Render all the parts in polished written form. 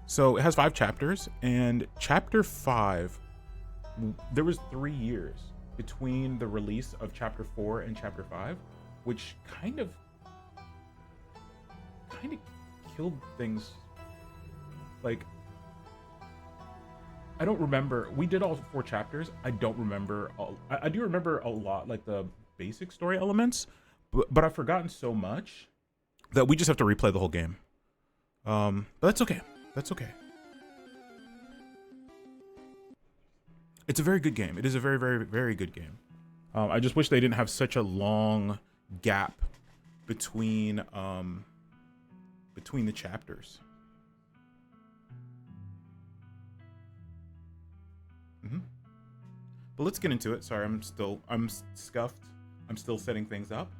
So it has 5 chapters, and chapter 5, there was 3 years between the release of chapter 4 and chapter 5, which kind of killed things. Like, I don't remember. We did all 4 chapters. I don't remember all. I do remember a lot, like the basic story elements, but I've forgotten so much that we just have to replay the whole game. But that's okay. That's okay. It's a very good game. It is a very, very, very good game. I just wish they didn't have such a long gap between the chapters. But let's get into it. Sorry, I'm scuffed. I'm still setting things up.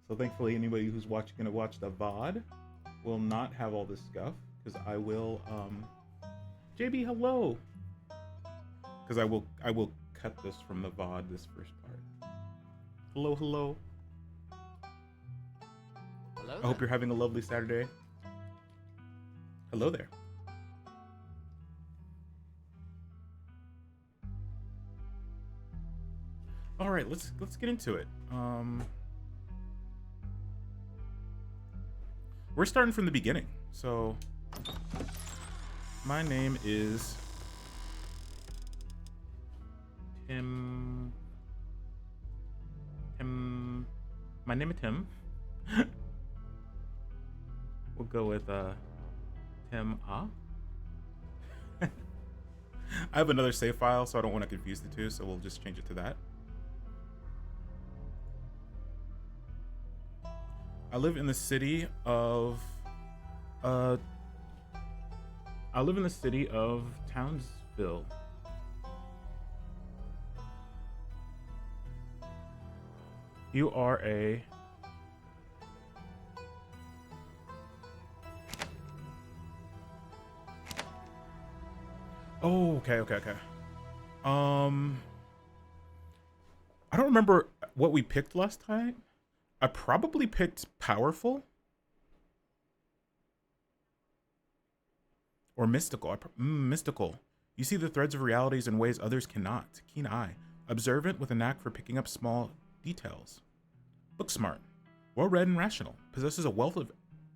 So thankfully, anybody who's gonna watch the VOD will not have all this scuff, because I will. JB, hello. Because I will cut this from the VOD, this first part. Hello, hello. Hello. I hope you're having a lovely Saturday. Hello there. All right, let's get into it. We're starting from the beginning. So my name is Tim. My name is Tim. We'll go with Tim Ah. I have another save file, so I don't want to confuse the two, so we'll just change it to that. I live in the city of Townsville. You are a Oh, okay. I don't remember what we picked last time. I probably picked powerful or mystical. Mystical. You see the threads of realities in ways others cannot. Keen eye. Observant with a knack for picking up small details. Book smart. Well-read and rational. Possesses a wealth of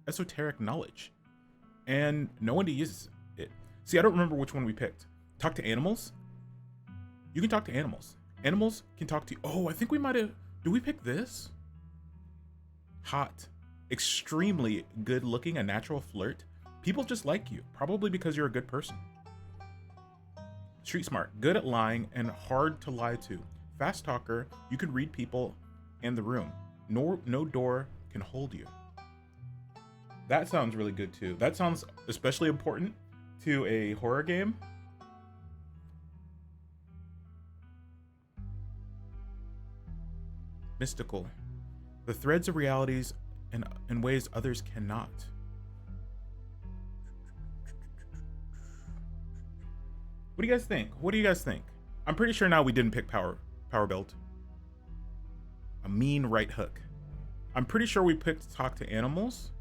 esoteric knowledge. And no one uses it. See, I don't remember which one we picked. Talk to animals? You can talk to animals. Animals can talk to you. Oh, I think we might have... Did we pick this? Hot. Extremely good looking, a natural flirt. People just like you, probably because you're a good person. Street smart. Good at lying and hard to lie to. Fast talker. You can read people and the room. No door can hold you. That sounds really good too. That sounds especially important to a horror game. Mystical. The threads of realities in ways others cannot. What do you guys think? What do you guys think? I'm pretty sure now we didn't pick power build. A mean right hook. I'm pretty sure we picked talk to animals.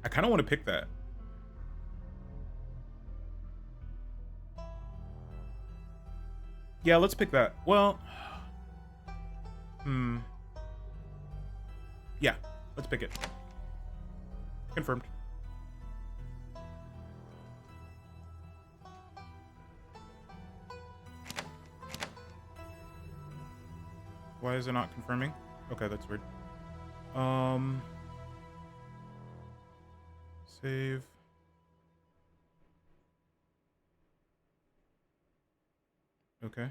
I kind of want to pick that. Yeah, let's pick that. Well, yeah, let's pick it. Confirmed. Why is it not confirming? Okay, that's weird. Save. Okay.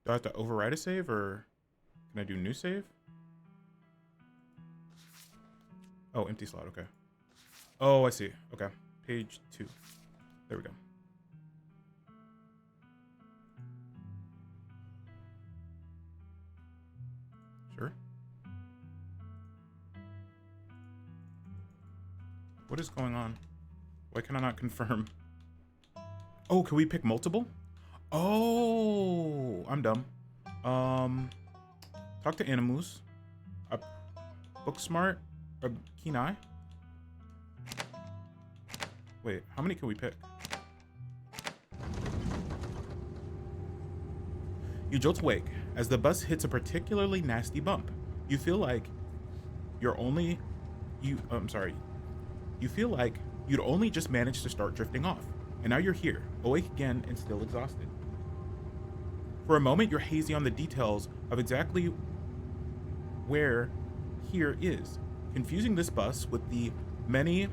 Do I have to override a save, or can I do new save? Oh, empty slot, okay. Oh, I see. Okay. Page 2. There we go. Sure. What is going on? Why can I not confirm? Oh, can we pick multiple? Oh, I'm dumb. Talk to Animus. Book smart. Keen eye. Wait, how many can we pick? You jolt awake as the bus hits a particularly nasty bump. You feel like You feel like you'd only just managed to start drifting off, and now you're here, awake again and still exhausted. For a moment, you're hazy on the details of exactly where here is, confusing this bus with the many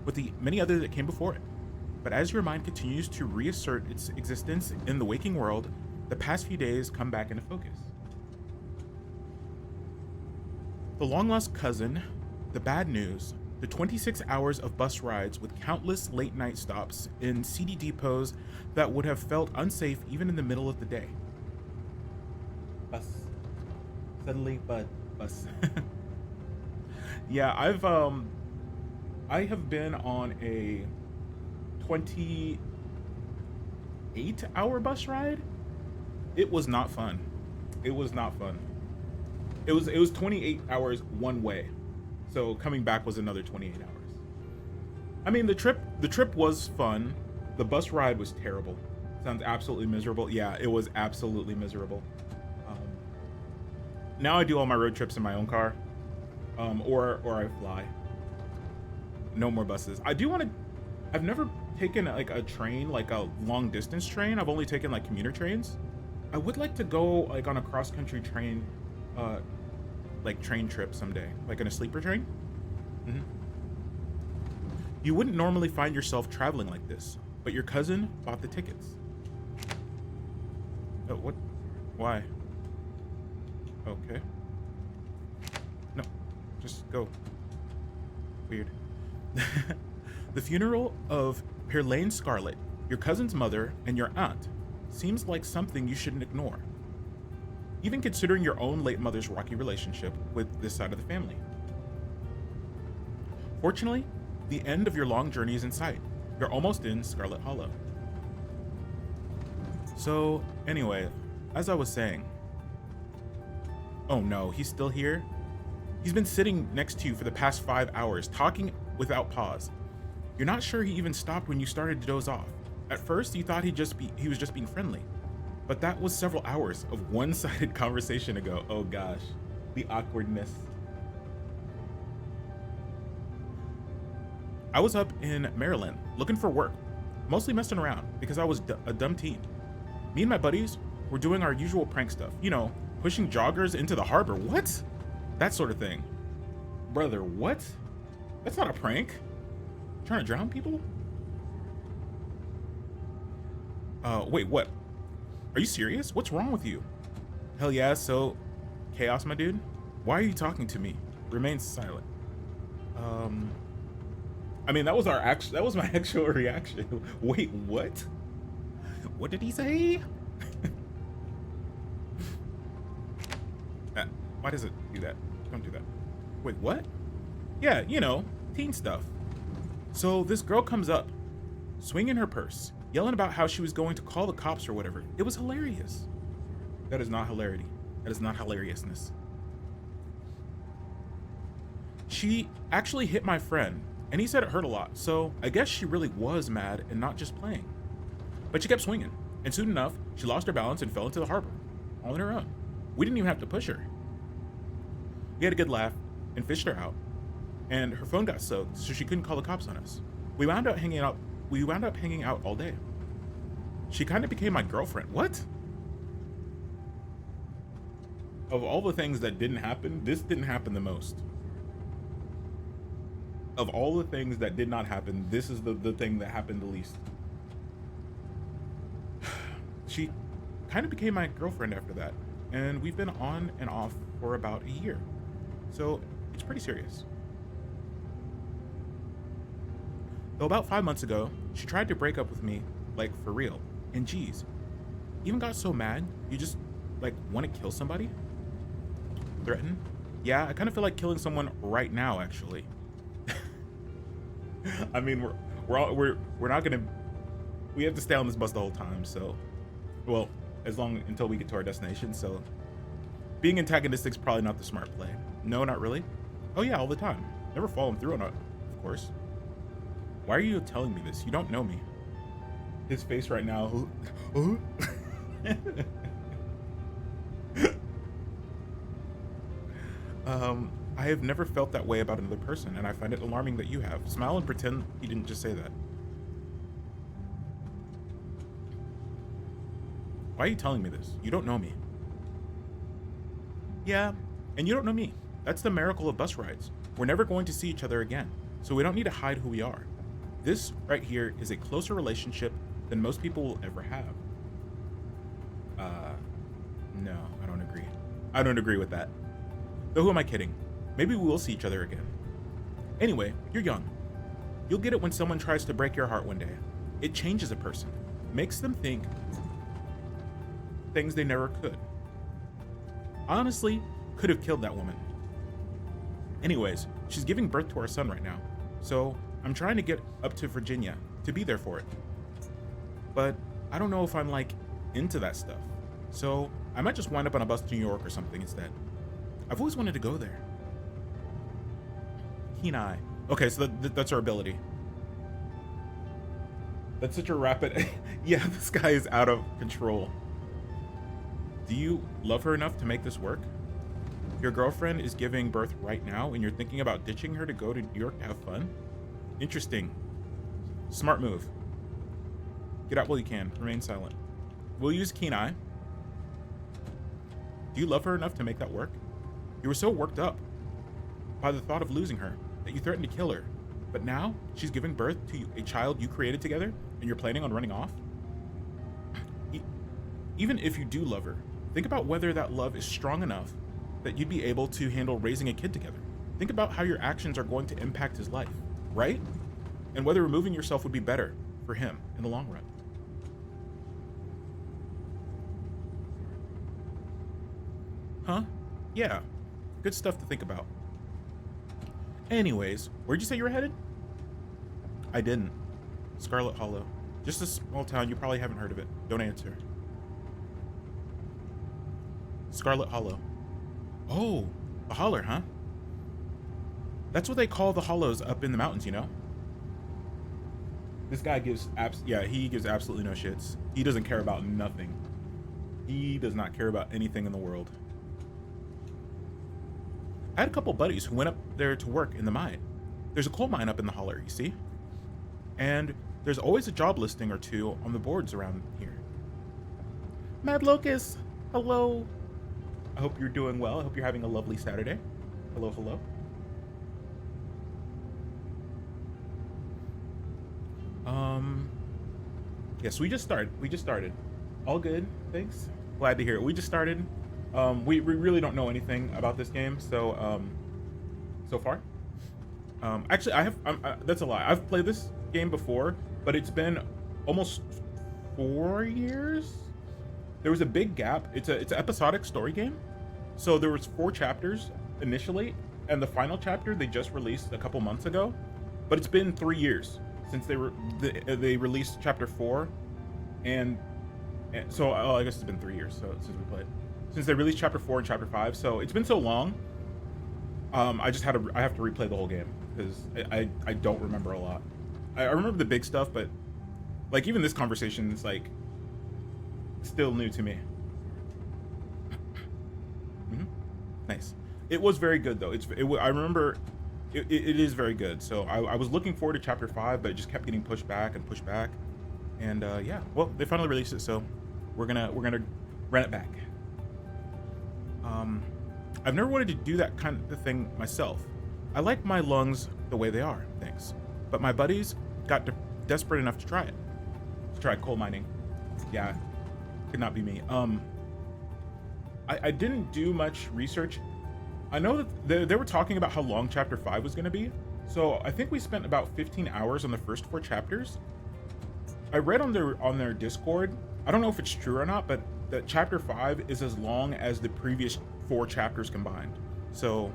others that came before it. But as your mind continues to reassert its existence in the waking world, the past few days come back into focus. The long-lost cousin, the bad news, the 26 hours of bus rides with countless late-night stops in seedy depots that would have felt unsafe even in the middle of the day. Bus. Suddenly, but bus. Yeah, I have been on a 28-hour bus ride. It was not fun. It was not fun. It was 28 hours one way. So coming back was another 28 hours. I mean, the trip was fun. The bus ride was terrible. Sounds absolutely miserable. Yeah, it was absolutely miserable. Now I do all my road trips in my own car, or I fly. No more buses. I do want to. I've never taken like a train, like a long distance train. I've only taken like commuter trains. I would like to go like on a cross country train, like train trip someday, like in a sleeper train. Mm-hmm. You wouldn't normally find yourself traveling like this, but your cousin bought the tickets. Oh, what? Why? Okay. No, just go. Weird. The funeral of Perlaine Scarlet, your cousin's mother, and your aunt seems like something you shouldn't ignore, even considering your own late mother's rocky relationship with this side of the family. Fortunately, the end of your long journey is in sight. You're almost in Scarlet Hollow. So, anyway, as I was saying... Oh no, he's still here? He's been sitting next to you for the past 5 hours, talking without pause. You're not sure he even stopped when you started to doze off. At first, you thought he was just being friendly. But that was several hours of one-sided conversation ago. Oh gosh, the awkwardness. I was up in Maryland, looking for work, mostly messing around because I was a dumb teen. Me and my buddies were doing our usual prank stuff, you know, pushing joggers into the harbor. What? That sort of thing. Brother, what? That's not a prank. Trying to drown people? Wait, what? Are you serious? What's wrong with you? Hell yeah, so... Chaos, my dude? Why are you talking to me? Remain silent. I mean, that was my actual reaction. Wait, what? What did he say? Why does it do that? Don't do that. Wait, what? Yeah, you know, teen stuff. So this girl comes up, swinging her purse, yelling about how she was going to call the cops or whatever. It was hilarious. That is not hilarity. That is not hilariousness. She actually hit my friend, and he said it hurt a lot, so I guess she really was mad and not just playing. But she kept swinging, and soon enough, she lost her balance and fell into the harbor, all on her own. We didn't even have to push her. We had a good laugh and fished her out, and her phone got soaked, so she couldn't call the cops on us. We wound up hanging out all day. She kind of became my girlfriend. What? Of all the things that didn't happen, this didn't happen the most. Of all the things that did not happen, this is the thing that happened the least. She kind of became my girlfriend after that, and we've been on and off for about a year. So it's pretty serious. Though about 5 months ago, she tried to break up with me, like for real. And geez, even got so mad, you just like want to kill somebody? Threaten? Yeah, I kind of feel like killing someone right now, actually. I mean, we're not gonna. we have to stay on this bus the whole time, so, well, as long until we get to our destination, so being antagonistic is probably not the smart play. No, not really. Oh yeah, all the time. Never fallen through on it, of course. Why are you telling me this? You don't know me. His face right now. I have never felt that way about another person, and I find it alarming that you have. Smile and pretend he didn't just say that. Why are you telling me this? You don't know me. Yeah, and you don't know me. That's the miracle of bus rides. We're never going to see each other again, so we don't need to hide who we are. This right here is a closer relationship than most people will ever have. No, I don't agree. I don't agree with that. Though who am I kidding? Maybe we will see each other again. Anyway, you're young. You'll get it when someone tries to break your heart one day. It changes a person, makes them think things they never could. Honestly, could have killed that woman. Anyways, she's giving birth to our son right now, so I'm trying to get up to Virginia to be there for it. But I don't know if I'm like into that stuff, so I might just wind up on a bus to New York or something instead. I've always wanted to go there. Keen eye. Okay, so that's our ability. That's such a rapid... Yeah, this guy is out of control. Do you love her enough to make this work? Your girlfriend is giving birth right now, and you're thinking about ditching her to go to New York to have fun? Interesting. Smart move. Get out while you can. Remain silent. We'll use keen eye. Do you love her enough to make that work? You were so worked up by the thought of losing her that you threatened to kill her. But now she's giving birth to a child you created together, and you're planning on running off? Even if you do love her, think about whether that love is strong enough that you'd be able to handle raising a kid together. Think about how your actions are going to impact his life, right? And whether removing yourself would be better for him in the long run. Huh? Yeah. Good stuff to think about. Anyways, where'd you say you were headed? I didn't. Scarlet Hollow. Just a small town, you probably haven't heard of it. Don't answer. Scarlet Hollow. Oh, a holler, huh? That's what they call the hollows up in the mountains, you know? This guy gives he gives absolutely no shits. He doesn't care about nothing. He does not care about anything in the world. I had a couple buddies who went up there to work in the mine. There's a coal mine up in the holler, you see? And there's always a job listing or two on the boards around here. Mad Locust, hello. I hope you're doing well. I hope you're having a lovely Saturday. Hello, hello. Yes, we just started. All good, thanks. Glad to hear it. We just started. We really don't know anything about this game, so so far. Actually, that's a lie. I've played this game before, but it's been almost 4 years. There was a big gap. It's an episodic story game, so there was 4 chapters initially, and the final chapter they just released a couple months ago. But it's been 3 years since they released chapter 4, and so I guess it's been 3 years since we played. Since they released chapter 4 and chapter 5, so it's been so long. I have to replay the whole game because I don't remember a lot. I remember the big stuff, but like even this conversation is like still new to me. Nice. It was very good though. I remember it is very good. So I was looking forward to chapter 5, but it just kept getting pushed back, and yeah. Well, they finally released it, so we're gonna run it back. I've never wanted to do that kind of thing myself. I like my lungs the way they are, thanks. But my buddies got desperate enough to try it. To try coal mining. Yeah, could not be me. I didn't do much research. I know that they were talking about how long chapter 5 was going to be. So I think we spent about 15 hours on the first 4 chapters. I read on their Discord, I don't know if it's true or not, but that chapter 5 is as long as the previous 4 chapters combined. So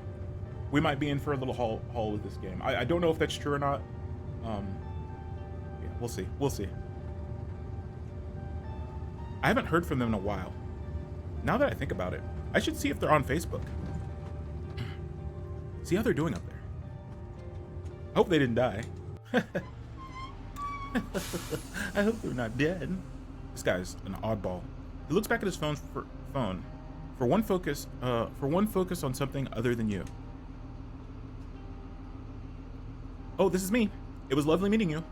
we might be in for a little haul with this game. I don't know if that's true or not. Yeah, we'll see. I haven't heard from them in a while. Now that I think about it, I should see if they're on Facebook. See how they're doing up there. I hope they didn't die. I hope they're not dead. This guy's an oddball. He looks back at his phone for one focus on something other than you. Oh, this is me. It was lovely meeting you.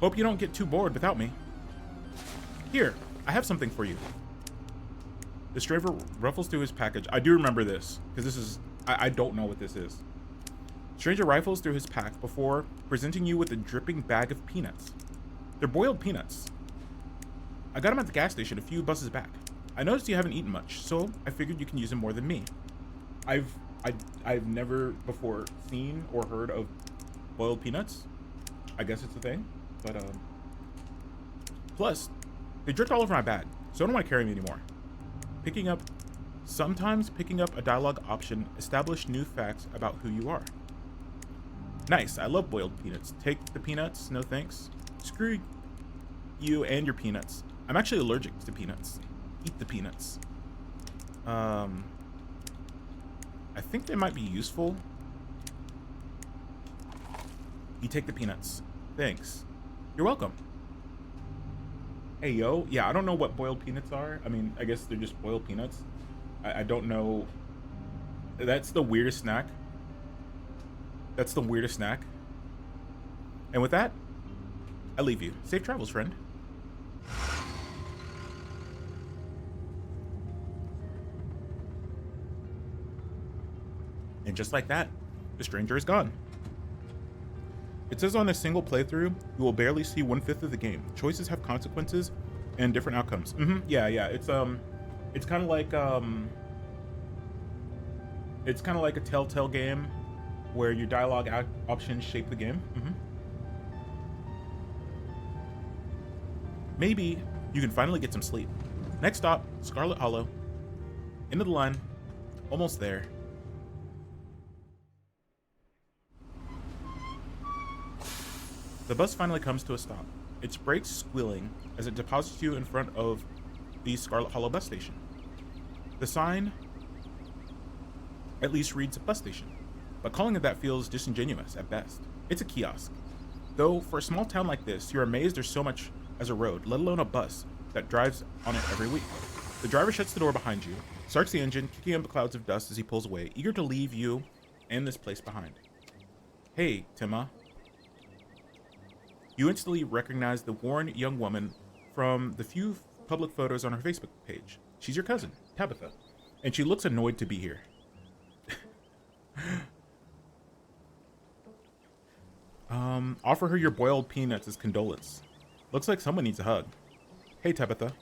Hope you don't get too bored without me. Here, I have something for you. The stranger ruffles through his package. I do remember this, because this is... I don't know what this is. Stranger rifles through his pack before presenting you with a dripping bag of peanuts. They're boiled peanuts. I got them at the gas station a few buses back. I noticed you haven't eaten much, so I figured you can use them more than me. I've never before seen or heard of boiled peanuts. I guess it's a thing, but plus they dripped all over my bag, so I don't want to carry them anymore. Sometimes picking up a dialogue option establish new facts about who you are. Nice, I love boiled peanuts. Take the peanuts, no thanks. Screw you and your peanuts. I'm actually allergic to peanuts. Eat the peanuts. I think they might be useful. You take the peanuts. Thanks. You're welcome. Hey, yo. Yeah, I don't know what boiled peanuts are. I mean, I guess they're just boiled peanuts. I don't know. That's the weirdest snack. That's the weirdest snack. And with that, I leave you. Safe travels, friend. And just like that, the stranger is gone. It says on a single playthrough, you will barely see 1/5 of the game. Choices have consequences and different outcomes. Yeah. It's kind of like a Telltale game where your dialogue options shape the game. Maybe you can finally get some sleep. Next stop, Scarlet Hollow. End of the line. Almost there. The bus finally comes to a stop. Its brakes squealing as it deposits you in front of the Scarlet Hollow bus station. The sign at least reads bus station, but calling it that feels disingenuous at best. It's a kiosk. Though for a small town like this, you're amazed there's so much as a road, let alone a bus that drives on it every week. The driver shuts the door behind you, starts the engine, kicking up the clouds of dust as he pulls away, eager to leave you and this place behind. Hey, Timma. You instantly recognize the worn young woman from the few public photos on her Facebook page. She's your cousin, Tabitha, and she looks annoyed to be here. Offer her your boiled peanuts as condolence. Looks like someone needs a hug. Hey, Tabitha.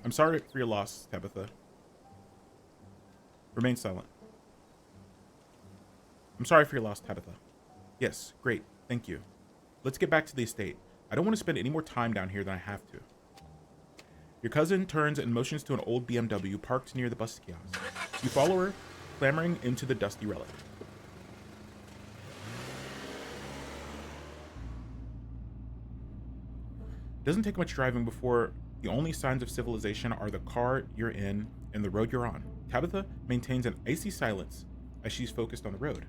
I'm sorry for your loss, Tabitha. Remain silent. I'm sorry for your loss, Tabitha. Yes, great, thank you. Let's get back to the estate. I don't want to spend any more time down here than I have to. Your cousin turns and motions to an old BMW parked near the bus kiosk. You follow her, clambering into the dusty relic. It doesn't take much driving before the only signs of civilization are the car you're in and the road you're on. Tabitha maintains an icy silence as she's focused on the road.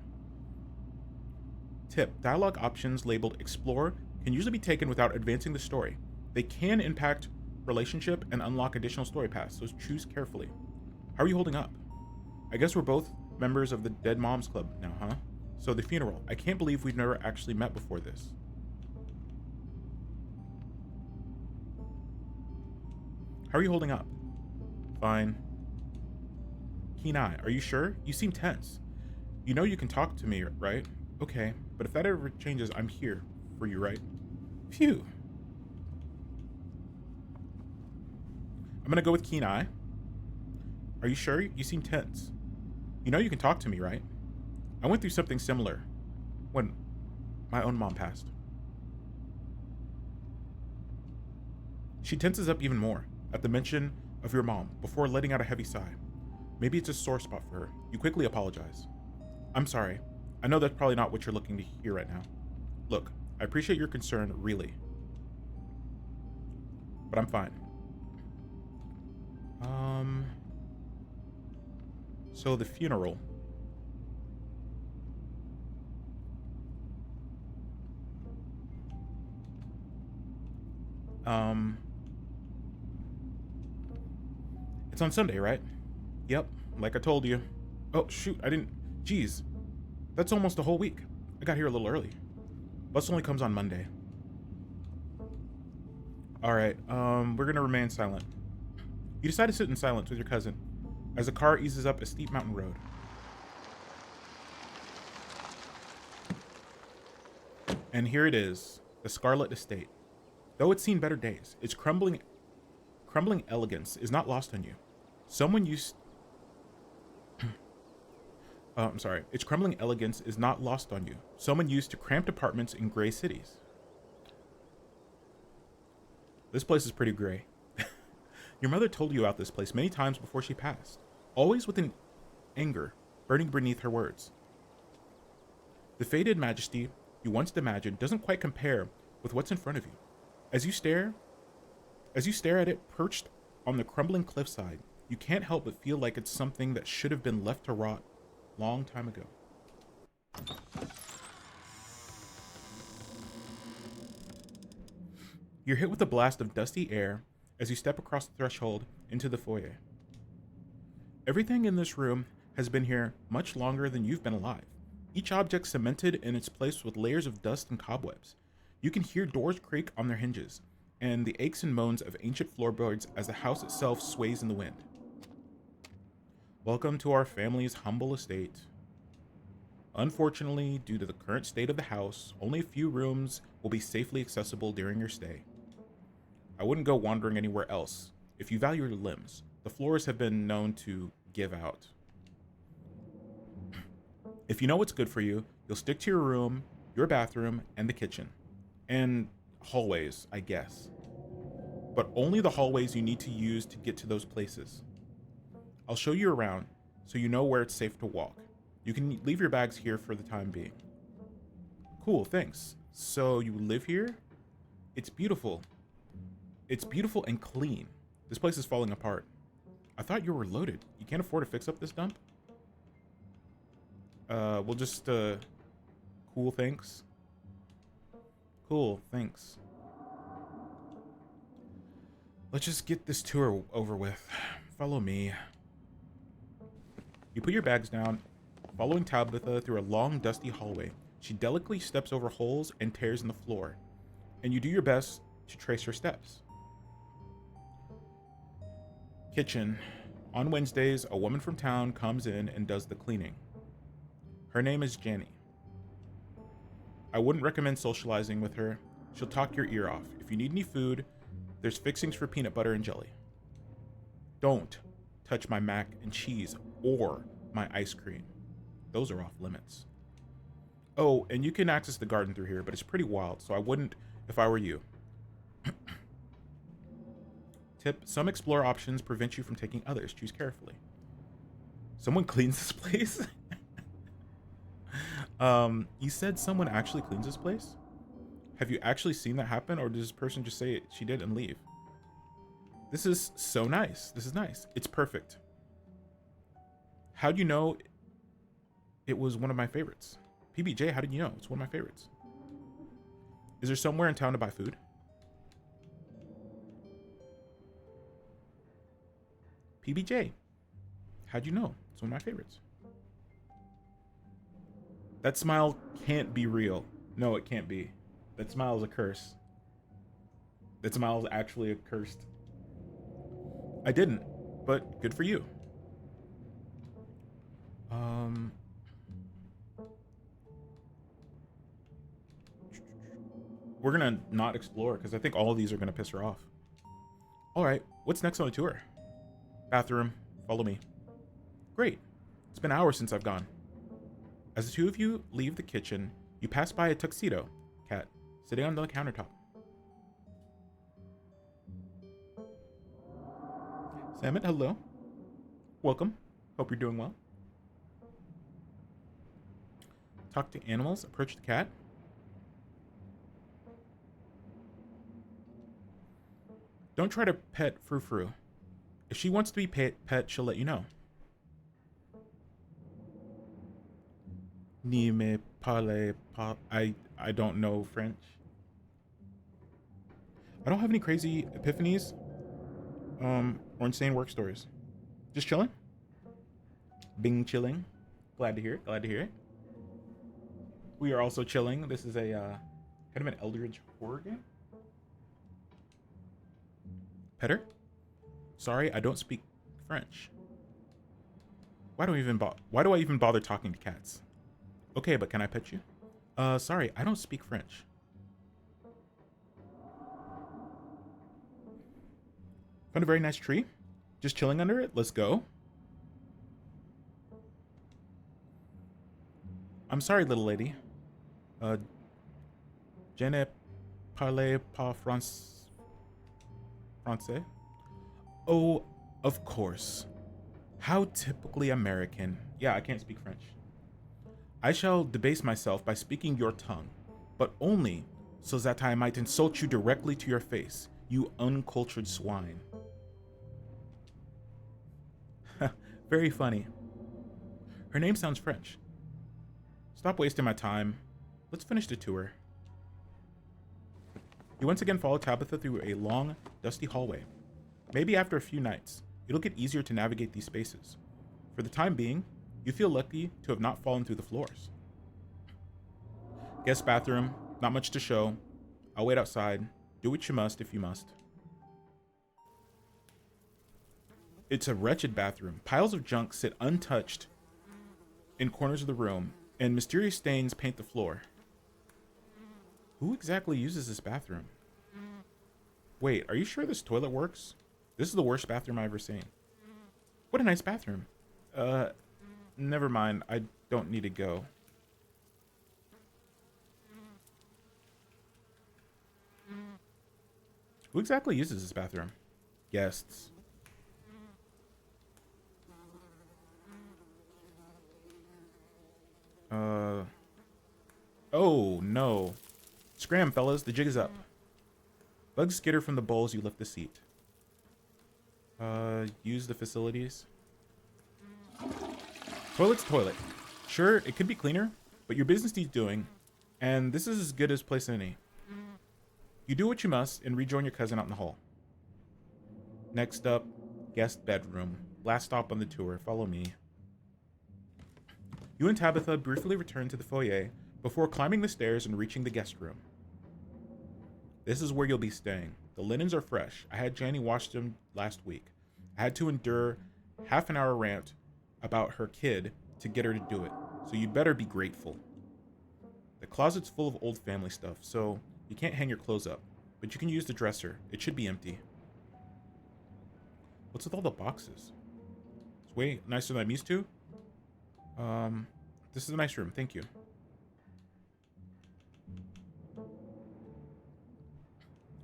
Tip: dialogue options labeled Explore can usually be taken without advancing the story. They can impact relationship and unlock additional story paths, so choose carefully. How are you holding up? I guess we're both members of the Dead Moms Club now, huh? So the funeral. I can't believe we've never actually met before this. How are you holding up? Fine. Keen eye. Are you sure? You seem tense. You know you can talk to me, right? Okay, but if that ever changes, I'm here for you, right? Phew. I'm gonna go with keen eye. Are you sure? You seem tense. You know you can talk to me, right? I went through something similar when my own mom passed. She tenses up even more at the mention of your mom before letting out a heavy sigh. Maybe it's a sore spot for her. You quickly apologize. I'm sorry. I know that's probably not what you're looking to hear right now. Look, I appreciate your concern, really. But I'm fine. Um, so the funeral. Um, it's on Sunday, right? Yep, like I told you. Oh, shoot, I didn't. Geez, that's almost a whole week. I got here a little early. Bus only comes on Monday. Alright, we're gonna remain silent. You decide to sit in silence with your cousin as the car eases up a steep mountain road. And here it is, the Scarlet Estate. Though it's seen better days, its crumbling elegance is not lost on you. Someone used... I'm sorry. Its crumbling elegance is not lost on you. Someone used to cramped apartments in gray cities. This place is pretty gray. Your mother told you about this place many times before she passed, always with an anger burning beneath her words. The faded majesty you once imagined doesn't quite compare with what's in front of you. As you stare at it perched on the crumbling cliffside, you can't help but feel like it's something that should have been left to rot long time ago. You're hit with a blast of dusty air as you step across the threshold into the foyer. Everything in this room has been here much longer than you've been alive, each object cemented in its place with layers of dust and cobwebs. You can hear doors creak on their hinges, and the aches and moans of ancient floorboards as the house itself sways in the wind. Welcome to our family's humble estate. Unfortunately, due to the current state of the house, only a few rooms will be safely accessible during your stay. I wouldn't go wandering anywhere else. If you value your limbs, the floors have been known to give out. If you know what's good for you, you'll stick to your room, your bathroom, and the kitchen. And hallways, I guess. But only the hallways you need to use to get to those places. I'll show you around so you know where it's safe to walk. You can leave your bags here for the time being. Cool, thanks. So you live here? It's beautiful. It's beautiful and clean. This place is falling apart. I thought you were loaded. You can't afford to fix up this dump? We'll just, cool, thanks. Cool, thanks. Let's just get this tour over with. Follow me. You put your bags down, following Tabitha through a long, dusty hallway. She delicately steps over holes and tears in the floor, and you do your best to trace her steps. Kitchen. On Wednesdays, a woman from town comes in and does the cleaning. Her name is Jenny. I wouldn't recommend socializing with her. She'll talk your ear off. If you need any food, there's fixings for peanut butter and jelly. Don't touch my mac and cheese or my ice cream. Those are off limits. Oh, and you can access the garden through here, but it's pretty wild, so I wouldn't if I were you. Tip, some explore options prevent you from taking others. Choose carefully. Someone cleans this place? You said someone actually cleans this place? Have you actually seen that happen, or does this person just say she did and leave? This is so nice. This is nice. It's perfect. How do you know it was one of my favorites? PBJ, how did you know? It's one of my favorites. Is there somewhere in town to buy food? PBJ, how'd you know? It's one of my favorites. That smile can't be real. No, it can't be. That smile is a curse. That smile is actually a cursed. I didn't, but good for you. We're gonna not explore because I think all of these are gonna piss her off. All right, what's next on the tour? Bathroom, follow me. Great. It's been hours since I've gone. As the two of you leave the kitchen, you pass by a tuxedo cat sitting on the countertop. Samet, hello. Welcome. Hope you're doing well. Talk to animals, approach the cat. Don't try to pet Frou Frou. If she wants to be pet, she'll let you know. Ni me parle pas. I don't know French. I don't have any crazy epiphanies, or insane work stories. Just chilling. Bing chilling. Glad to hear it. Glad to hear it. We are also chilling. This is a kind of an eldritch horror game. Petter? Sorry, I don't speak French. Why do I even bother talking to cats? Okay, but can I pet you? Sorry, I don't speak French. Found a very nice tree. Just chilling under it. Let's go. I'm sorry, little lady. Je ne parle pas français? Oh, of course. How typically American. Yeah, I can't speak French. I shall debase myself by speaking your tongue, but only so that I might insult you directly to your face, you uncultured swine. Very funny. Her name sounds French. Stop wasting my time. Let's finish the tour. You once again follow Tabitha through a long, dusty hallway. Maybe after a few nights, it'll get easier to navigate these spaces. For the time being, you feel lucky to have not fallen through the floors. Guest bathroom, not much to show. I'll wait outside. Do what you must if you must. It's a wretched bathroom. Piles of junk sit untouched in corners of the room, and mysterious stains paint the floor. Who exactly uses this bathroom? Wait, are you sure this toilet works? This is the worst bathroom I've ever seen. What a nice bathroom. Never mind. I don't need to go. Who exactly uses this bathroom? Guests. Oh, no. Scram, fellas. The jig is up. Bugs skitter from the bowl as you lift the seat. Use the facilities. Toilet's toilet. Sure, it could be cleaner, but your business needs doing, and this is as good as place any. You do what you must and rejoin your cousin out in the hall. Next up, guest bedroom. Last stop on the tour. Follow me. You and Tabitha briefly return to the foyer before climbing the stairs and reaching the guest room. This is where you'll be staying. The linens are fresh. I had Janie wash them last week. I had to endure half an hour rant about her kid to get her to do it, so you'd better be grateful. The closet's full of old family stuff, so you can't hang your clothes up, but you can use the dresser. It should be empty. What's with all the boxes? It's way nicer than I'm used to. This is a nice room. Thank you.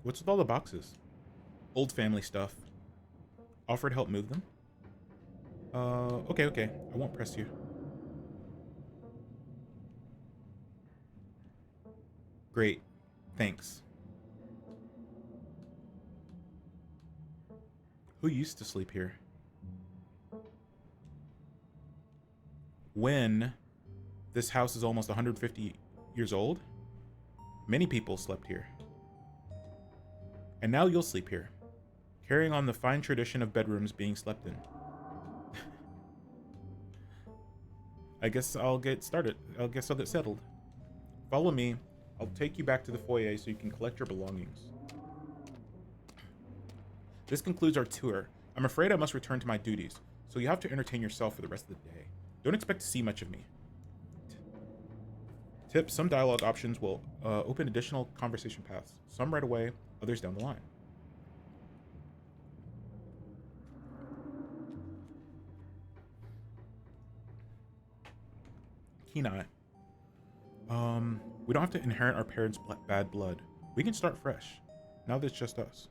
What's with all the boxes? Old family stuff. Offer to help move them? Okay. I won't press you. Great. Thanks. Who used to sleep here? When this house is almost 150 years old, many people slept here. And now you'll sleep here, carrying on the fine tradition of bedrooms being slept in. I guess I'll get started. I guess I'll get settled. Follow me. I'll take you back to the foyer so you can collect your belongings. This concludes our tour. I'm afraid I must return to my duties, so you have to entertain yourself for the rest of the day. Don't expect to see much of me. Tip, some dialogue options will open additional conversation paths. Some right away, others down the line. Keen eye. We don't have to inherit our parents' bad blood. We can start fresh. Now that it's just us.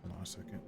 Hold on a second.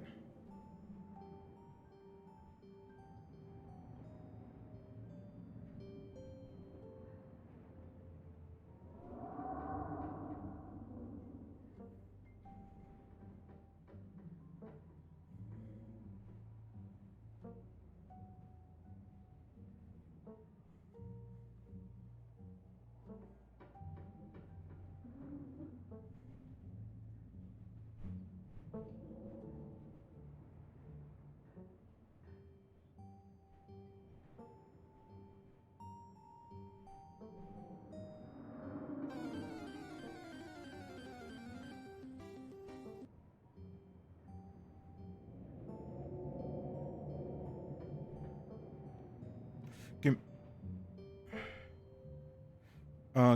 Give,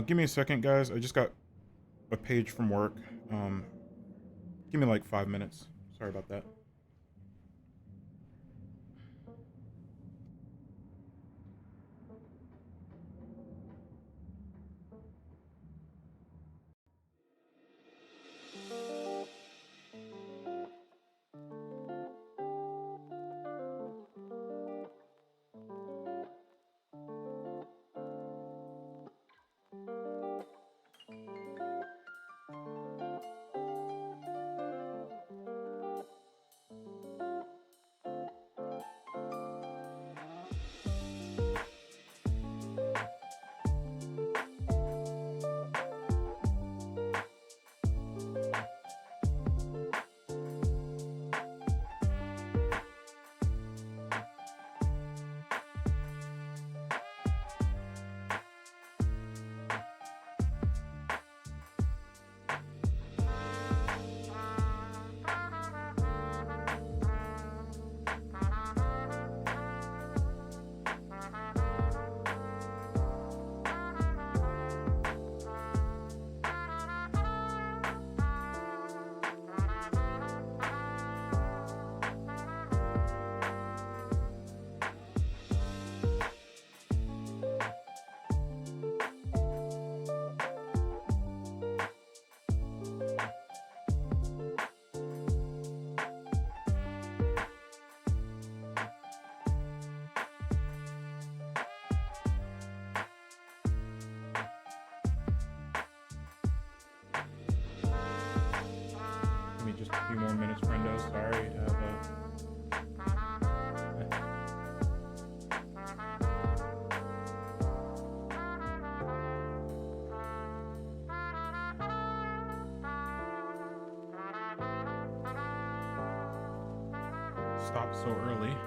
give me a second, guys. I just got a page from work. Give me like 5 minutes. Sorry about that. Give me just a few more minutes, friendo. Sorry. Stopped so early.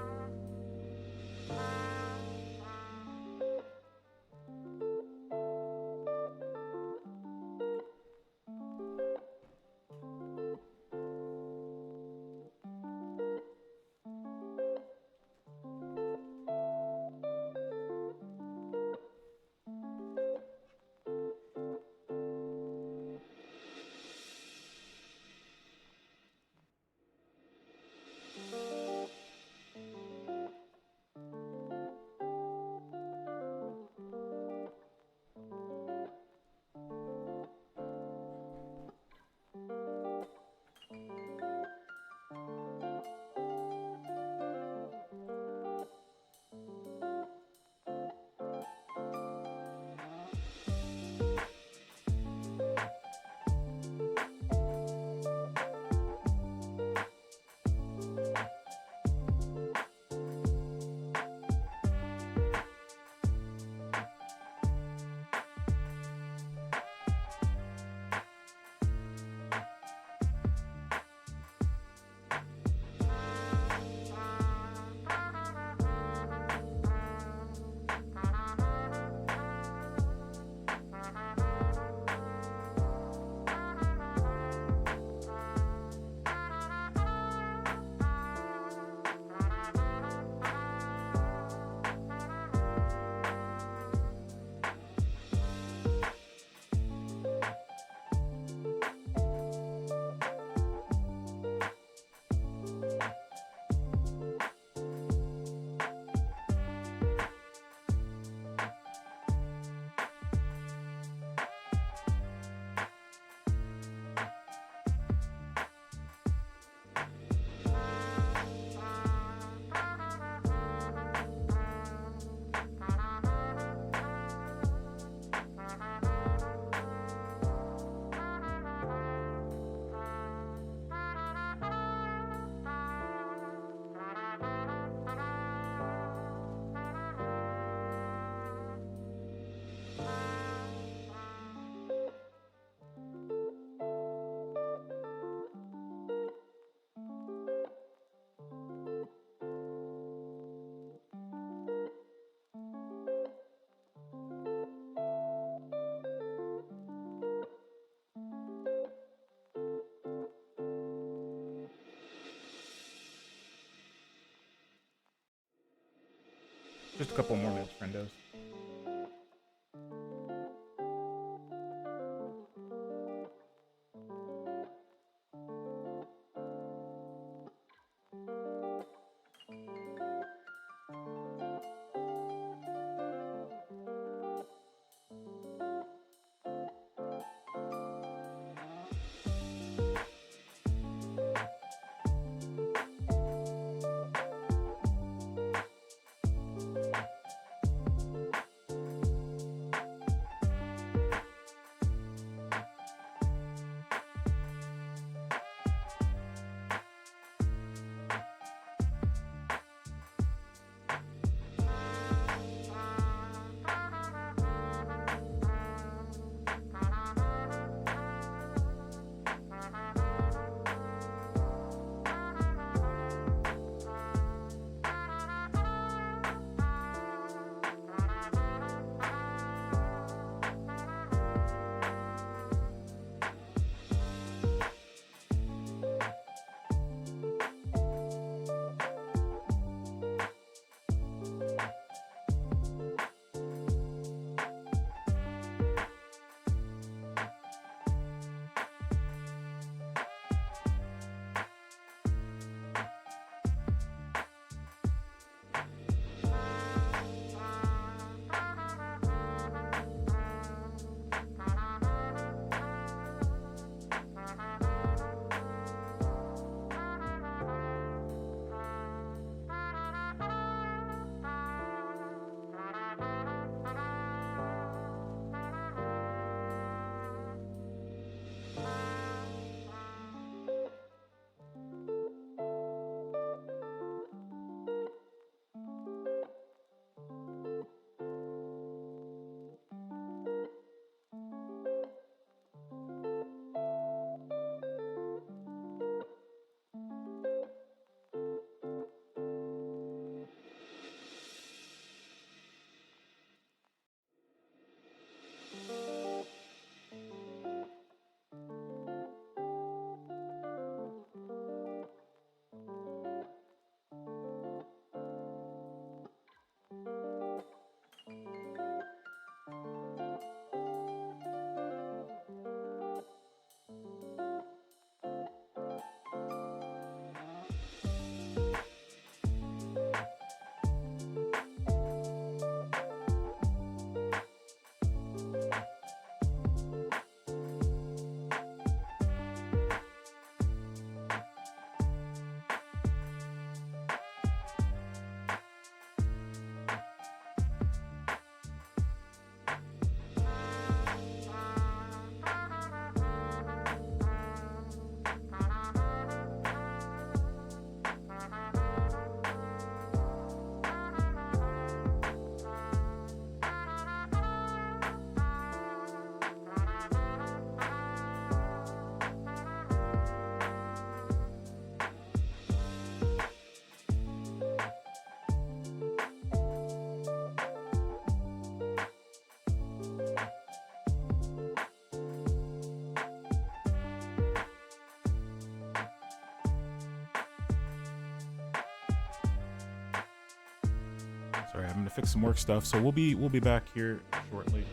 Just a couple more minutes, friendos. Sorry, I'm gonna fix some work stuff, so we'll be back here shortly.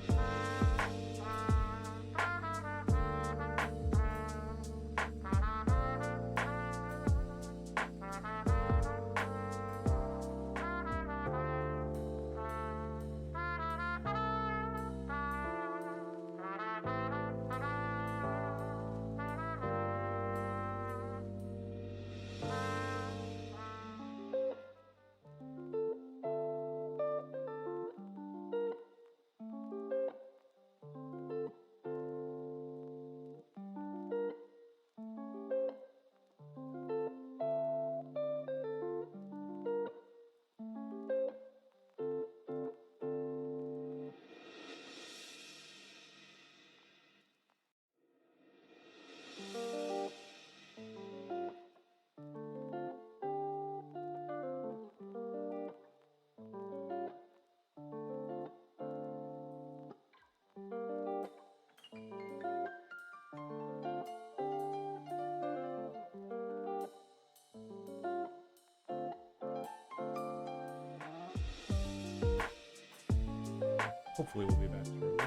Hopefully we'll be back shortly.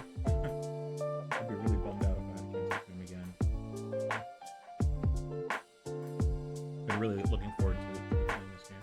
I'd be really bummed out if I can't stream again. Been really looking forward to playing this game.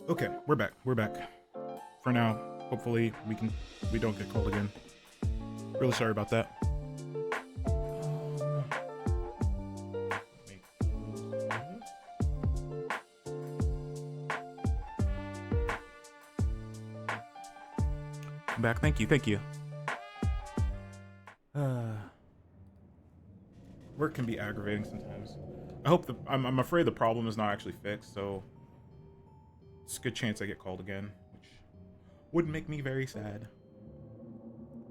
Okay, we're back. We're back. For now, hopefully we don't get called again. Really sorry about that. I'm back. Thank you. Thank you. Work can be aggravating sometimes. I'm afraid the problem is not actually fixed, so It's a good chance I get called again, which would make me very sad.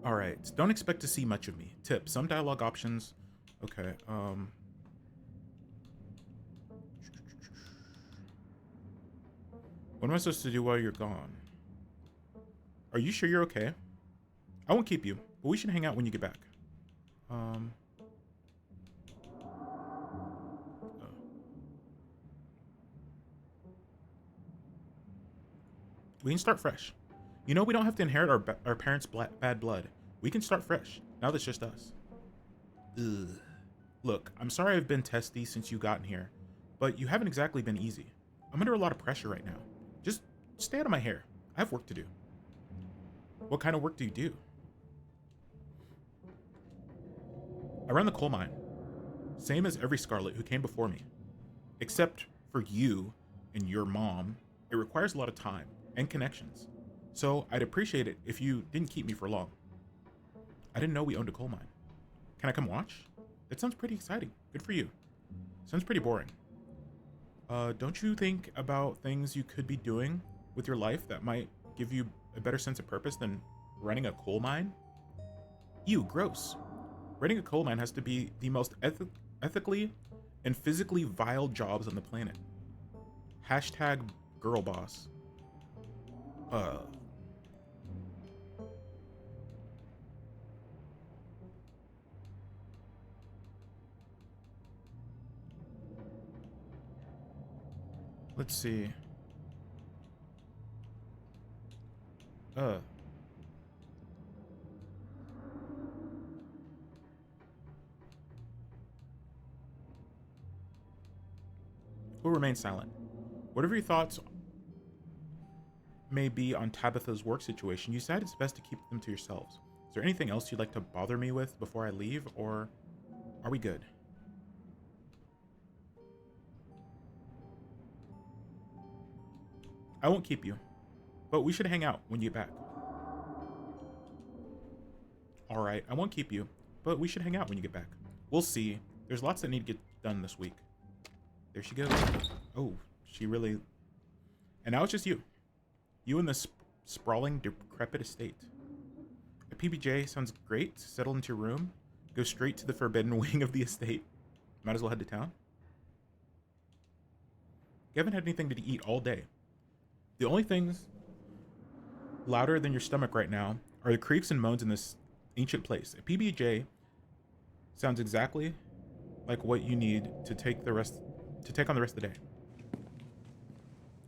Alright, don't expect to see much of me. Tip, some dialogue options. Okay, what am I supposed to do while you're gone? Are you sure you're okay? I won't keep you, but we should hang out when you get back. Oh. We can start fresh. You know, we don't have to inherit our parents' bad blood. We can start fresh. Now that's just us. Ugh. Look, I'm sorry I've been testy since you gotten here, but you haven't exactly been easy. I'm under a lot of pressure right now. Just stay out of my hair. I have work to do. What kind of work do you do? I run the coal mine. Same as every Scarlet who came before me. Except for you and your mom, it requires a lot of time and connections. So I'd appreciate it if you didn't keep me for long. I didn't know we owned a coal mine. Can I come watch? That sounds pretty exciting. Good for you. Sounds pretty boring. Don't you think about things you could be doing with your life that might give you a better sense of purpose than running a coal mine? Ew, gross. Running a coal mine has to be the most ethically and physically vile jobs on the planet. Hashtag girl boss. Let's see. We'll remain silent. Whatever your thoughts may be on Tabitha's work situation, you decided it's best to keep them to yourselves. Is there anything else you'd like to bother me with before I leave, or are we good? I won't keep you, but we should hang out when you get back. Alright, I won't keep you, but we should hang out when you get back. We'll see. There's lots that need to get done this week. There she goes. Oh, she really... And now it's just you. You and this sprawling, decrepit estate. A PBJ sounds great. Settle into your room. Go straight to the forbidden wing of the estate. Might as well head to town. You haven't had anything to eat all day. The only things louder than your stomach right now are the creaks and moans in this ancient place. A PBJ sounds exactly like what you need to take on the rest of the day.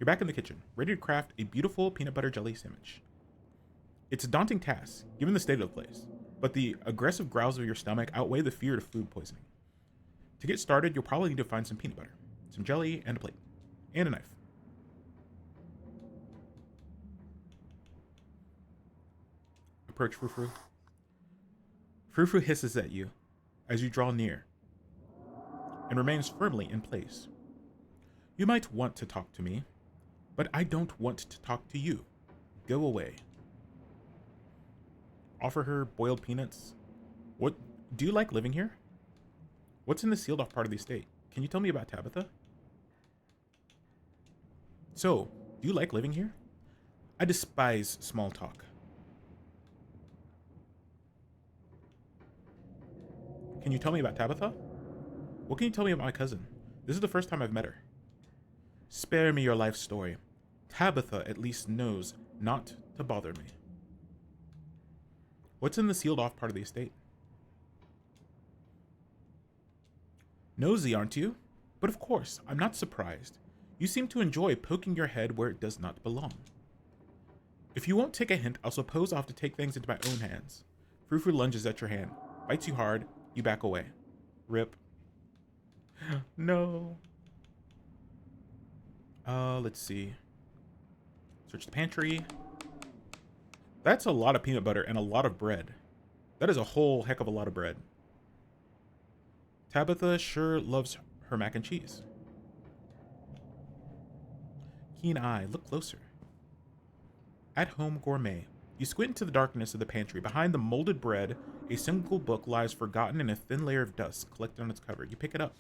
You're back in the kitchen, ready to craft a beautiful peanut butter jelly sandwich. It's a daunting task, given the state of the place, but the aggressive growls of your stomach outweigh the fear of food poisoning. To get started, you'll probably need to find some peanut butter, some jelly, and a plate, and a knife. Approach Frou-Frou. Frou-Frou hisses at you as you draw near and remains firmly in place. You might want to talk to me, but I don't want to talk to you. Go away. Offer her boiled peanuts. What? Do you like living here? What's in the sealed off part of the estate? Can you tell me about Tabitha? So, do you like living here? I despise small talk. Can you tell me about Tabitha? What can you tell me about my cousin? This is the first time I've met her. Spare me your life story. Tabitha at least knows not to bother me. What's in the sealed off part of the estate? Nosy, aren't you? But of course, I'm not surprised. You seem to enjoy poking your head where it does not belong. If you won't take a hint, I'll suppose I'll have to take things into my own hands. Frou-Frou lunges at your hand, bites you hard, you back away. Rip. No. Let's see. Search the pantry. That's a lot of peanut butter and a lot of bread. That is a whole heck of a lot of bread. Tabitha sure loves her mac and cheese. Keen eye, look closer. At home gourmet. You squint into the darkness of the pantry. Behind the molded bread, a single book lies forgotten in a thin layer of dust collected on its cover. You pick it up.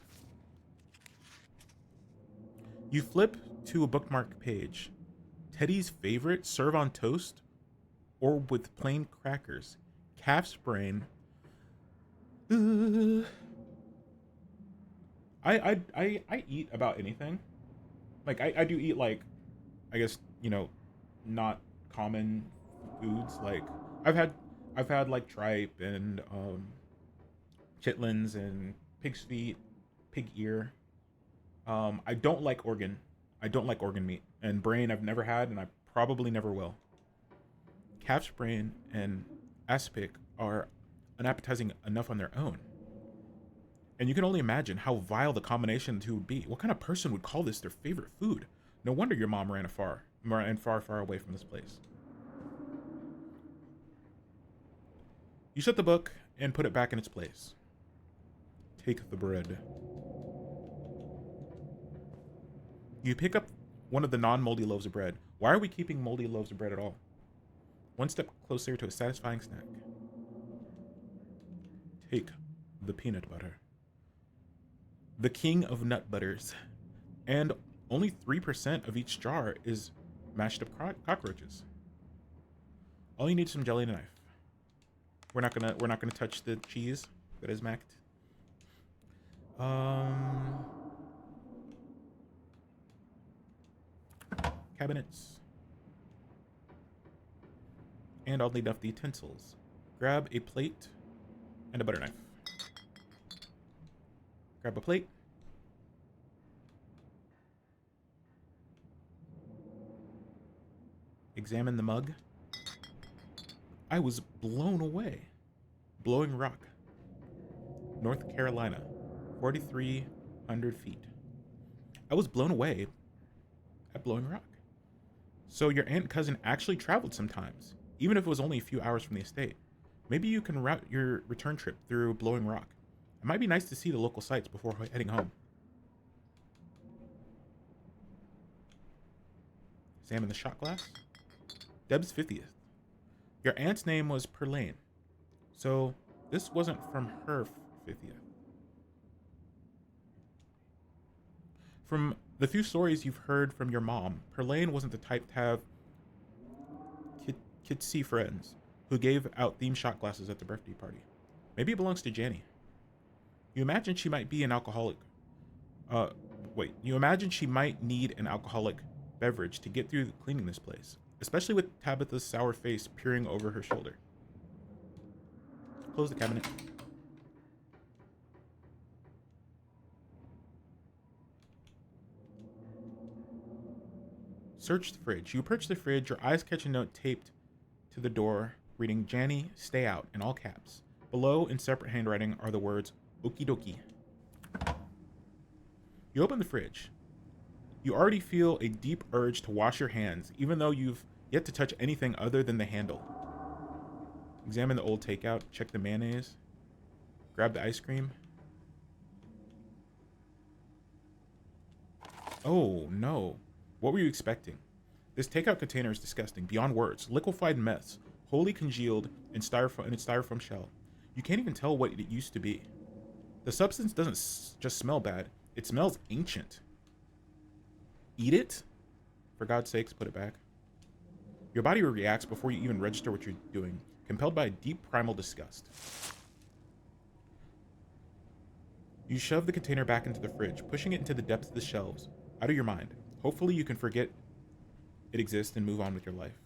You flip to a bookmark page. Teddy's favorite, serve on toast or with plain crackers. Calf's brain. I eat about anything. Like I do eat like, I guess, not common foods. Like I've had I've had like tripe and chitlins and pig's feet, pig ear. I don't like organ. I don't like organ meat. And brain I've never had and I probably never will. Calf's brain and aspic are unappetizing enough on their own. And you can only imagine how vile the combination of the two would be. What kind of person would call this their favorite food? No wonder your mom ran far away from this place. You shut the book and put it back in its place. Take the bread. You pick up one of the non-moldy loaves of bread. Why are we keeping moldy loaves of bread at all? One step closer to a satisfying snack. Take the peanut butter. The king of nut butters. And only 3% of each jar is mashed up cockroaches. All you need is some jelly and a knife. We're not gonna touch the cheese that is macked. Cabinets. And oddly enough, the utensils. Grab a plate and a butter knife. Grab a plate. Examine the mug. I was blown away. Blowing Rock, North Carolina, 4,300 feet. I was blown away at Blowing Rock. So your aunt and cousin actually traveled sometimes, even if it was only a few hours from the estate. Maybe you can route your return trip through Blowing Rock. It might be nice to see the local sights before heading home. Examine the shot glass. Deb's 50th. Your aunt's name was Perlane, so this wasn't from her 50th. From the few stories you've heard from your mom, Perlane wasn't the type to have kitsy friends who gave out themed shot glasses at the birthday party. Maybe it belongs to Janny. You imagine she might be an alcoholic. You imagine she might need an alcoholic beverage to get through cleaning this place, especially with Tabitha's sour face peering over her shoulder. Close the cabinet. Search the fridge. You approach the fridge, your eyes catch a note taped to the door reading Janny, stay out, in all caps. Below, in separate handwriting, are the words, okie dokie. You open the fridge. You already feel a deep urge to wash your hands, even though you've yet to touch anything other than the handle. Examine the old takeout, check the mayonnaise, grab the ice cream. Oh, no. What were you expecting? This takeout container is disgusting, beyond words. Liquefied mess, wholly congealed in its styrofoam shell. You can't even tell what it used to be. The substance doesn't just smell bad, it smells ancient. Eat it? For God's sakes, put it back. Your body reacts before you even register what you're doing, compelled by a deep primal disgust. You shove the container back into the fridge, pushing it into the depths of the shelves, out of your mind. Hopefully you can forget it exists and move on with your life.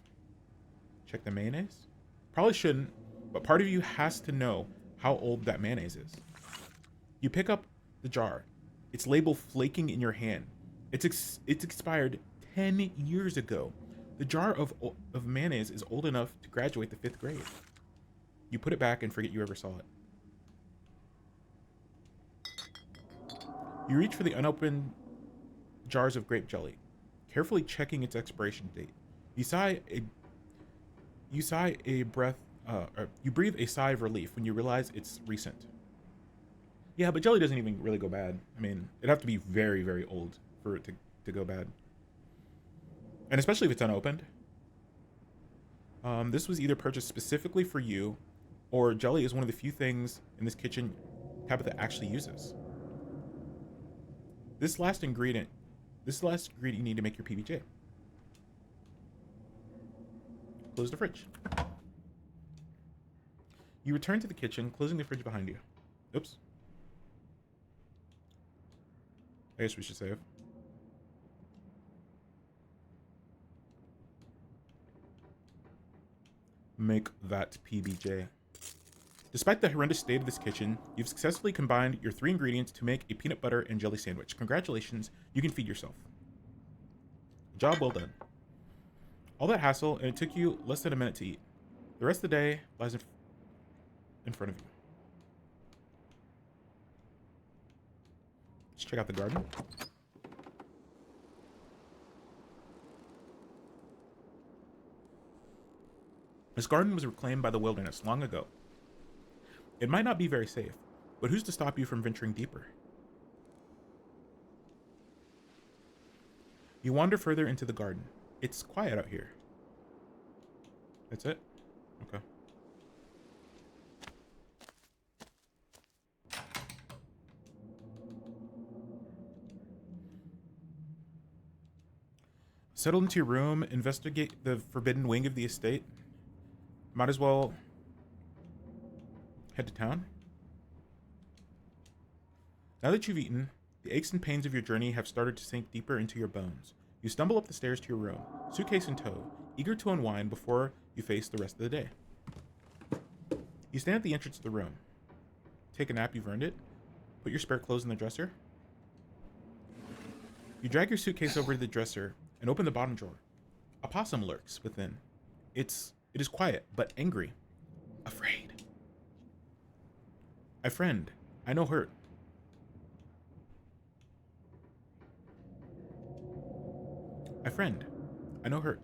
Check the mayonnaise? Probably shouldn't, but part of you has to know how old that mayonnaise is. You pick up the jar. Its label flaking in your hand. It's expired 10 years ago. The jar of mayonnaise is old enough to graduate the 5th grade. You put it back and forget you ever saw it. You reach for the unopened jars of grape jelly, carefully checking its expiration date. You breathe a sigh of relief when you realize it's recent. Yeah, but jelly doesn't even really go bad. I mean, it'd have to be very, very old for it to go bad. And especially if it's unopened. This was either purchased specifically for you, or jelly is one of the few things in this kitchen Tabitha actually uses. This last ingredient you need to make your PBJ. Close the fridge. You return to the kitchen, closing the fridge behind you. Oops. I guess we should save. Make that PBJ. Despite the horrendous state of this kitchen, you've successfully combined your 3 ingredients to make a peanut butter and jelly sandwich. Congratulations, you can feed yourself. Job well done. All that hassle, and it took you less than a minute to eat. The rest of the day lies in front of you. Let's check out the garden. This garden was reclaimed by the wilderness long ago. It might not be very safe, but who's to stop you from venturing deeper? You wander further into the garden. It's quiet out here. That's it? Okay. Settle into your room, investigate the forbidden wing of the estate. Might as well head to town. Now that you've eaten, the aches and pains of your journey have started to sink deeper into your bones. You stumble up the stairs to your room, suitcase in tow, eager to unwind before you face the rest of the day. You stand at the entrance to the room. Take a nap, you've earned it. Put your spare clothes in the dresser. You drag your suitcase over to the dresser and open the bottom drawer. A possum lurks within. It is quiet, but angry. Afraid. My friend, I know hurt. My friend, I know hurt.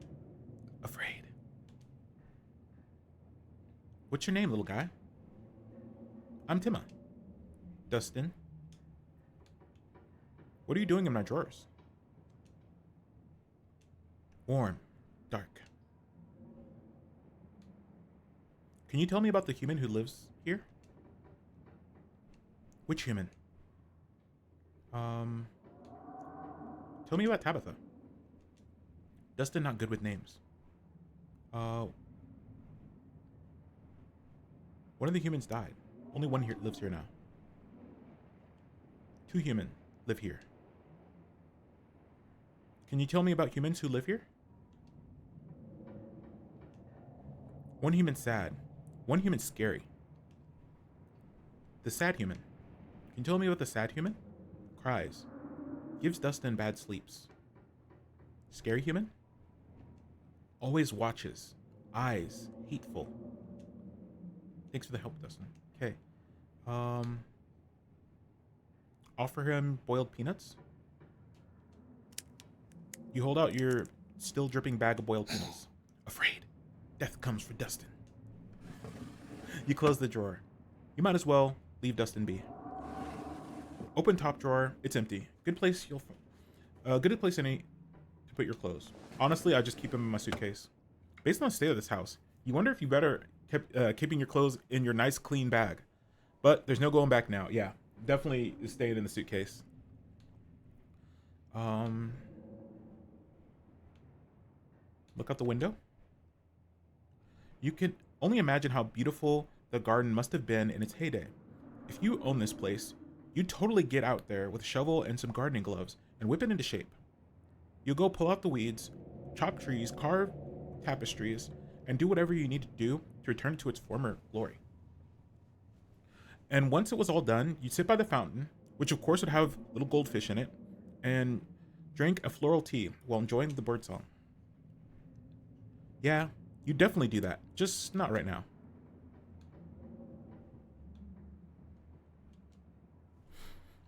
Afraid. What's your name, little guy? I'm Tima. Dustin. What are you doing in my drawers? Warm. Dark. Can you tell me about the human who lives here? Which human? Tell me about Tabitha. Dustin not good with names. One of the humans died. Only one here lives here now. 2 human live here. Can you tell me about humans who live here? One human sad. One human scary. The sad human. Can you tell me about the sad human? Cries. Gives Dustin bad sleeps. Scary human? Always watches. Eyes. Hateful. Thanks for the help, Dustin. Okay. Offer him boiled peanuts. You hold out your still dripping bag of boiled peanuts. Afraid. Death comes for Dustin. You close the drawer. You might as well leave Dustin be. Open top drawer. It's empty. Good place good place any to put your clothes. Honestly, I just keep them in my suitcase. Based on the state of this house, you wonder if you better keeping your clothes in your nice clean bag. But there's no going back now. Yeah, definitely staying in the suitcase. Look out the window. You can only imagine how beautiful the garden must have been in its heyday. If you own this place, you'd totally get out there with a shovel and some gardening gloves and whip it into shape. You'll go pull out the weeds, chop trees, carve tapestries, and do whatever you need to do to return it to its former glory. And once it was all done, you'd sit by the fountain, which of course would have little goldfish in it, and drink a floral tea while enjoying the birdsong. Yeah, you definitely do that, just not right now.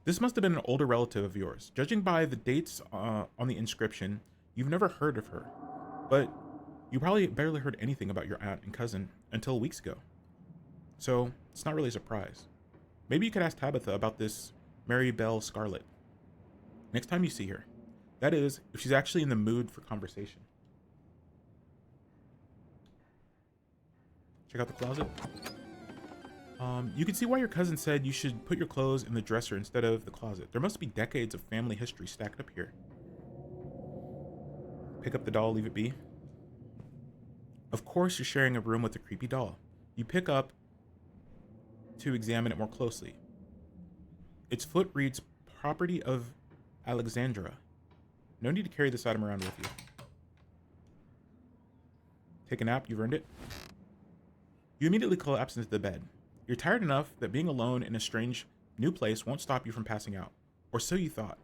This must have been an older relative of yours. Judging by the dates on the inscription, you've never heard of her. But you probably barely heard anything about your aunt and cousin until weeks ago. So, it's not really a surprise. Maybe you could ask Tabitha about this Mary Belle Scarlet next time you see her. That is, if she's actually in the mood for conversation. Check out the closet. You can see why your cousin said you should put your clothes in the dresser instead of the closet. There must be decades of family history stacked up here. Pick up the doll, leave it be. Of course, you're sharing a room with a creepy doll. You pick up to examine it more closely. Its foot reads property of Alexandra. No need to carry this item around with you. Take a nap, you've earned it. You immediately collapse into the bed. You're tired enough that being alone in a strange new place won't stop you from passing out. Or so you thought.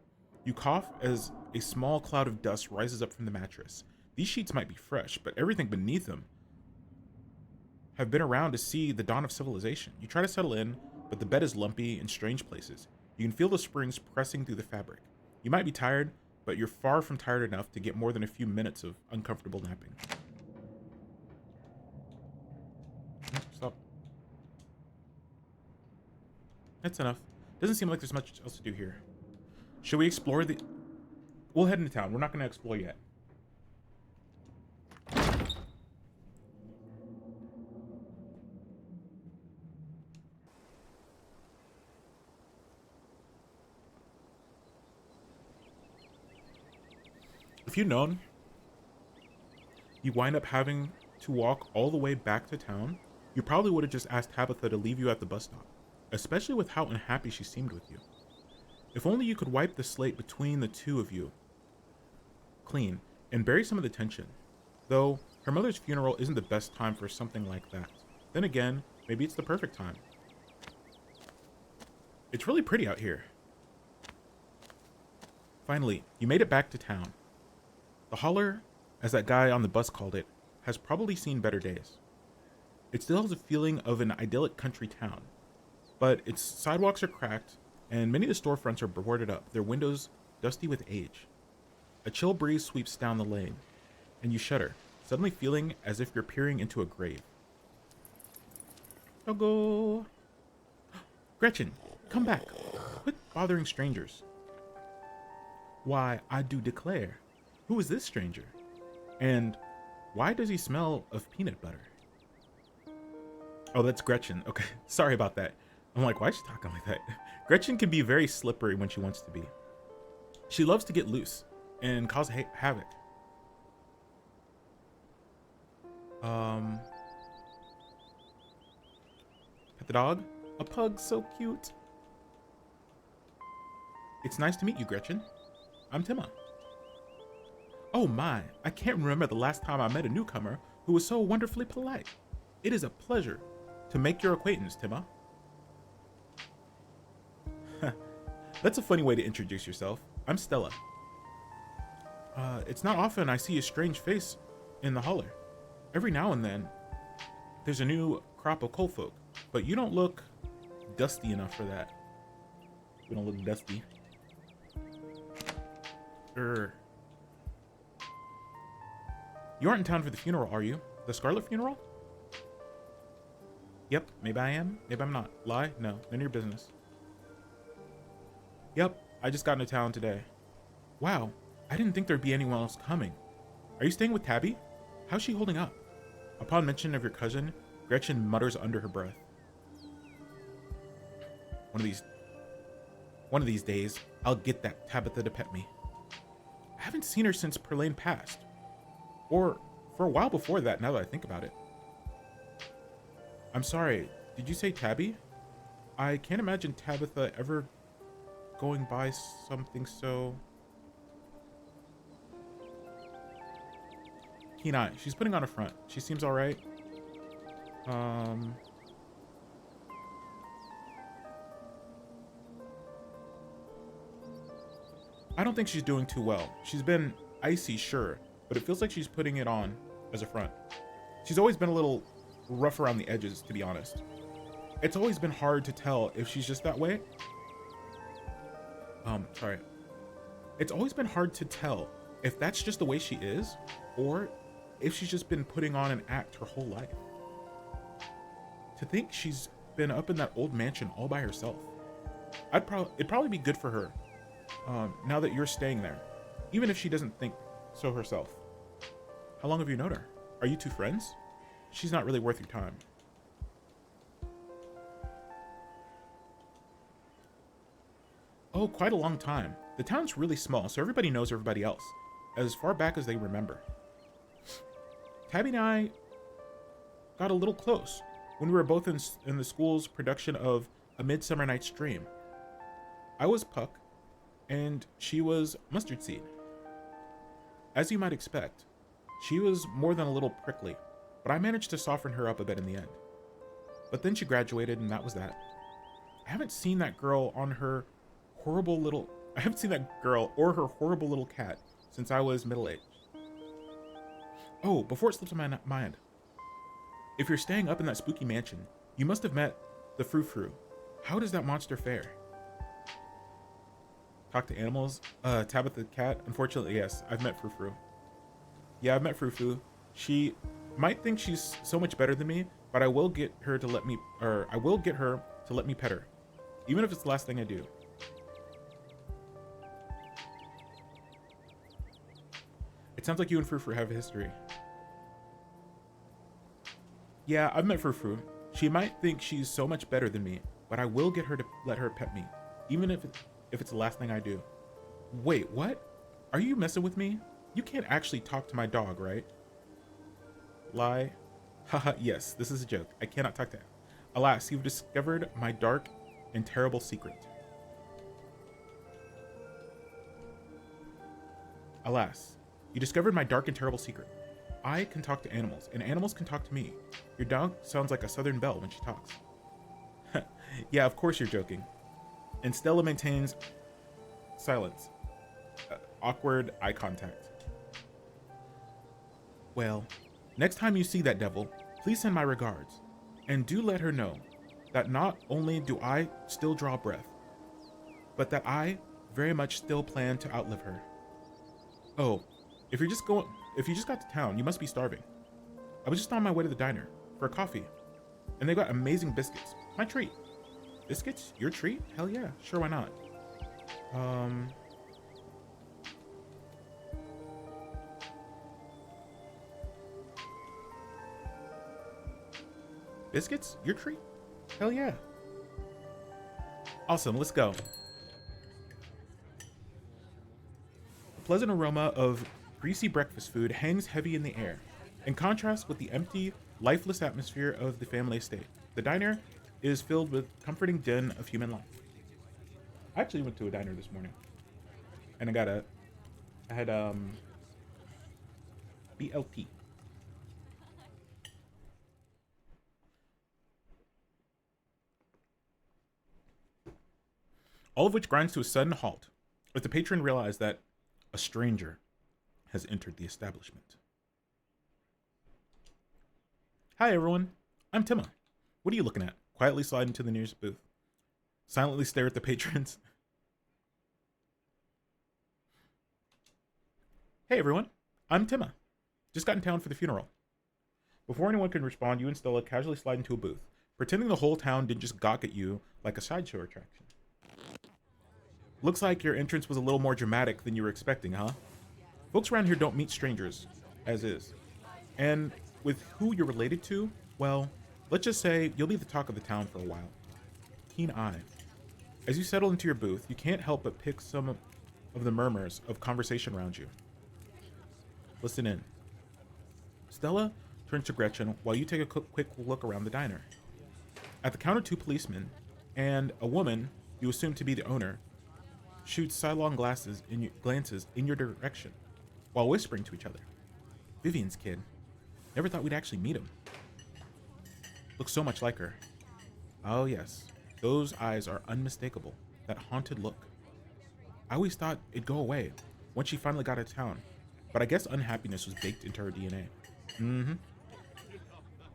You cough as a small cloud of dust rises up from the mattress. These sheets might be fresh, but everything beneath them have been around to see the dawn of civilization. You try to settle in, but the bed is lumpy in strange places. You can feel the springs pressing through the fabric. You might be tired, but you're far from tired enough to get more than a few minutes of uncomfortable napping. Stop. That's enough. Doesn't seem like there's much else to do here. Should we explore the... We'll head into town. We're not going to explore yet. If you'd known you wind up having to walk all the way back to town, you probably would have just asked Tabitha to leave you at the bus stop, especially with how unhappy she seemed with you. If only you could wipe the slate between the two of you clean and bury some of the tension. Though her mother's funeral isn't the best time for something like that. Then again, maybe it's the perfect time. It's really pretty out here. Finally, you made it back to town. The holler, as that guy on the bus called it, has probably seen better days. It still has a feeling of an idyllic country town, but its sidewalks are cracked, and many of the storefronts are boarded up, their windows dusty with age. A chill breeze sweeps down the lane, and you shudder, suddenly feeling as if you're peering into a grave. Go. Gretchen, come back. Quit bothering strangers. Why, I do declare. Who is this stranger? And why does he smell of peanut butter? Oh, that's Gretchen. Okay, sorry about that. I'm like, why is she talking like that? Gretchen can be very slippery when she wants to be. She loves to get loose and cause havoc. Pet the dog? A pug, so cute. It's nice to meet you, Gretchen. I'm Tima. Oh my, I can't remember the last time I met a newcomer who was so wonderfully polite. It is a pleasure to make your acquaintance, Tima. That's a funny way to introduce yourself. I'm Stella. It's not often I see a strange face in the holler. Every now and then, there's a new crop of coal folk, but you don't look dusty enough for that. You don't look dusty. You aren't in town for the funeral, are you? The Scarlet funeral? Yep, maybe I am, maybe I'm not. Lie? No, none of your business. Yep, I just got into town today. Wow, I didn't think there'd be anyone else coming. Are you staying with Tabby? How's she holding up? Upon mention of your cousin, Gretchen mutters under her breath. One of these days, I'll get that Tabitha to pet me. I haven't seen her since Perlane passed. Or for a while before that, now that I think about it. I'm sorry, did you say Tabby? I can't imagine Tabitha ever going by something so... Keen eye. She's putting on a front. She seems alright. I don't think she's doing too well. She's been icy, sure, but it feels like she's putting it on as a front. She's always been a little rough around the edges, to be honest. It's always been hard to tell if she's just that way. Sorry. It's always been hard to tell if that's just the way she is, or if she's just been putting on an act her whole life. To think she's been up in that old mansion all by herself. It'd probably be good for her, now that you're staying there, even if she doesn't think so herself. How long have you known her? Are you two friends? She's not really worth your time. Oh, quite a long time. The town's really small, so everybody knows everybody else, as far back as they remember. Tabby and I got a little close when we were both in the school's production of A Midsummer Night's Dream. I was Puck, and she was Mustard Seed. As you might expect, she was more than a little prickly, but I managed to soften her up a bit in the end. But then she graduated, and that was that. I haven't seen that girl or her horrible little cat since I was middle-aged. Oh, before it slips my mind, if you're staying up in that spooky mansion, you must have met the Frou-Frou. How does that monster fare? Talk to animals? Tabitha the cat? Unfortunately, yes, I've met Frou-Frou. Yeah, I've met Frou-Frou. She might think she's so much better than me, but I will get her to let me pet her, even if it's the last thing I do. It sounds like you and Frou-Frou have a history. Yeah, I've met Frou-Frou. She might think she's so much better than me, but I will get her to let her pet me, even if it's the last thing I do. Wait, what? Are you messing with me? You can't actually talk to my dog, right? Lie. Haha, yes, this is a joke. I cannot talk to him. Alas, you've discovered my dark and terrible secret. Alas, you discovered my dark and terrible secret. I can talk to animals, and animals can talk to me. Your dog sounds like a southern belle when she talks. Yeah, of course you're joking. And Stella maintains silence. Awkward eye contact. Well, next time you see that devil, please send my regards. And do let her know that not only do I still draw breath, but that I very much still plan to outlive her. Oh, if you just got to town, you must be starving. I was just on my way to the diner for a coffee, and they got amazing biscuits. My treat. Biscuits? Your treat? Hell yeah. Sure, why not? Biscuits? Your treat? Hell yeah. Awesome, let's go. The pleasant aroma of greasy breakfast food hangs heavy in the air, in contrast with the empty, lifeless atmosphere of the family estate. The diner is filled with comforting din of human life. I actually went to a diner this morning, and I had BLT. All of which grinds to a sudden halt as the patron realized that a stranger has entered the establishment. Hi everyone, I'm Timma. What are you looking at? Quietly slide into the nearest booth. Silently stare at the patrons. Hey everyone, I'm Timma. Just got in town for the funeral. Before anyone can respond, you and Stella casually slide into a booth, pretending the whole town didn't just gawk at you like a sideshow attraction. Looks like your entrance was a little more dramatic than you were expecting, huh? Folks around here don't meet strangers, as is. And with who you're related to, well, let's just say you'll be the talk of the town for a while. Keen eye. As you settle into your booth, you can't help but pick some of the murmurs of conversation around you. Listen in. Stella turns to Gretchen while you take a quick look around the diner. At the counter, 2 policemen and a woman you assume to be the owner shoots sidelong glances in your direction while whispering to each other. Vivian's kid. Never thought we'd actually meet him. Looks so much like her. Oh yes, those eyes are unmistakable. That haunted look. I always thought it'd go away once she finally got out of town, but I guess unhappiness was baked into her DNA.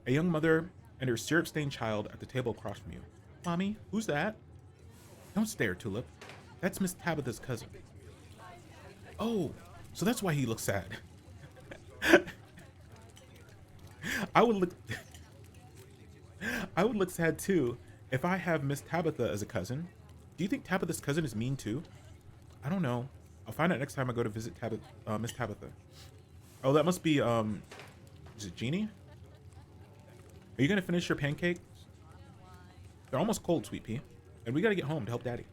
A young mother and her syrup-stained child at the table across from you. Mommy, who's that? Don't stare, Tulip. That's Miss Tabitha's cousin. Oh, so that's why he looks sad. I would look sad too if I have Miss Tabitha as a cousin. Do you think Tabitha's cousin is mean too? I don't know. I'll find out next time I go to visit Miss Tabitha. Oh, that must be, is it Jeannie? Are you gonna finish your pancakes? They're almost cold, Sweet Pea, and we gotta get home to help Daddy.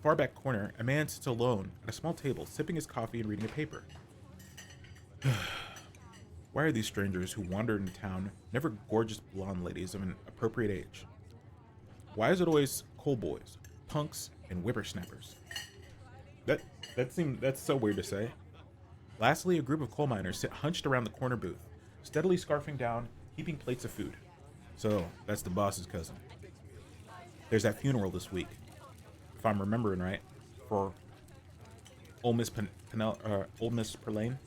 Far back corner, a man sits alone at a small table, sipping his coffee and reading a paper. Why are these strangers who wander into town never gorgeous blonde ladies of an appropriate age? Why is it always coal boys, punks, and whippersnappers? That's so weird to say. Lastly, a group of coal miners sit hunched around the corner booth, steadily scarfing down, heaping plates of food. So, that's the boss's cousin. There's that funeral this week, if I'm remembering right, for old Miss Perlane.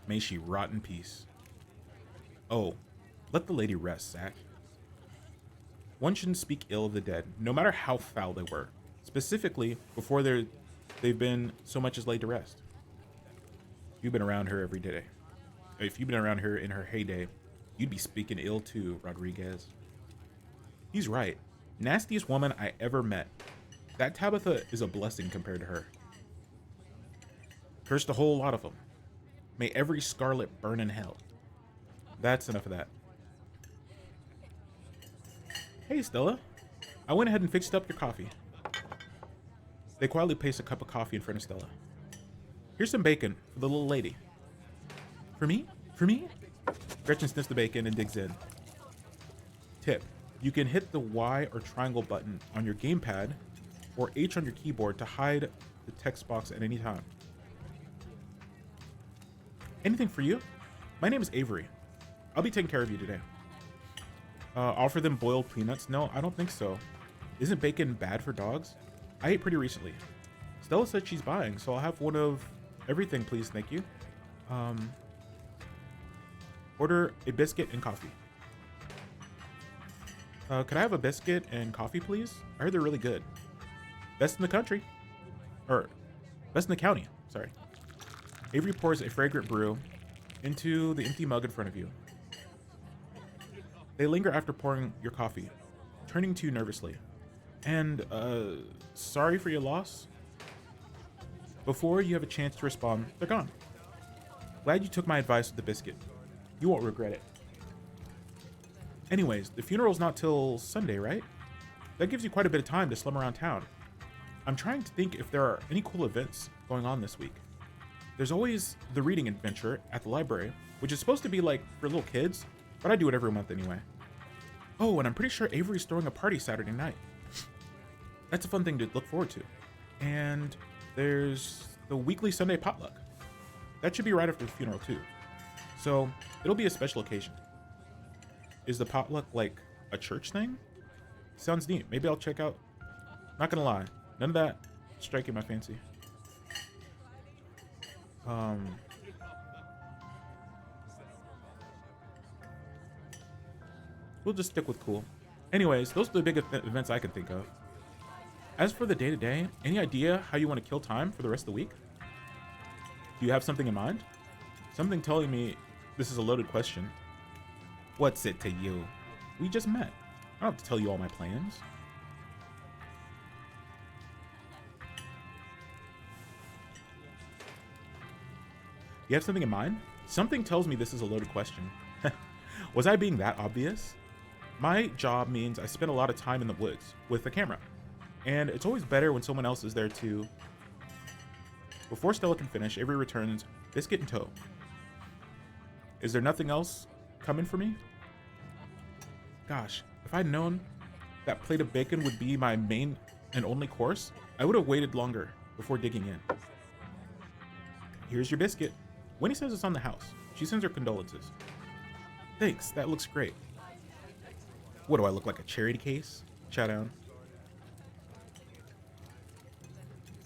May she rot in peace. Oh, let the lady rest, Zach. One shouldn't speak ill of the dead, no matter how foul they were, specifically before they've been so much as laid to rest. You've been around her every day. If you've been around her in her heyday, you'd be speaking ill too, Rodriguez. He's right. Nastiest woman I ever met. That Tabitha is a blessing compared to her. Cursed a whole lot of them. May every Scarlet burn in hell. That's enough of that. Hey, Stella. I went ahead and fixed up your coffee. They quietly place a cup of coffee in front of Stella. Here's some bacon for the little lady. For me? For me? Gretchen sniffs the bacon and digs in. Tip. You can hit the Y or triangle button on your gamepad or H on your keyboard to hide the text box at any time. Anything for you? My name is Avery. I'll be taking care of you today. Offer them boiled peanuts? No, I don't think so. Isn't bacon bad for dogs? I ate pretty recently. Stella said she's buying, so I'll have one of everything, please. Thank you. Order a biscuit and coffee. Could I have a biscuit and coffee, please? I heard they're really good. Best in the country. Or, best in the county, sorry. Avery pours a fragrant brew into the empty mug in front of you. They linger after pouring your coffee, turning to you nervously. And, sorry for your loss? Before you have a chance to respond, they're gone. Glad you took my advice with the biscuit. You won't regret it. Anyways, the funeral's not till Sunday, right? That gives you quite a bit of time to slum around town. I'm trying to think if there are any cool events going on this week. There's always the reading adventure at the library, which is supposed to be like for little kids, but I do it every month anyway. Oh, and I'm pretty sure Avery's throwing a party Saturday night. That's a fun thing to look forward to. And there's the weekly Sunday potluck. That should be right after the funeral too. So it'll be a special occasion. Is the potluck like a church thing? Sounds neat. Maybe I'll check out. Not gonna lie, none of that striking my fancy. We'll just stick with cool. Anyways, those are the big events I can think of. As for the day-to-day, any idea how you want to kill time for the rest of the week? Do you have something in mind? Something telling me this is a loaded question. What's it to you? We just met. I don't have to tell you all my plans. You have something in mind? Something tells me this is a loaded question. Was I being that obvious? My job means I spend a lot of time in the woods with a camera, and it's always better when someone else is there too. Before Stella can finish, Avery returns, biscuit in tow. Is there nothing else coming for me? Gosh, if I'd known that plate of bacon would be my main and only course, I would have waited longer before digging in. Here's your biscuit. Winnie says it's on the house. She sends her condolences. Thanks, that looks great. What do I look like, a charity case? Chow down.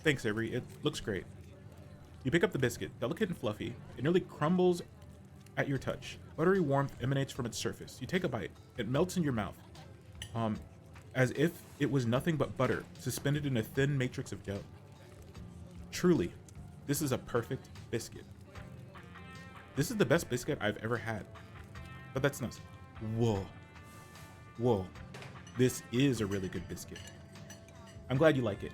Thanks, Avery. It looks great. You pick up the biscuit, delicate and fluffy. It nearly crumbles at your touch. Buttery warmth emanates from its surface. You take a bite. It melts in your mouth, as if it was nothing but butter suspended in a thin matrix of dough. Truly, this is a perfect biscuit. This is the best biscuit I've ever had. But that's not. Whoa. Whoa. This is a really good biscuit. I'm glad you like it.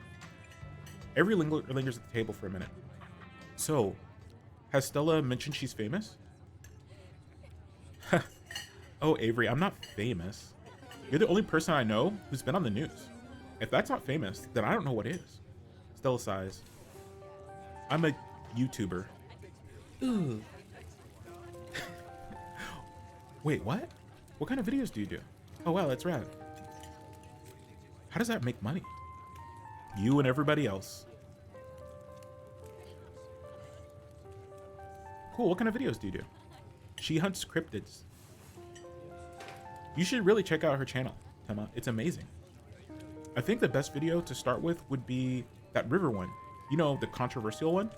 Avery lingers at the table for a minute. So, has Stella mentioned she's famous? Oh, Avery, I'm not famous. You're the only person I know who's been on the news. If that's not famous, then I don't know what is. Stella sighs. I'm a YouTuber. Ooh. Wait, what? What kind of videos do you do? Oh wow, that's rad. How does that make money? You and everybody else. Cool, what kind of videos do you do? She hunts cryptids. You should really check out her channel, Tema. It's amazing. I think the best video to start with would be that river one. You know, the controversial one?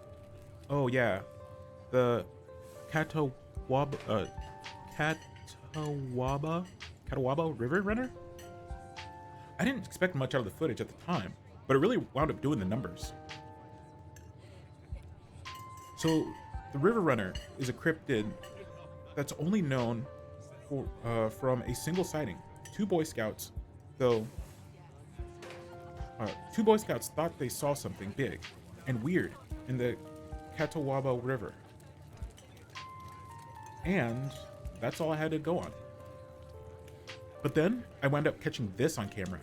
Oh yeah. The Catawba River Runner? I didn't expect much out of the footage at the time, but it really wound up doing the numbers. So, the River Runner is a cryptid that's only known from a single sighting. Two Boy Scouts thought they saw something big and weird in the Catawba River. And that's all I had to go on. But then I wound up catching this on camera.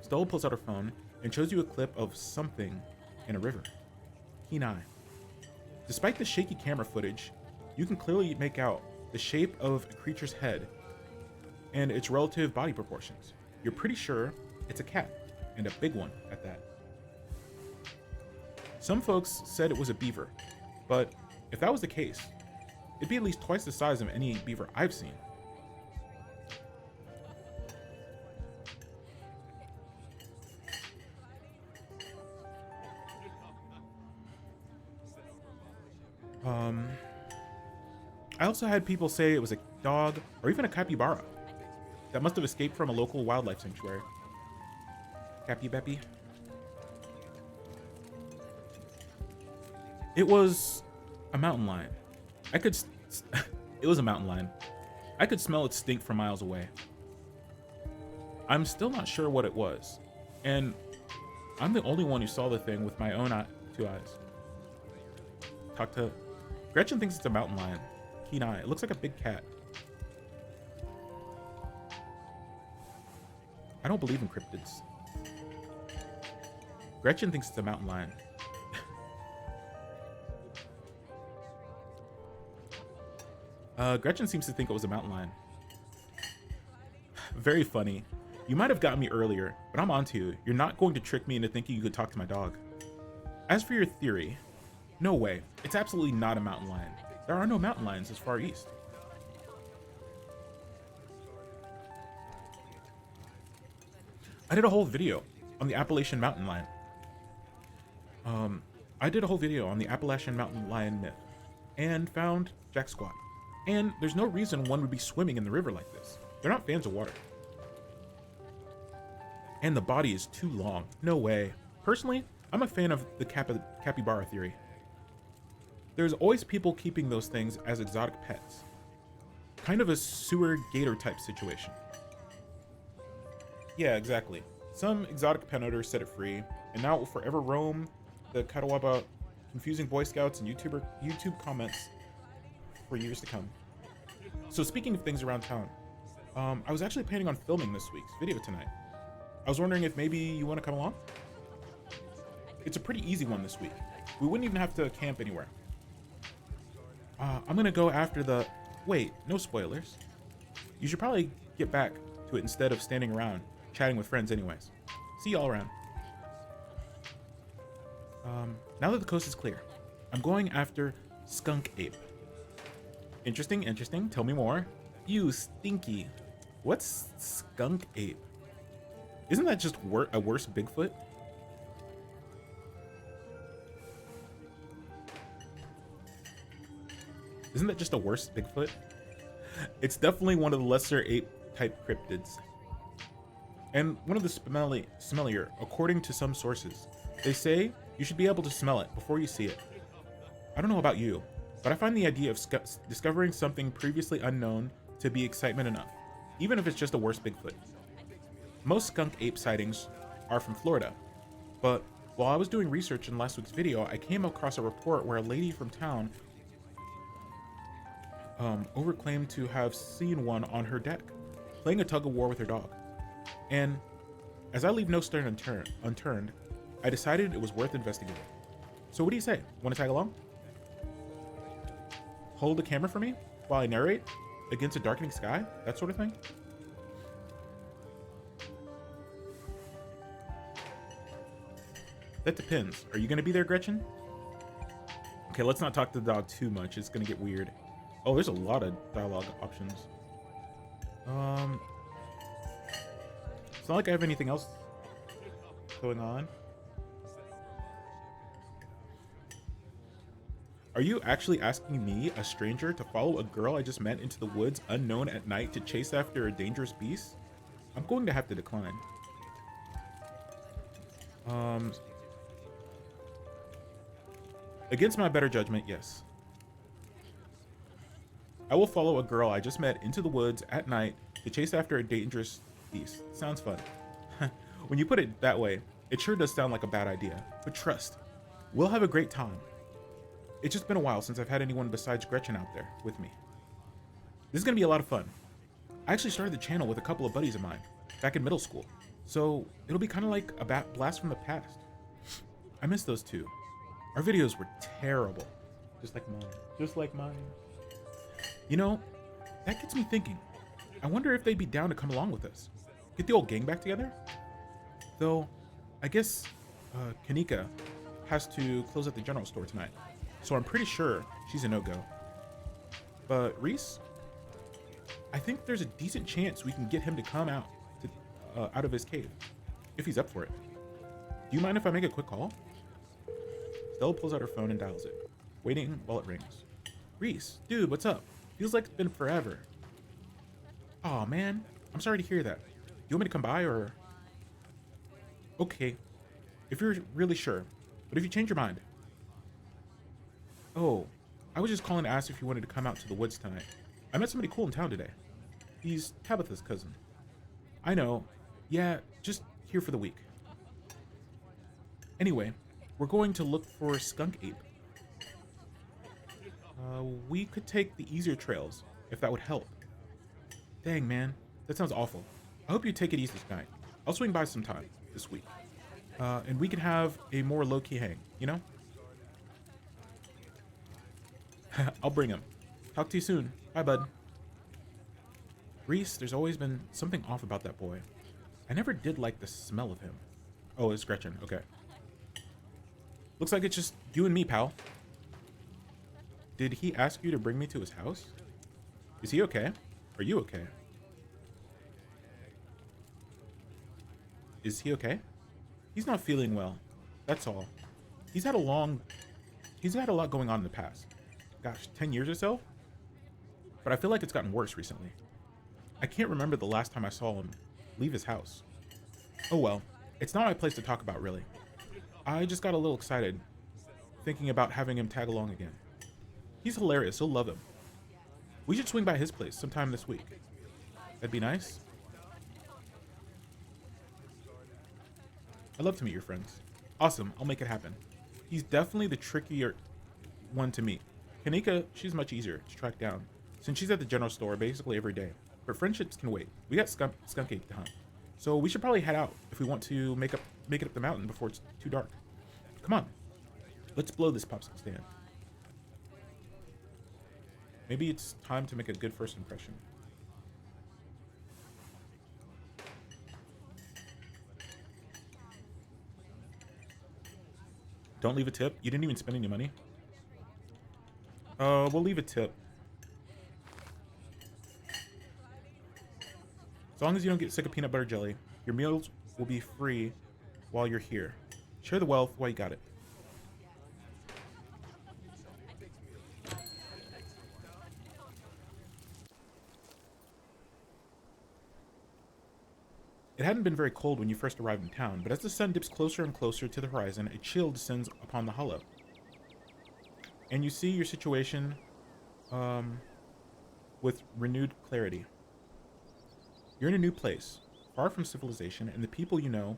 Stella pulls out her phone and shows you a clip of something in a river. Keen eye. Despite the shaky camera footage, you can clearly make out the shape of a creature's head and its relative body proportions. You're pretty sure it's a cat, and a big one at that. Some folks said it was a beaver, but if that was the case, it'd be at least twice the size of any beaver I've seen. I also had people say it was a dog or even a capybara that must have escaped from a local wildlife sanctuary. Cappy Beppy. It was a mountain lion. It was a mountain lion. I could smell its stink from miles away. I'm still not sure what it was, and I'm the only one who saw the thing with my own two eyes. Gretchen thinks it's a mountain lion. Keen eye. It looks like a big cat. I don't believe in cryptids. Gretchen thinks it's a mountain lion. Gretchen seems to think it was a mountain lion. Very funny. You might have gotten me earlier, but I'm onto you. You're not going to trick me into thinking you could talk to my dog. As for your theory, no way. It's absolutely not a mountain lion. There are no mountain lions this far east. I did a whole video on the Appalachian mountain lion. Myth and found jack squat. And there's no reason one would be swimming in the river like this. They're not fans of water. And the body is too long. No way. Personally, I'm a fan of the capybara theory. There's always people keeping those things as exotic pets. Kind of a sewer gator type situation. Yeah, exactly. Some exotic pet owner set it free, and now it will forever roam the Catawba, confusing Boy Scouts and YouTube comments for years to come. So speaking of things around town, I was actually planning on filming this week's video tonight. I was wondering if maybe you want to come along? It's a pretty easy one this week. We wouldn't even have to camp anywhere. I'm gonna go after the... Wait, no spoilers. You should probably get back to it instead of standing around chatting with friends anyways. See y'all around. Now that the coast is clear, I'm going after Skunk Ape. Interesting. Tell me more. You stinky. What's Skunk Ape? Isn't that just a worse Bigfoot? Isn't that just a worse Bigfoot? It's definitely one of the lesser ape-type cryptids. And one of the smellier, according to some sources. They say you should be able to smell it before you see it. I don't know about you, but I find the idea of discovering something previously unknown to be excitement enough, even if it's just a worse Bigfoot. Most skunk ape sightings are from Florida, but while I was doing research in last week's video, I came across a report where a lady from town overclaimed to have seen one on her deck, playing a tug-of-war with her dog. And as I leave no stone unturned, I decided it was worth investigating. So what do you say? Want to tag along? Hold the camera for me while I narrate? against a darkening sky? That sort of thing? That depends. Are you going to be there, Gretchen? Okay, let's not talk to the dog too much. It's going to get weird. Oh, there's a lot of dialogue options. It's not like I have anything else going on. Are you actually asking me, a stranger, to follow a girl I just met into the woods unknown at night to chase after a dangerous beast? I'm going to have to decline. Against my better judgment, yes. I will follow a girl I just met into the woods at night to chase after a dangerous beast. Sounds fun. When you put it that way, it sure does sound like a bad idea. But trust, we'll have a great time. It's just been a while since I've had anyone besides Gretchen out there with me. This is going to be a lot of fun. I actually started the channel with a couple of buddies of mine back in middle school, so it'll be kind of like a blast from the past. I miss those two. Our videos were terrible. Just like mine. Just like mine. You know, that gets me thinking. I wonder if they'd be down to come along with us. Get the old gang back together? Though, I guess Kanika has to close at the general store tonight, so I'm pretty sure she's a no-go. But Reese, I think there's a decent chance we can get him to come out of his cave, if he's up for it. Do you mind if I make a quick call? Stella pulls out her phone and dials it, waiting while it rings. Reese, dude, what's up? Feels like it's been forever. Aw, man, I'm sorry to hear that. You want me to come by, or? Okay, if you're really sure, but if you change your mind. Oh, I was just calling to ask if you wanted to come out to the woods tonight. I met somebody cool in town today. He's Tabitha's cousin. I know. Yeah, just here for the week. Anyway, we're going to look for Skunk Ape. We could take the easier trails, if that would help. Dang, man. That sounds awful. I hope you take it easy tonight. I'll swing by sometime this week. And we can have a more low-key hang, you know? I'll bring him. Talk to you soon. Bye, bud. Reese, there's always been something off about that boy. I never did like the smell of him. Oh, it's Gretchen. Okay. Looks like it's just you and me, pal. Did he ask you to bring me to his house? Is he okay? Are you okay? Is he okay? He's not feeling well. That's all. He's had a lot going on in the past. Gosh, 10 years or so? But I feel like it's gotten worse recently. I can't remember the last time I saw him leave his house. Oh well, it's not my place to talk about, really. I just got a little excited thinking about having him tag along again. He's hilarious, you'll love him. We should swing by his place sometime this week. That'd be nice. I'd love to meet your friends. Awesome, I'll make it happen. He's definitely the trickier one to meet. Kanika, she's much easier to track down, since she's at the general store basically every day. But friendships can wait. We got skunk ape to hunt, so we should probably head out if we want to make it up the mountain before it's too dark. Come on, let's blow this popsicle stand. Maybe it's time to make a good first impression. Don't leave a tip? You didn't even spend any money? We'll leave a tip. As long as you don't get sick of peanut butter jelly, your meals will be free while you're here. Share the wealth while you got it. It hadn't been very cold when you first arrived in town, but as the sun dips closer and closer to the horizon, a chill descends upon the hollow. And you see your situation with renewed clarity. You're in a new place, far from civilization, and the people you know,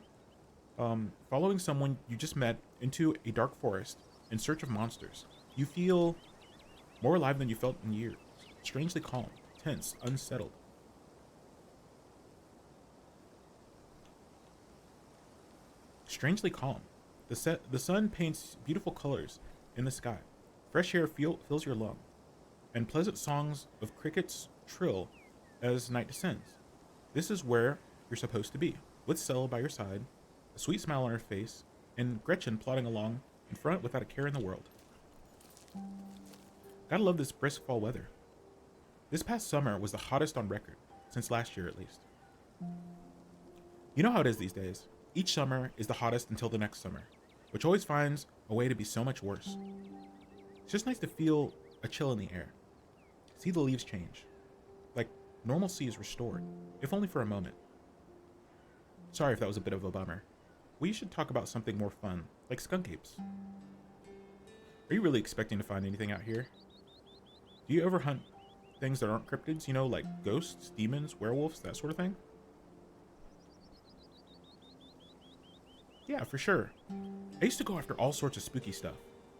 following someone you just met into a dark forest in search of monsters. You feel more alive than you felt in years, strangely calm, tense, unsettled. Strangely calm. The sun paints beautiful colors in the sky. Fresh air fills your lungs. and pleasant songs of crickets trill as night descends. This is where you're supposed to be, with Stella by your side, a sweet smile on her face, and Gretchen plodding along in front without a care in the world. Gotta love this brisk fall weather. This past summer was the hottest on record, since last year at least. You know how it is these days. Each summer is the hottest until the next summer, which always finds a way to be so much worse. It's just nice to feel a chill in the air. See the leaves change. Like normalcy is restored, if only for a moment. Sorry if that was a bit of a bummer. We should talk about something more fun, like skunk apes. Are you really expecting to find anything out here? Do you ever hunt things that aren't cryptids, you know, like ghosts, demons, werewolves, that sort of thing? Yeah, for sure. I used to go after all sorts of spooky stuff.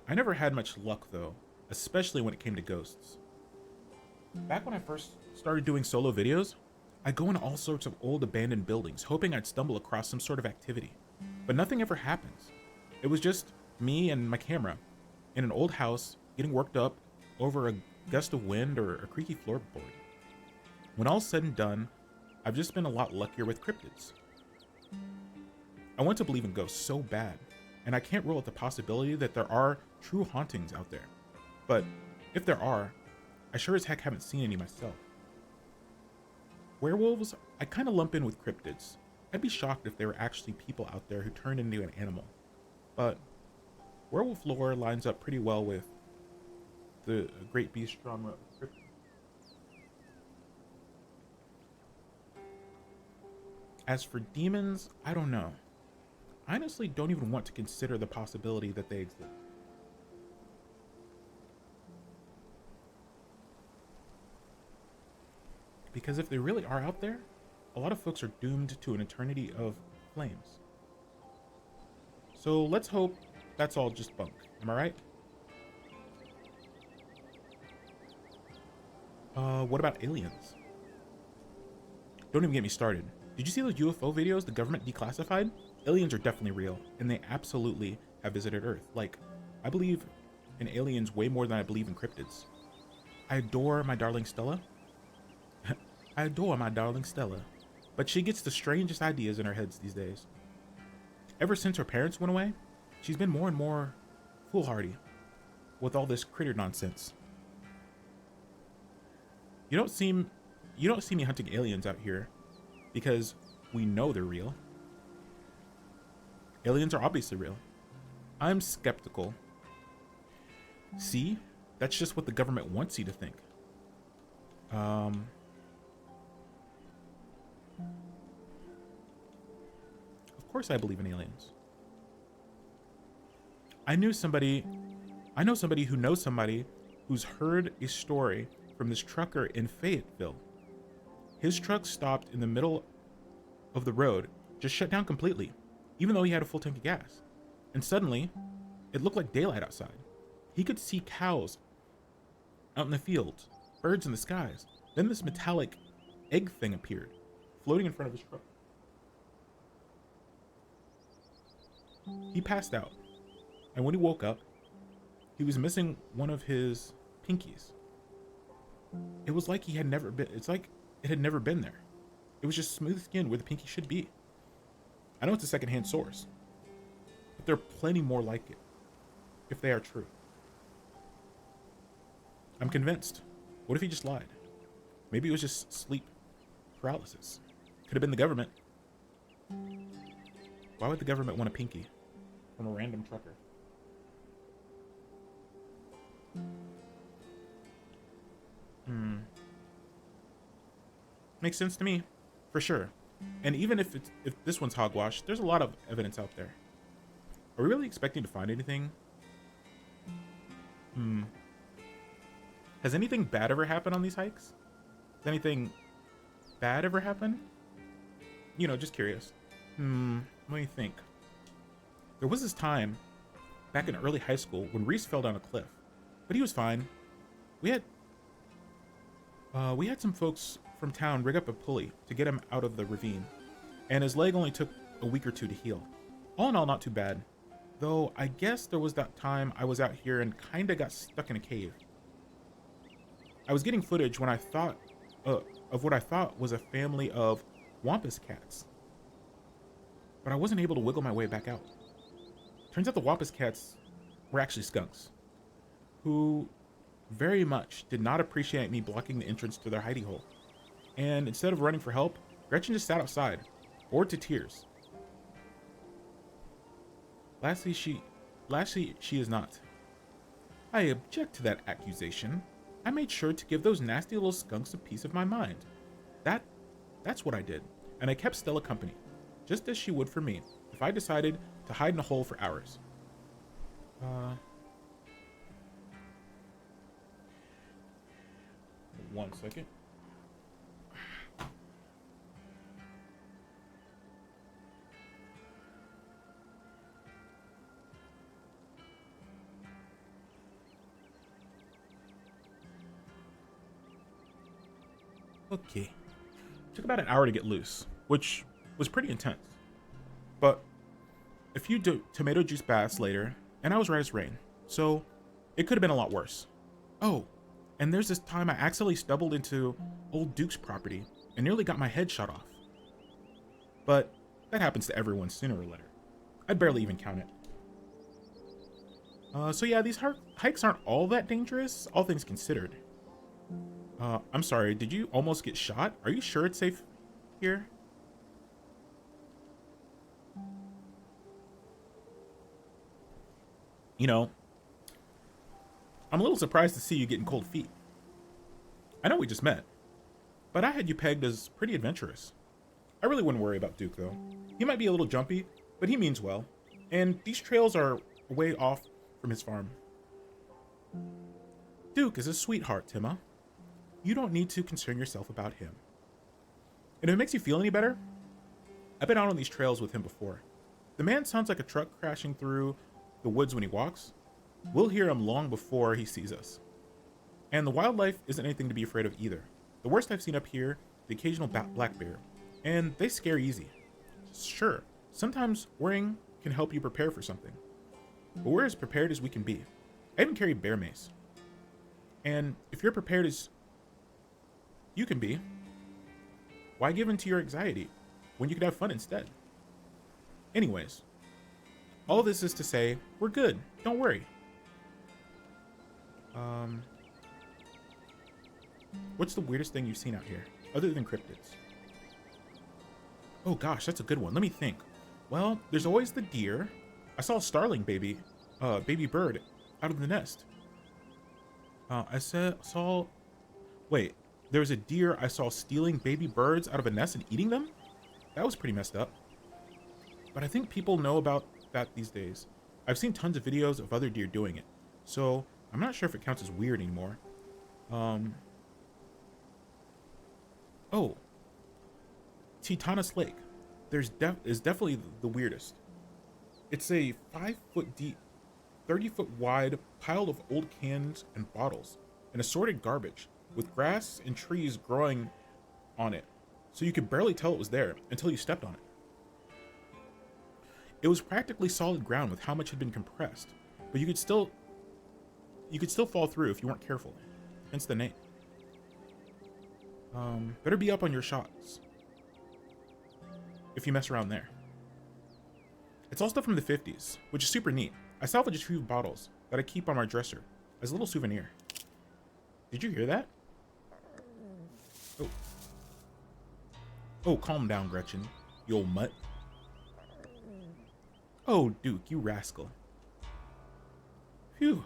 I never had much luck though, especially when it came to ghosts. Back when I first started doing solo videos, I'd go into all sorts of old abandoned buildings, hoping I'd stumble across some sort of activity. But nothing ever happens. It was just me and my camera in an old house getting worked up over a gust of wind or a creaky floorboard. When all's said and done, I've just been a lot luckier with cryptids. I want to believe in ghosts so bad, and I can't rule out the possibility that there are true hauntings out there. But if there are, I sure as heck haven't seen any myself. Werewolves, I kinda lump in with cryptids. I'd be shocked if there were actually people out there who turned into an animal. But werewolf lore lines up pretty well with the great beast genre of cryptids. As for demons, I don't know. I honestly don't even want to consider the possibility that they exist. Because if they really are out there, a lot of folks are doomed to an eternity of flames. So let's hope that's all just bunk. Am I right? What about aliens? Don't even get me started. Did you see those UFO videos the government declassified? Aliens are definitely real, and they absolutely have visited Earth. Like, I believe in aliens way more than I believe in cryptids. I adore my darling Stella. I adore my darling Stella, but she gets the strangest ideas in her heads these days. Ever since her parents went away, she's been more and more foolhardy with all this critter nonsense. You don't see me hunting aliens out here because we know they're real. Aliens are obviously real. I'm skeptical. See? That's just what the government wants you to think. Of course I believe in aliens. I know somebody who knows somebody who's heard a story from this trucker in Fayetteville. His truck stopped in the middle of the road, just shut down completely, even though he had a full tank of gas. And suddenly, it looked like daylight outside. He could see cows out in the fields, birds in the skies. Then this metallic egg thing appeared, floating in front of his truck. He passed out, and when he woke up, he was missing one of his pinkies. It was like it's like it had never been there. It was just smooth skin where the pinky should be. I know it's a secondhand source, but there are plenty more like it, if they are true. I'm convinced. What if he just lied? Maybe it was just sleep paralysis. Could have been the government. Why would the government want a pinky from a random trucker? Makes sense to me, for sure. And even if this one's hogwash, there's a lot of evidence out there. Are we really expecting to find anything? Has anything bad ever happened on these hikes? Has anything bad ever happened? You know, just curious. Let me think. There was this time back in early high school when Reese fell down a cliff, but he was fine. We had some folks from town rig up a pulley to get him out of the ravine, and his leg only took a week or two to heal. All in all, not too bad. Though I guess there was that time I was out here and kinda got stuck in a cave. I was getting footage when I thought of what I thought was a family of wampus cats, but I wasn't able to wiggle my way back out. Turns out the wampus cats were actually skunks, who very much did not appreciate me blocking the entrance to their hidey hole. And instead of running for help, Gretchen just sat outside, bored to tears. Lastly, she is not. I object to that accusation. I made sure to give those nasty little skunks a piece of my mind. That's what I did, and I kept Stella company, just as she would for me, if I decided to hide in a hole for hours. 1 second. Okay. Took about an hour to get loose, which was pretty intense. But a few tomato juice baths later, and I was right as rain. So it could have been a lot worse. Oh, and there's this time I accidentally stumbled into old Duke's property and nearly got my head shot off. But that happens to everyone sooner or later. I'd barely even count it. So yeah, these hikes aren't all that dangerous, all things considered. I'm sorry, did you almost get shot? Are you sure it's safe here? You know, I'm a little surprised to see you getting cold feet. I know we just met, but I had you pegged as pretty adventurous. I really wouldn't worry about Duke, though. He might be a little jumpy, but he means well, and these trails are way off from his farm. Duke is a sweetheart, Timma. You don't need to concern yourself about him. And if it makes you feel any better, I've been out on these trails with him before. The man sounds like a truck crashing through the woods when he walks. We'll hear him long before he sees us. And the wildlife isn't anything to be afraid of either. The worst I've seen up here, the occasional black bear, and they scare easy. Sure, sometimes worrying can help you prepare for something, but we're as prepared as we can be. I even carry bear mace. And if you're prepared as you can be, why give in to your anxiety when you could have fun instead? Anyways, all this is to say, we're good. Don't worry. What's the weirdest thing you've seen out here, other than cryptids? Oh gosh, that's a good one. Let me think. Well, there's always the deer. I saw a starling baby bird out of the nest. Wait, there was a deer I saw stealing baby birds out of a nest and eating them? That was pretty messed up. But I think people know about that these days. I've seen tons of videos of other deer doing it, so I'm not sure if it counts as weird anymore. Oh, Tetanus Lake. Is definitely the weirdest. It's a 5-foot deep, 30-foot wide pile of old cans and bottles and assorted garbage with grass and trees growing on it, so you could barely tell it was there until you stepped on it. It was practically solid ground with how much had been compressed, but you could still fall through if you weren't careful, hence the name. Better be up on your shots if you mess around there. It's all stuff from the 50s, which is super neat. I salvaged a few bottles that I keep on my dresser as a little souvenir. Did you hear that? Oh, calm down, Gretchen, you old mutt. Oh, Duke, you rascal. Phew.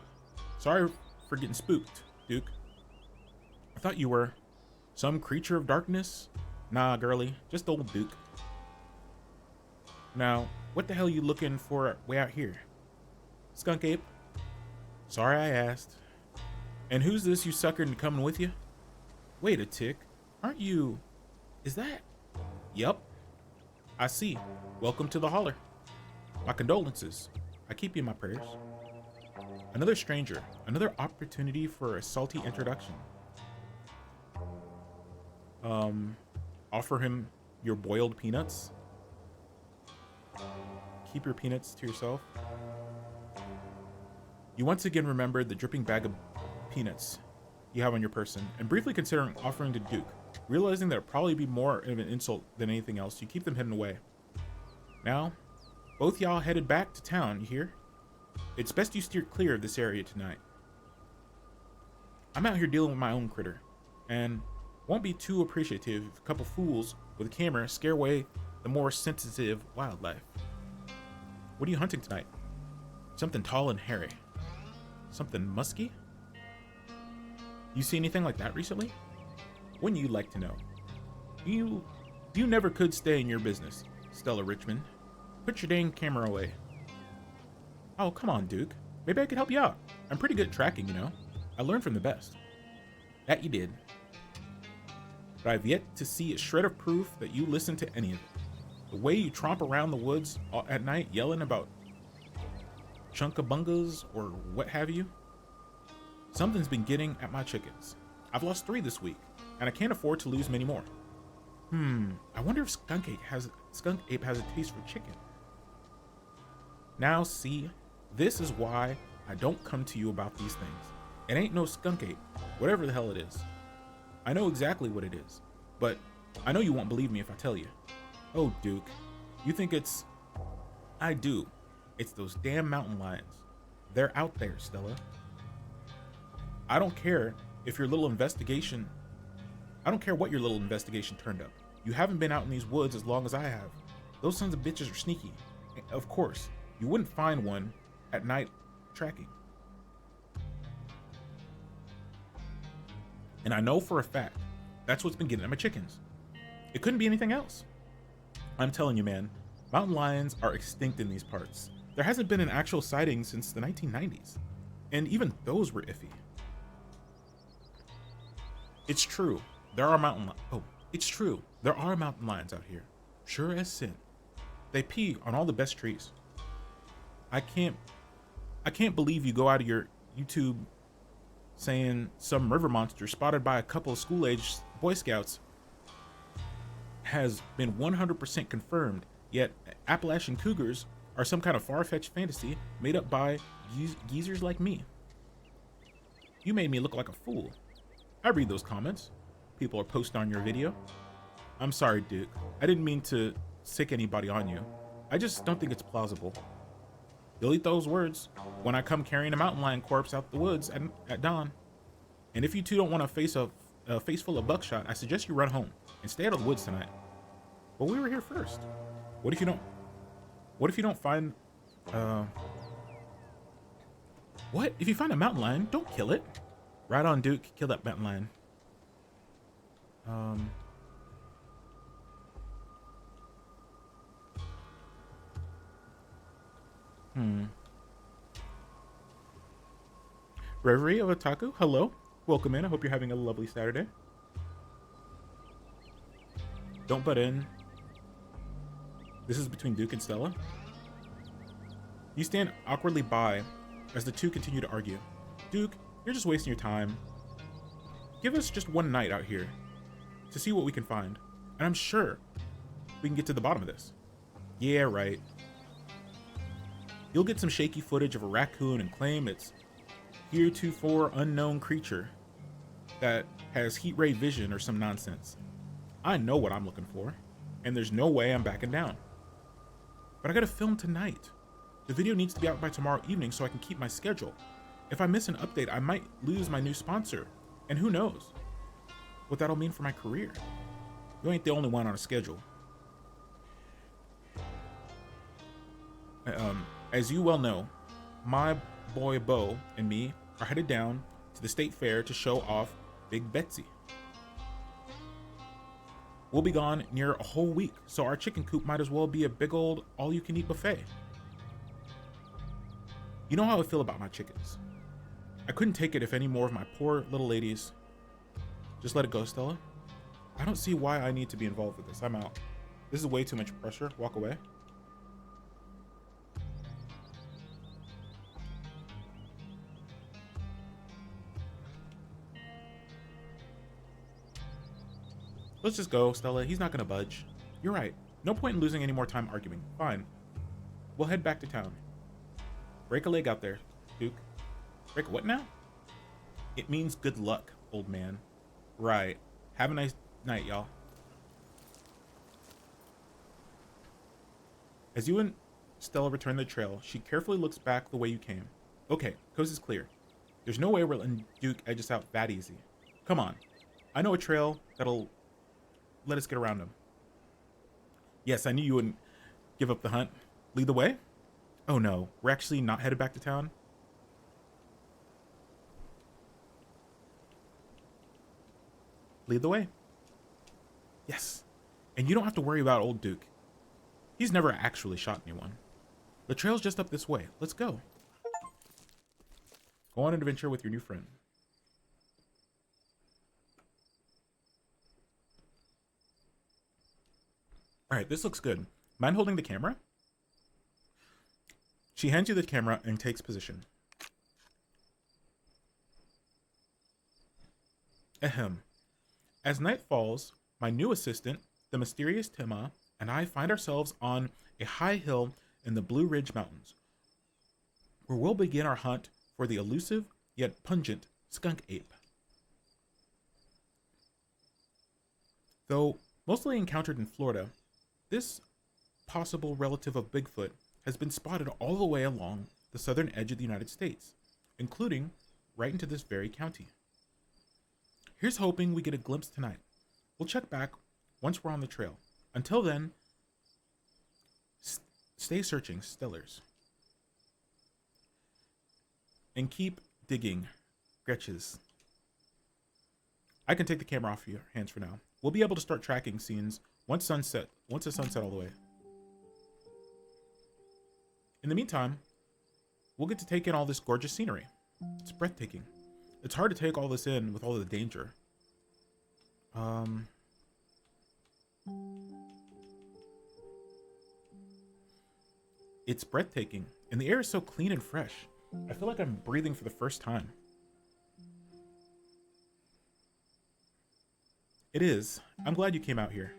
Sorry for getting spooked, Duke. I thought you were some creature of darkness. Nah, girly, just old Duke. Now, what the hell are you looking for way out here? Skunk ape? Sorry I asked. And who's this you suckered coming with you? Wait a tick. Aren't you... Is that... Yup. I see. Welcome to the holler. My condolences. I keep you in my prayers. Another stranger. Another opportunity for a salty introduction. Offer him your boiled peanuts. Keep your peanuts to yourself. You once again remembered the dripping bag of peanuts you have on your person, and briefly considering offering to Duke. Realizing that it'd probably be more of an insult than anything else, you keep them hidden away. Now, both y'all headed back to town, you hear? It's best you steer clear of this area tonight. I'm out here dealing with my own critter, and won't be too appreciative if a couple fools with a camera scare away the more sensitive wildlife. What are you hunting tonight? Something tall and hairy. Something musky? You see anything like that recently? Wouldn't you like to know? You never could stay in your business, Stella Richmond. Put your dang camera away. Oh, come on, Duke. Maybe I could help you out. I'm pretty good at tracking, you know. I learned from the best. That you did. But I've yet to see a shred of proof that you listen to any of it. The way you tromp around the woods at night yelling about chunkabungas or what have you. Something's been getting at my chickens. I've lost 3 this week, and I can't afford to lose many more. I wonder if Skunk Ape has a taste for chicken. Now see, this is why I don't come to you about these things. It ain't no Skunk Ape, whatever the hell it is. I know exactly what it is, but I know you won't believe me if I tell you. Oh, Duke, you think it's... I do. It's those damn mountain lions. They're out there, Stella. I don't care if your little investigation... I don't care what your little investigation turned up. You haven't been out in these woods as long as I have. Those sons of bitches are sneaky. Of course, you wouldn't find one at night tracking. And I know for a fact, that's what's been getting at my chickens. It couldn't be anything else. I'm telling you, man, mountain lions are extinct in these parts. There hasn't been an actual sighting since the 1990s. And even those were iffy. It's true. There are mountain lions out here. Sure as sin. They pee on all the best trees. I can't believe you go out of your YouTube saying some river monster spotted by a couple of school-aged Boy Scouts has been 100% confirmed, yet Appalachian cougars are some kind of far-fetched fantasy made up by geezers like me. You made me look like a fool. I read those comments. People are posting on your video. I'm sorry, Duke. I didn't mean to sick anybody on you. I just don't think it's plausible. You'll eat those words when I come carrying a mountain lion corpse out the woods at dawn. And if you two don't want to face a face full of buckshot, I suggest you run home and stay out of the woods tonight. But we were here first. What if you don't find what if you find a mountain lion? Don't kill it. Right on, Duke. Kill that mountain lion. Reverie of Otaku, hello. Welcome in. I hope you're having a lovely Saturday. Don't butt in. This is between Duke and Stella. You stand awkwardly by as the two continue to argue. Duke, you're just wasting your time. Give us just one night out here to see what we can find, and I'm sure we can get to the bottom of this. Yeah, right. You'll get some shaky footage of a raccoon and claim it's heretofore unknown creature that has heat ray vision or some nonsense. I know what I'm looking for, and there's no way I'm backing down. But I gotta film tonight. The video needs to be out by tomorrow evening so I can keep my schedule. If I miss an update, I might lose my new sponsor, and who knows what that'll mean for my career. You ain't the only one on a schedule. As you well know, my boy Bo and me are headed down to the state fair to show off Big Betsy. We'll be gone near a whole week, so our chicken coop might as well be a big old all-you-can-eat buffet. You know how I feel about my chickens. I couldn't take it if any more of my poor little ladies... Just let it go, Stella. I don't see why I need to be involved with this. I'm out. This is way too much pressure. Walk away. Let's just go, Stella. He's not gonna budge. You're right. No point in losing any more time arguing. Fine. We'll head back to town. Break a leg out there, Duke. Break what now? It means good luck. old man. Right. Have a nice night, y'all. As you and Stella return the trail, she carefully looks back the way you came. Okay, coast is clear. There's no way we're letting Duke edge us out that easy. Come on. I know a trail that'll let us get around him. Yes, I knew you wouldn't give up the hunt. Lead the way? Oh no, we're actually not headed back to town? Lead the way. Yes. And you don't have to worry about old Duke. He's never actually shot anyone. The trail's just up this way. Let's go. Go on an adventure with your new friend. Alright, this looks good. Mind holding the camera? She hands you the camera and takes position. Ahem. As night falls, my new assistant, the mysterious Tima, and I find ourselves on a high hill in the Blue Ridge Mountains, where we'll begin our hunt for the elusive yet pungent skunk ape. Though mostly encountered in Florida, this possible relative of Bigfoot has been spotted all the way along the southern edge of the United States, including right into this very county. Here's hoping we get a glimpse tonight. We'll check back once we're on the trail. Until then, stay searching, Stellars. And keep digging, Gretches. I can take the camera off your hands for now. We'll be able to start tracking scenes once the sunset all the way. In the meantime, we'll get to take in all this gorgeous scenery. It's breathtaking. It's hard to take all this in with all the danger. It's breathtaking, and the air is so clean and fresh. I feel like I'm breathing for the first time. It is. I'm glad you came out here.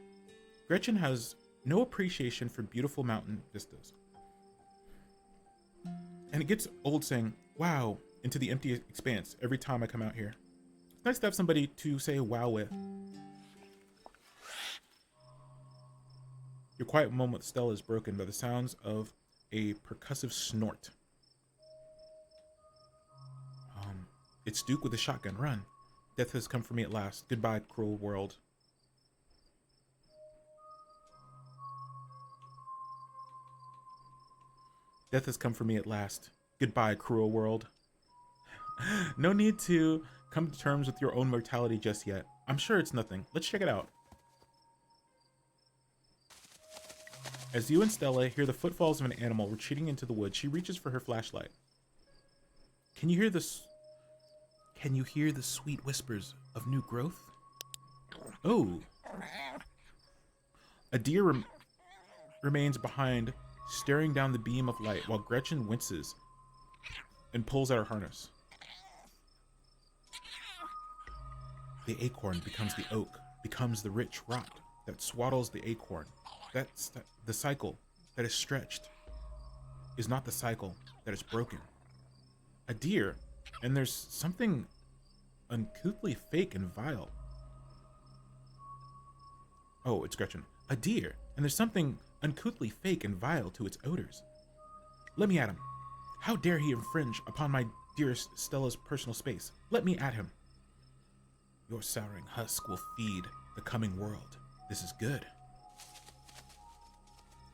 Gretchen has no appreciation for beautiful mountain vistas. And it gets old saying, wow, into the empty expanse every time I come out here. It's nice to have somebody to say wow with. Your quiet moment with Stella is broken by the sounds of a percussive snort. It's Duke with a shotgun. Run. Death has come for me at last. Goodbye, cruel world. Death has come for me at last. Goodbye, cruel world. No need to come to terms with your own mortality just yet. I'm sure it's nothing. Let's check it out. As you and Stella hear the footfalls of an animal retreating into the woods, she reaches for her flashlight. Can you hear this? Can you hear the sweet whispers of new growth? Oh. A deer remains behind, staring down the beam of light while Gretchen winces and pulls at her harness. The acorn becomes the oak, becomes the rich rock that swaddles the acorn. That's the cycle that is stretched is not the cycle that is broken. A deer, and there's something uncouthly fake and vile. Oh, it's Gretchen. A deer, and there's something uncouthly fake and vile to its odors. Let me at him. How dare he infringe upon my dearest Stella's personal space? Let me at him. Your souring husk will feed the coming world. This is good.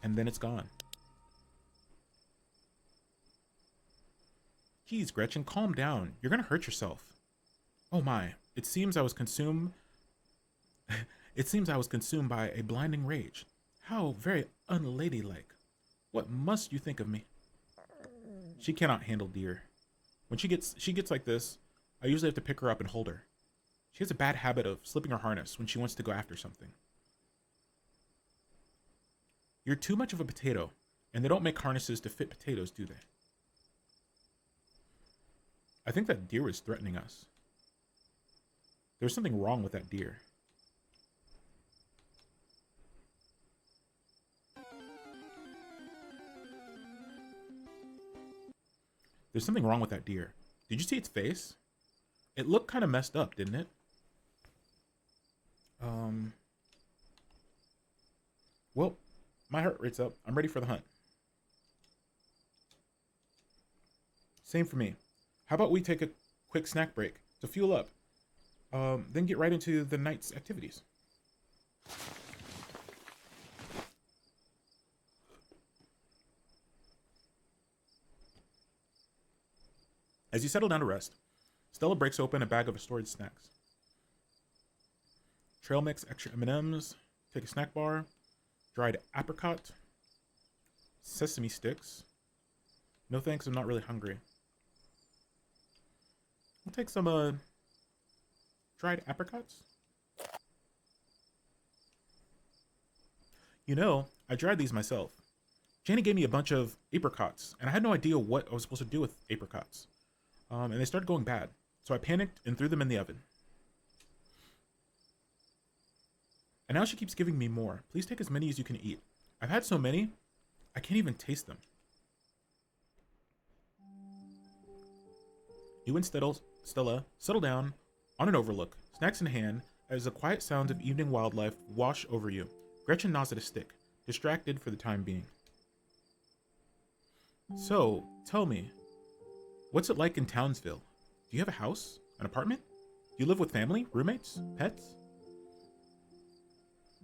And then it's gone. Geez, Gretchen, calm down. You're gonna hurt yourself. Oh my, it seems I was consumed by a blinding rage. How very unladylike. What must you think of me? She cannot handle deer. When she gets like this, I usually have to pick her up and hold her. She has a bad habit of slipping her harness when she wants to go after something. You're too much of a potato, and they don't make harnesses to fit potatoes, do they? I think that deer is threatening us. There's something wrong with that deer. There's something wrong with that deer. Did you see its face? It looked kind of messed up, didn't it? Well, my heart rate's up. I'm ready for the hunt. Same for me. How about we take a quick snack break to fuel up, then get right into the night's activities. As you settle down to rest, Stella breaks open a bag of assorted snacks. Trail mix, extra M&Ms, take a snack bar, dried apricot, sesame sticks. No thanks, I'm not really hungry. I'll take some dried apricots. You know, I dried these myself. Janie gave me a bunch of apricots, and I had no idea what I was supposed to do with apricots. And they started going bad, so I panicked and threw them in the oven. And now she keeps giving me more. Please take as many as you can eat. I've had so many, I can't even taste them. You and Stella settle down on an overlook, snacks in hand, as the quiet sounds of evening wildlife wash over you. Gretchen gnaws at a stick, distracted for the time being. So, tell me, what's it like in Townsville? Do you have a house? An apartment? Do you live with family? Roommates? Pets?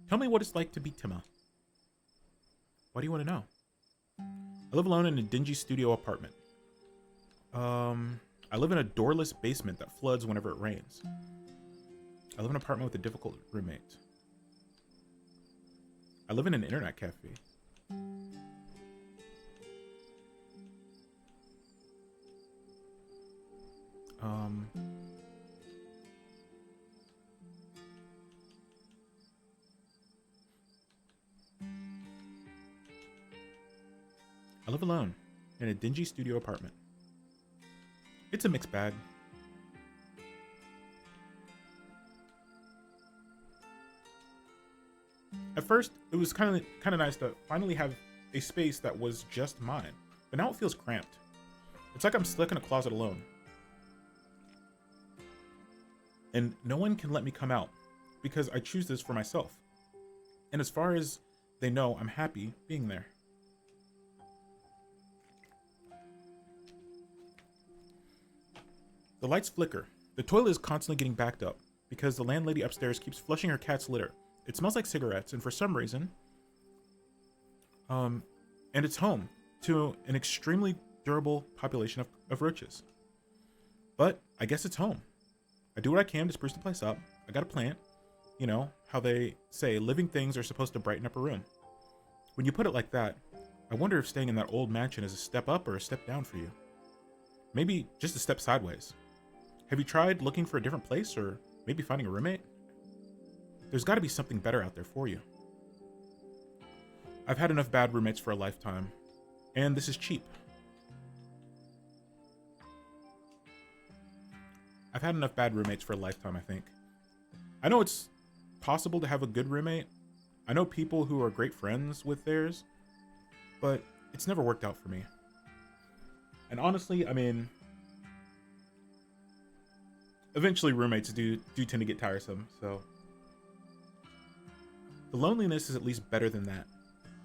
Tell me what it's like to be Timma. Why do you want to know? I live alone in a dingy studio apartment. I live in a doorless basement that floods whenever it rains. I live in an apartment with a difficult roommate. I live in an internet cafe. I live alone in a dingy studio apartment. It's a mixed bag. At first, it was kind of nice to finally have a space that was just mine, but now it feels cramped. It's like I'm stuck in a closet alone. And no one can let me come out because I choose this for myself. And as far as they know, I'm happy being there. The lights flicker. The toilet is constantly getting backed up because the landlady upstairs keeps flushing her cat's litter. It smells like cigarettes, and for some reason, and it's home to an extremely durable population of roaches. But I guess it's home. I do what I can to spruce the place up. I got a plant. You know, how they say living things are supposed to brighten up a room. When you put it like that, I wonder if staying in that old mansion is a step up or a step down for you. Maybe just a step sideways. Have you tried looking for a different place, or maybe finding a roommate? There's got to be something better out there for you. I've had enough bad roommates for a lifetime, and this is cheap. I've had enough bad roommates for a lifetime, I think. I know it's possible to have a good roommate. I know people who are great friends with theirs, but it's never worked out for me. And honestly, I mean, eventually roommates do tend to get tiresome, so the loneliness is at least better than that.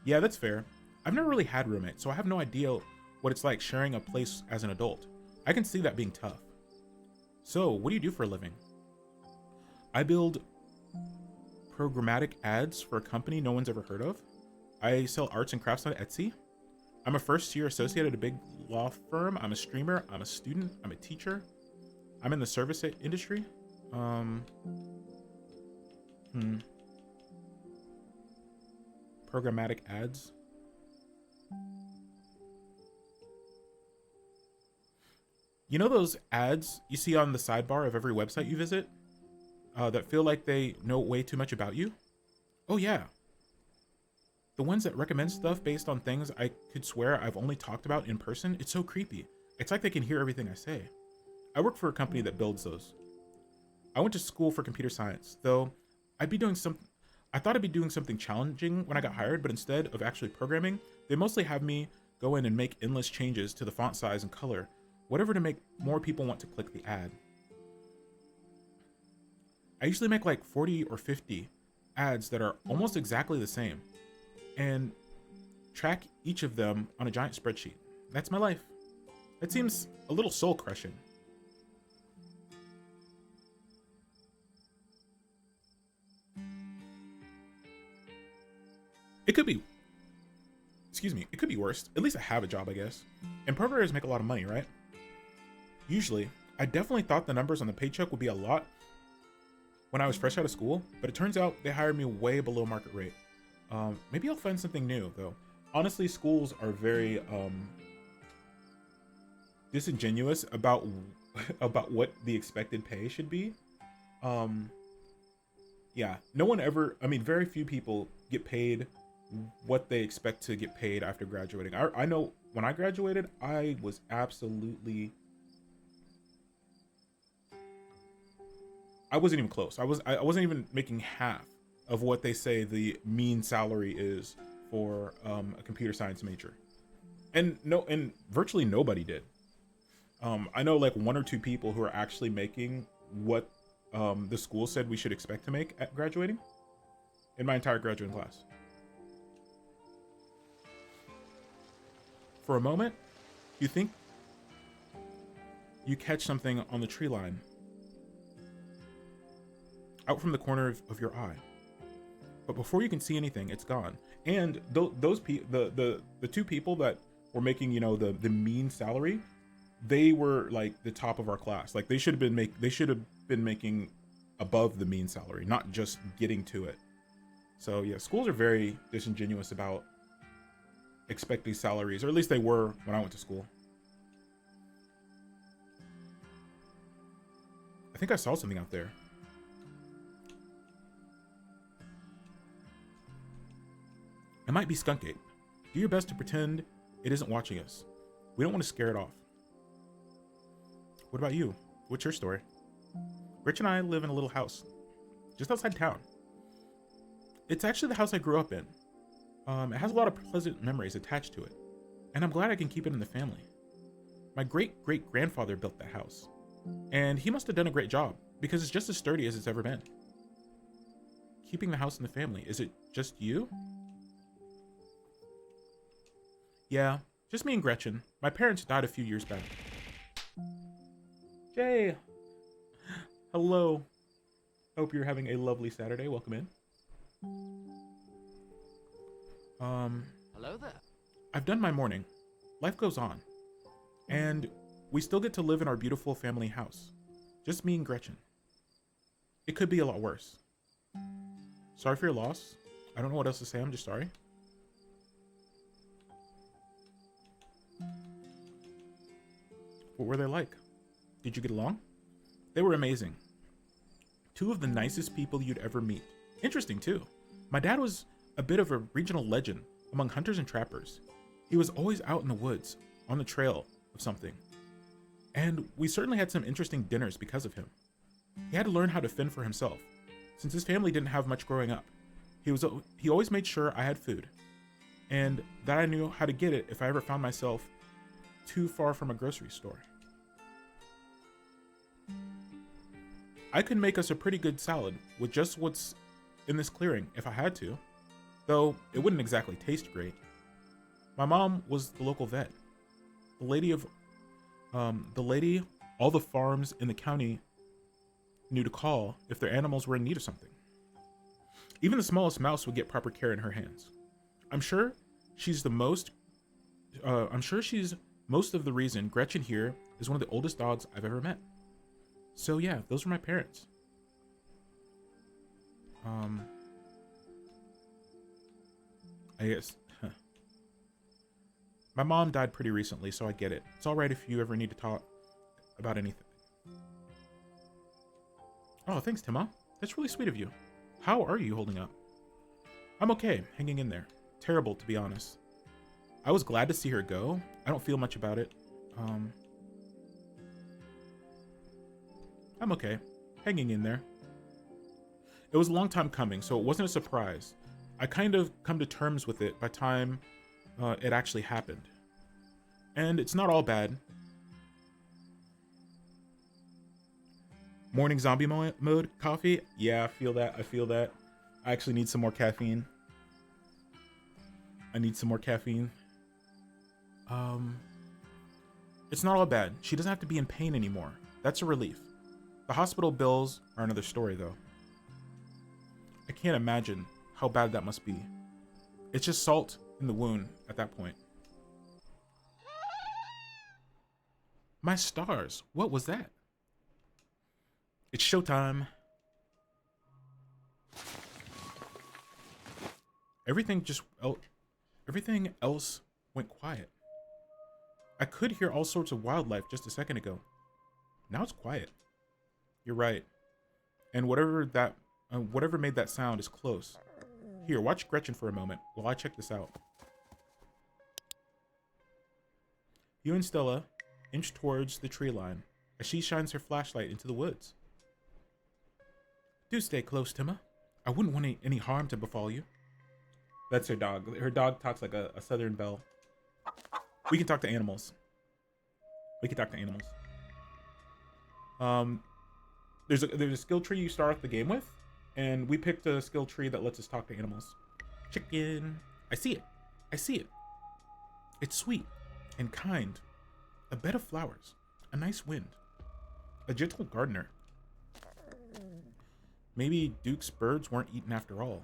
Yeah, that's fair. I've never really had roommates, so I have no idea what it's like sharing a place as an adult. I can see that being tough. So, what do you do for a living? I build programmatic ads for a company no one's ever heard of. I sell arts and crafts on Etsy. I'm a first-year associate at a big law firm. I'm a streamer. I'm a student. I'm a teacher. I'm in the service industry. Programmatic ads. You know those ads you see on the sidebar of every website you visit? That feel like they know way too much about you? Oh yeah. The ones that recommend stuff based on things I could swear I've only talked about in person, it's so creepy. It's like they can hear everything I say. I work for a company that builds those. I went to school for computer science, though I thought I'd be doing something challenging when I got hired, but instead of actually programming, they mostly have me go in and make endless changes to the font size and color, whatever to make more people want to click the ad. I usually make like 40 or 50 ads that are almost exactly the same and track each of them on a giant spreadsheet. That's my life. That seems a little soul crushing. It could be, it could be worse. At least I have a job, I guess. And programmers make a lot of money, right? Usually, I definitely thought the numbers on the paycheck would be a lot when I was fresh out of school, but it turns out they hired me way below market rate. Maybe I'll find something new, though. Honestly, schools are very disingenuous about what the expected pay should be. Yeah, no one ever, I mean, very few people get paid what they expect to get paid after graduating. I know when I graduated, I was absolutely, I wasn't even close. I wasn't even making half of what they say the mean salary is for a computer science major. And virtually nobody did. I know like 1 or 2 people who are actually making what the school said we should expect to make at graduating in my entire graduating class. For a moment, you think you catch something on the tree line out from the corner of your eye. But before you can see anything, it's gone. And the 2 people that were making, you know, the mean salary, they were like the top of our class. Like they should have been making above the mean salary, not just getting to it. So yeah, schools are very disingenuous about expecting salaries, or at least they were when I went to school. I think I saw something out there. It might be Skunk Ape. Do your best to pretend it isn't watching us. We don't want to scare it off. What about you? What's your story? Rich and I live in a little house just outside town. It's actually the house I grew up in. It has a lot of pleasant memories attached to it, and I'm glad I can keep it in the family. My great-great-grandfather built that house, and he must have done a great job because it's just as sturdy as it's ever been. Keeping the house in the family, is it just you? Yeah, just me and Gretchen. My parents died a few years back. Jay! Hello. Hope you're having a lovely Saturday. Welcome in. Hello there. I've done my morning. Life goes on. And we still get to live in our beautiful family house. Just me and Gretchen. It could be a lot worse. Sorry for your loss. I don't know what else to say. I'm just sorry. What were they like? Did you get along? They were amazing. 2 of the nicest people you'd ever meet. Interesting too. My dad was a bit of a regional legend among hunters and trappers. He was always out in the woods, on the trail of something. And we certainly had some interesting dinners because of him. He had to learn how to fend for himself, since his family didn't have much growing up. He always made sure I had food, and that I knew how to get it if I ever found myself too far from a grocery store. I could make us a pretty good salad with just what's in this clearing if I had to, though it wouldn't exactly taste great. My mom was the local vet. The lady all the farms in the county knew to call if their animals were in need of something. Even the smallest mouse would get proper care in her hands. I'm sure she's most of the reason Gretchen here is one of the oldest dogs I've ever met. So yeah, those were my parents. I guess. My mom died pretty recently, so I get it. It's alright if you ever need to talk about anything. Oh, thanks, Tima. That's really sweet of you. How are you holding up? I'm okay, hanging in there. Terrible, to be honest. I was glad to see her go. I don't feel much about it. I'm okay, hanging in there. It was a long time coming, so it wasn't a surprise. I kind of come to terms with it by the time it actually happened. And it's not all bad. Morning zombie mode coffee. Yeah, I feel that. I feel that. I actually need some more caffeine. I need some more caffeine. It's not all bad. She doesn't have to be in pain anymore. That's a relief. The hospital bills are another story, though. I can't imagine how bad that must be. It's just salt in the wound at that point. My stars, what was that? It's showtime. Everything else went quiet. I could hear all sorts of wildlife just a second ago. Now it's quiet. You're right. And whatever made that sound is close. Here, watch Gretchen for a moment while I check this out. You and Stella inch towards the tree line as she shines her flashlight into the woods. Do stay close, Timma. I wouldn't want any harm to befall you. That's her dog. Her dog talks like a southern belle. We can talk to animals. There's a skill tree you start off the game with, and we picked a skill tree that lets us talk to animals. Chicken. I see it. It's sweet and kind. A bed of flowers. A nice wind. A gentle gardener. Maybe Duke's birds weren't eaten after all.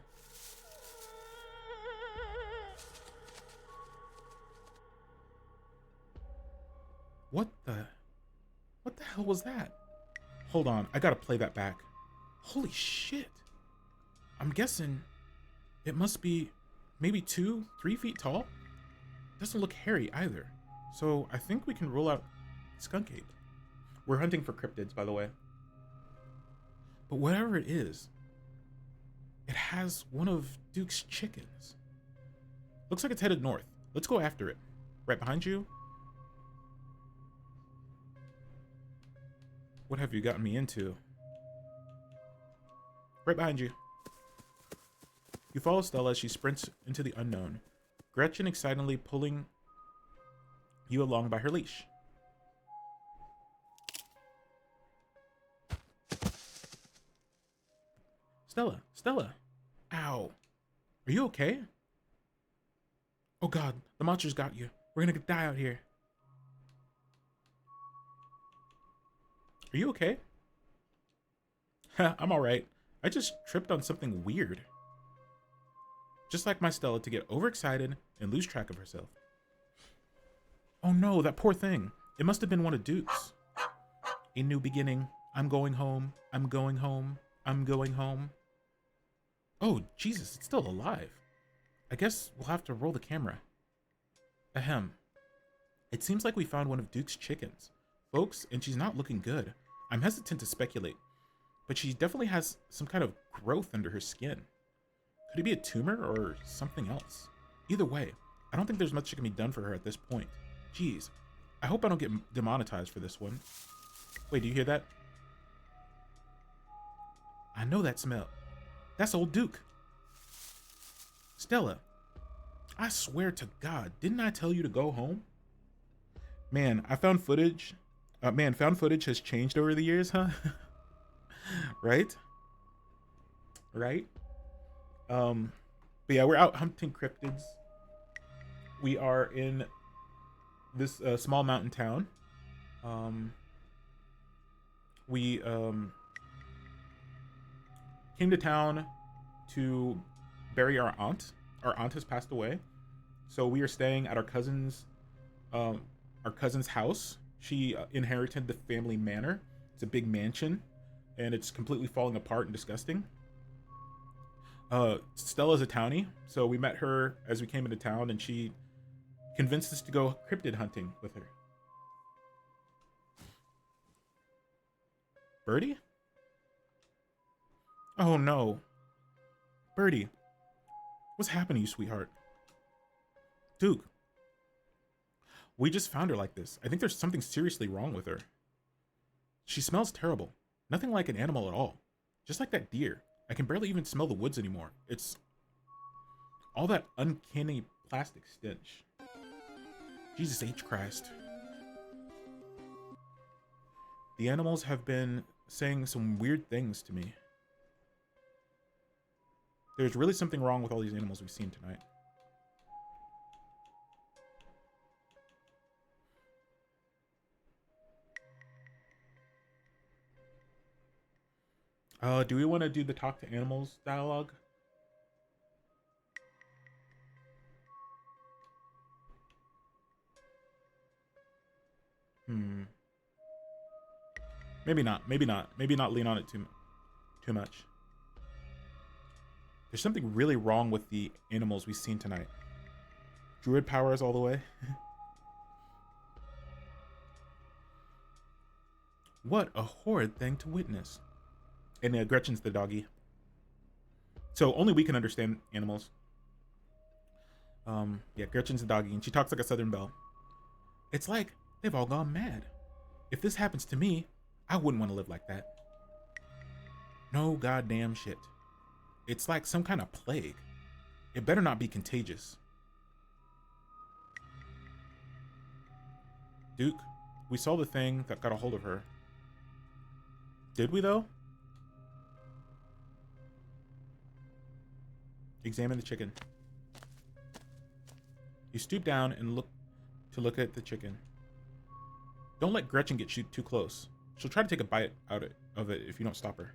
What the hell was that? Hold on, I gotta play that back. Holy shit. I'm guessing it must be maybe 2-3 feet tall. Doesn't look hairy either. So I think we can rule out skunk ape. We're hunting for cryptids, by the way. But whatever it is, it has one of Duke's chickens. Looks like it's headed north. Let's go after it. Right behind you. What have you gotten me into? Right behind you. You follow Stella as she sprints into the unknown, Gretchen excitedly pulling you along by her leash. Stella. Ow. Are you okay? Oh god, the monster's got you. We're gonna die out here. Are you okay? I'm alright. I just tripped on something weird. Just like my Stella to get overexcited and lose track of herself. Oh no, that poor thing. It must have been one of Duke's. A new beginning. I'm going home. I'm going home. I'm going home. Oh, Jesus, it's still alive. I guess we'll have to roll the camera. Ahem. It seems like we found one of Duke's chickens. Folks, and she's not looking good. I'm hesitant to speculate, but she definitely has some kind of growth under her skin. Could it be a tumor or something else? Either way, I don't think there's much that can be done for her at this point. Jeez, I hope I don't get demonetized for this one. Wait, do you hear that? I know that smell. That's old Duke. Stella, I swear to God, didn't I tell you to go home? Man, I found footage. Found footage has changed over the years, huh? Right? But yeah, we're out hunting cryptids. We are in this small mountain town. We came to town to bury our aunt. Our aunt has passed away, so we are staying at our cousin's house. She inherited the family manor. It's a big mansion, and it's completely falling apart and disgusting. Stella's a townie, so we met her as we came into town, and she convinced us to go cryptid hunting with her. Birdie? Oh no. Birdie, what's happening to you, sweetheart? Duke. We just found her like this. I think there's something seriously wrong with her. She smells terrible. Nothing like an animal at all. Just like that deer. I can barely even smell the woods anymore. It's all that uncanny plastic stench. Jesus H. Christ. The animals have been saying some weird things to me. There's really something wrong with all these animals we've seen tonight. Do we want to do the talk to animals dialogue? Maybe not. Maybe not. Maybe not lean on it too much. There's something really wrong with the animals we've seen tonight. Druid powers all the way. What a horrid thing to witness. And Gretchen's the doggy. So only we can understand animals. Yeah, Gretchen's the doggy, and she talks like a Southern belle. It's like they've all gone mad. If this happens to me, I wouldn't want to live like that. No goddamn shit. It's like some kind of plague. It better not be contagious. Duke, we saw the thing that got a hold of her. Did we, though? Examine the chicken. You stoop down and look at the chicken. Don't let Gretchen get you too close. She'll try to take a bite out of it if you don't stop her.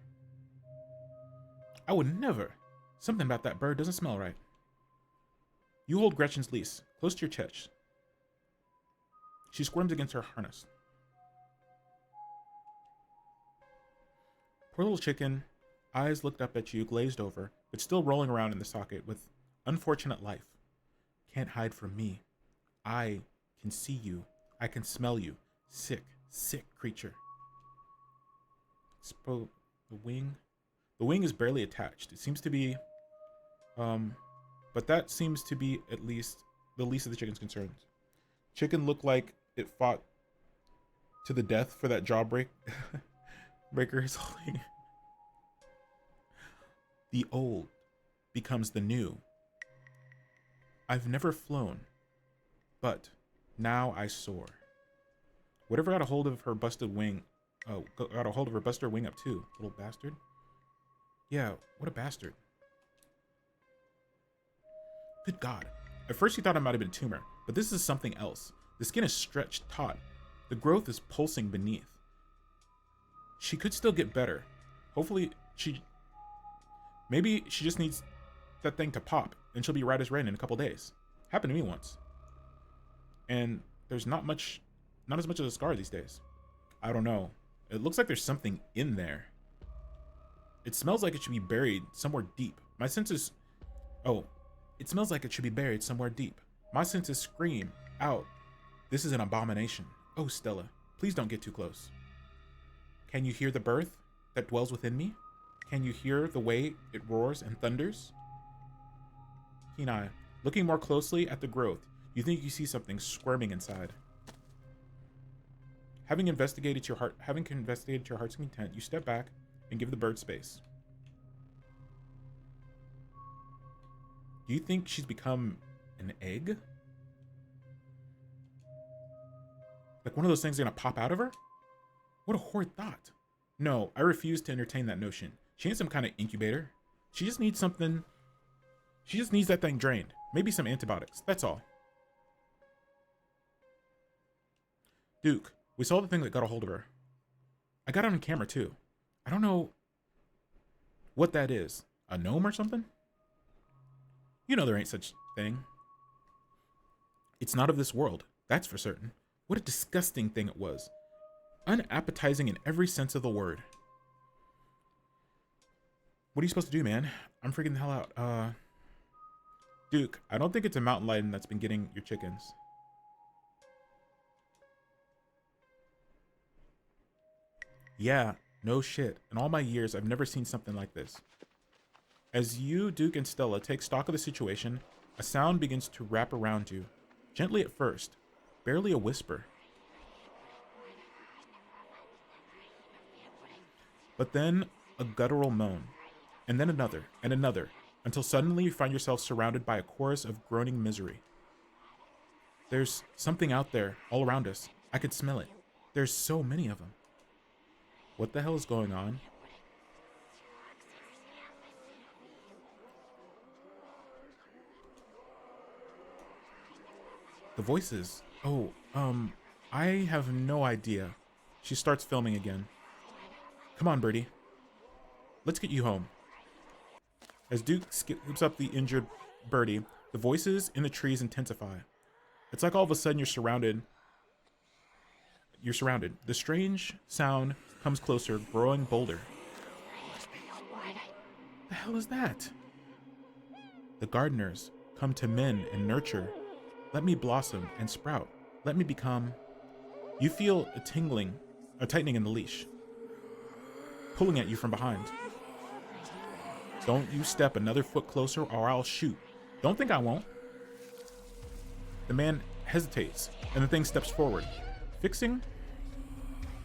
I would never. Something about that bird doesn't smell right. You hold Gretchen's leash close to your chest. She squirms against her harness. Poor little chicken, eyes looked up at you, glazed over, but still rolling around in the socket with unfortunate life. Can't hide from me. I can see you. I can smell you. Sick, sick creature. The wing. The wing is barely attached. It seems to be, but that seems to be at least the least of the chicken's concerns. Chicken looked like it fought to the death for that jawbreaker is holding. The old becomes the new. I've never flown, but now I soar. Whatever got a hold of her busted wing, got a hold of her busted wing up too, little bastard. Yeah, what a bastard. Good God. At first you thought it might have been a tumor, but this is something else. The skin is stretched taut. The growth is pulsing beneath. She could still get better. Hopefully maybe she just needs that thing to pop and she'll be right as rain in a couple days. Happened to me once. And there's not as much of a scar these days. I don't know. It looks like there's something in there. It smells like it should be buried somewhere deep. My senses... Oh, it smells like it should be buried somewhere deep. My senses scream out. This is an abomination. Oh, Stella, please don't get too close. Can you hear the birth that dwells within me? Can you hear the way it roars and thunders? Keen eye, looking more closely at the growth, you think you see something squirming inside. Having investigated your heart's content, you step back and give the bird space. Do you think she's become an egg? Like one of those things are gonna pop out of her? What a horrid thought. No, I refuse to entertain that notion. She ain't some kind of incubator. She just needs something. She just needs that thing drained. Maybe some antibiotics, that's all. Duke, we saw the thing that got a hold of her. I got it on camera too. I don't know what that is. A gnome or something? You know there ain't such thing. It's not of this world, that's for certain. What a disgusting thing it was. Unappetizing in every sense of the word. What are you supposed to do, man? I'm freaking the hell out. Duke, I don't think it's a mountain lion that's been getting your chickens. Yeah, no shit. In all my years, I've never seen something like this. As you, Duke, and Stella take stock of the situation, a sound begins to wrap around you. Gently at first, barely a whisper. But then a guttural moan, and then another, and another, until suddenly you find yourself surrounded by a chorus of groaning misery. There's something out there, all around us. I could smell it. There's so many of them. What the hell is going on? The voices. Oh, I have no idea. She starts filming again. Come on, Birdie. Let's get you home. As Duke scoops up the injured Birdie, the voices in the trees intensify. It's like all of a sudden you're surrounded. The strange sound comes closer, growing bolder. The hell is that? The gardeners come to mend and nurture. Let me blossom and sprout. Let me become... You feel a tightening in the leash, pulling at you from behind. Don't you step another foot closer or I'll shoot. Don't think I won't. The man hesitates, and the thing steps forward, fixing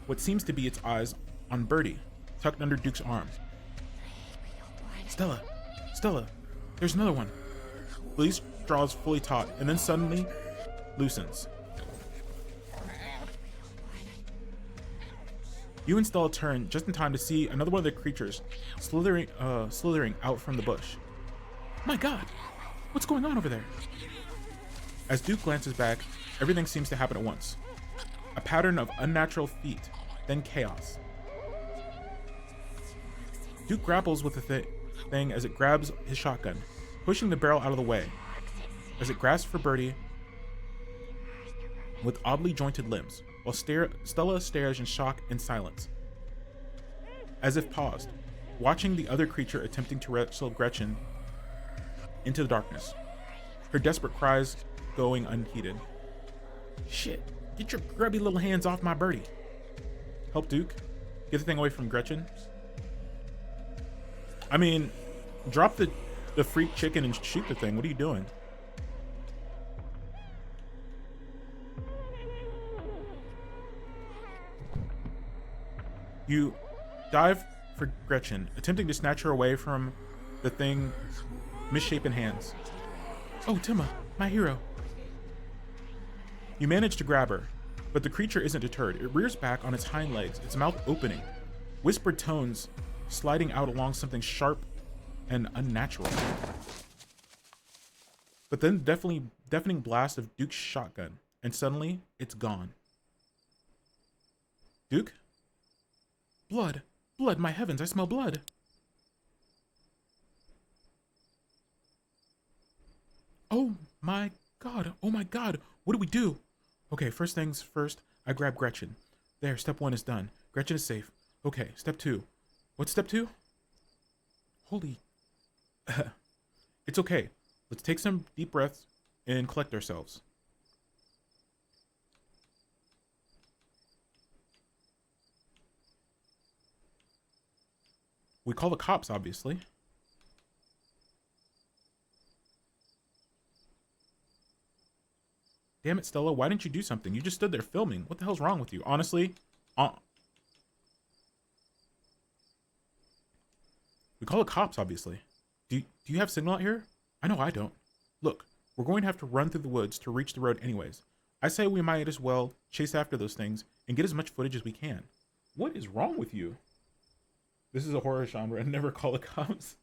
what seems to be its eyes on Birdie, tucked under Duke's arm. Stella, there's another one. The leash draws fully taut, and then suddenly loosens. You and Stella turn just in time to see another one of the creatures slithering out from the bush. My God, what's going on over there? As Duke glances back, everything seems to happen at once. A pattern of unnatural feet, then chaos. Duke grapples with the thing as it grabs his shotgun, pushing the barrel out of the way. As it grasps for Birdie with oddly jointed limbs, while Stella stares in shock and silence. As if paused, watching the other creature attempting to wrestle Gretchen into the darkness. Her desperate cries going unheeded. Shit, get your grubby little hands off my Birdie. Help Duke. Get the thing away from Gretchen. I mean, drop the freak chicken and shoot the thing. What are you doing? You dive for Gretchen, attempting to snatch her away from the thing's misshapen hands. Oh, Timma, my hero. You manage to grab her, but the creature isn't deterred. It rears back on its hind legs, its mouth opening, whispered tones sliding out along something sharp and unnatural. But then deafening blast of Duke's shotgun, and suddenly it's gone. Duke? Blood! Blood, my heavens, I smell blood! Oh my God, what do we do? Okay, first things first, I grab Gretchen. There, step 1 is done. Gretchen is safe. Okay, step 2. What's step 2? Holy... It's okay. Let's take some deep breaths and collect ourselves. We call the cops, obviously. Damn it, Stella, why didn't you do something? You just stood there filming. What the hell's wrong with you? Honestly, we call the cops, obviously. Do you have signal out here? I know I don't. Look, we're going to have to run through the woods to reach the road anyways. I say we might as well chase after those things and get as much footage as we can. What is wrong with you? This is a horror genre and never call the cops.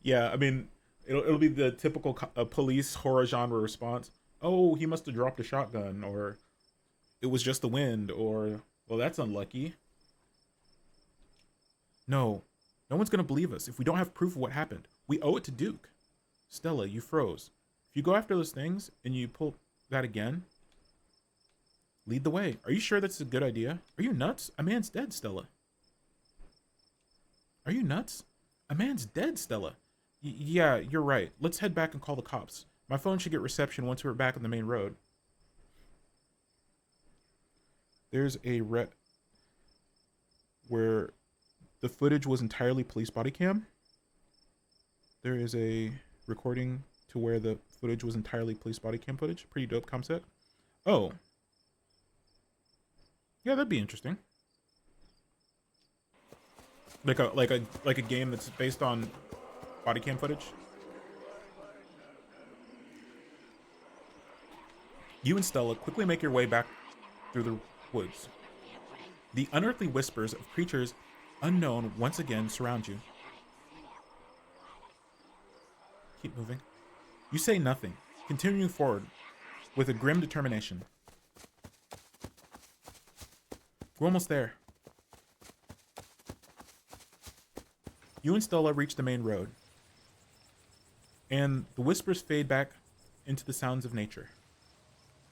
Yeah, I mean, it'll be the typical police horror genre response. Oh, he must have dropped a shotgun, or it was just the wind, or, well, that's unlucky. No one's gonna believe us if we don't have proof of what happened. We owe it to Duke. Stella, you froze. If you go after those things and you pull that again, lead the way. Are you sure that's a good idea? Are you nuts? A man's dead, Stella. Are you nuts? A man's dead, Stella. Yeah, you're right. Let's head back and call the cops. My phone should get reception once we're back on the main road. There's a where the footage was entirely police body cam. There is a recording to where the footage was entirely police body cam footage. Pretty dope concept. Oh. Yeah, that'd be interesting. Like a game that's based on body cam footage. You and Stella quickly make your way back through the woods. The unearthly whispers of creatures unknown once again surround you. Keep moving. You say nothing, continuing forward with a grim determination. We're almost there. You and Stella reach the main road, and the whispers fade back into the sounds of nature.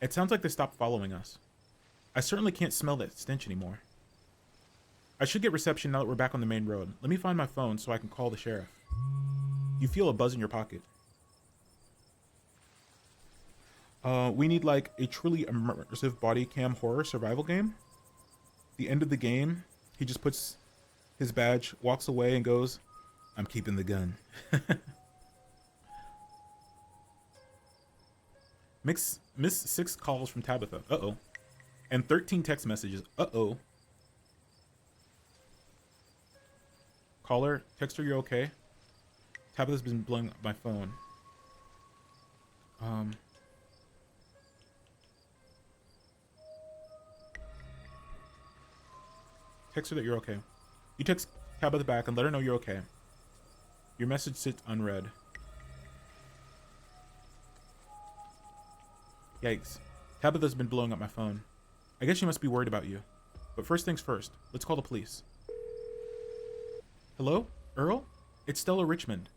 It sounds like they stopped following us. I certainly can't smell that stench anymore. I should get reception now that we're back on the main road. Let me find my phone so I can call the sheriff. You feel a buzz in your pocket. We need like a truly immersive body cam horror survival game. The end of the game, he just puts his badge, walks away, and goes, "I'm keeping the gun." Miss 6 calls from Tabitha. Uh-oh. And 13 text messages. Uh-oh. Caller, text her you're okay. Tabitha's been blowing up my phone. Text her that you're okay. You text Tabitha back and let her know you're okay. Your message sits unread. Yikes. Tabitha's been blowing up my phone. I guess she must be worried about you. But first things first, let's call the police. Hello? Earl? It's Stella Richmond.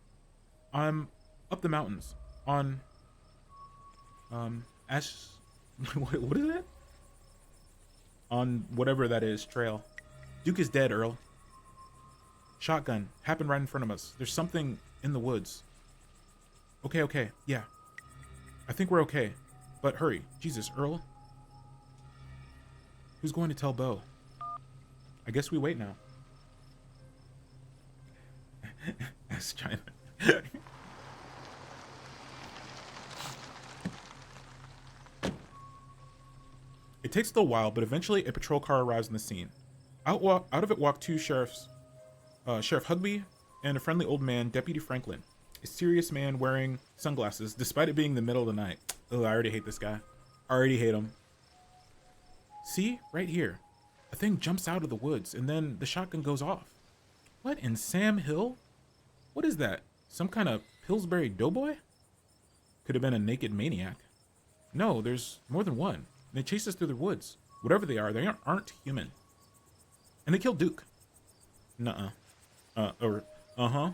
I'm up the mountains on Ash what is that? On whatever that is, trail. Duke is dead, Earl. Shotgun. Happened right in front of us. There's something in the woods. Okay. Yeah. I think we're okay. But hurry. Jesus, Earl. Who's going to tell Bo? I guess we wait now. Ask China. It takes a little while, but eventually a patrol car arrives on the scene. Out of it walk two sheriffs, Sheriff Hugby and a friendly old man, Deputy Franklin, a serious man wearing sunglasses, despite it being the middle of the night. Oh, I already hate this guy. I already hate him. See, right here, a thing jumps out of the woods, and then the shotgun goes off. What in Sam Hill? What is that? Some kind of Pillsbury doughboy? Could have been a naked maniac. No, there's more than one. They chase us through the woods. Whatever they aren't human. And they killed Duke. Nuh-uh. Uh-huh.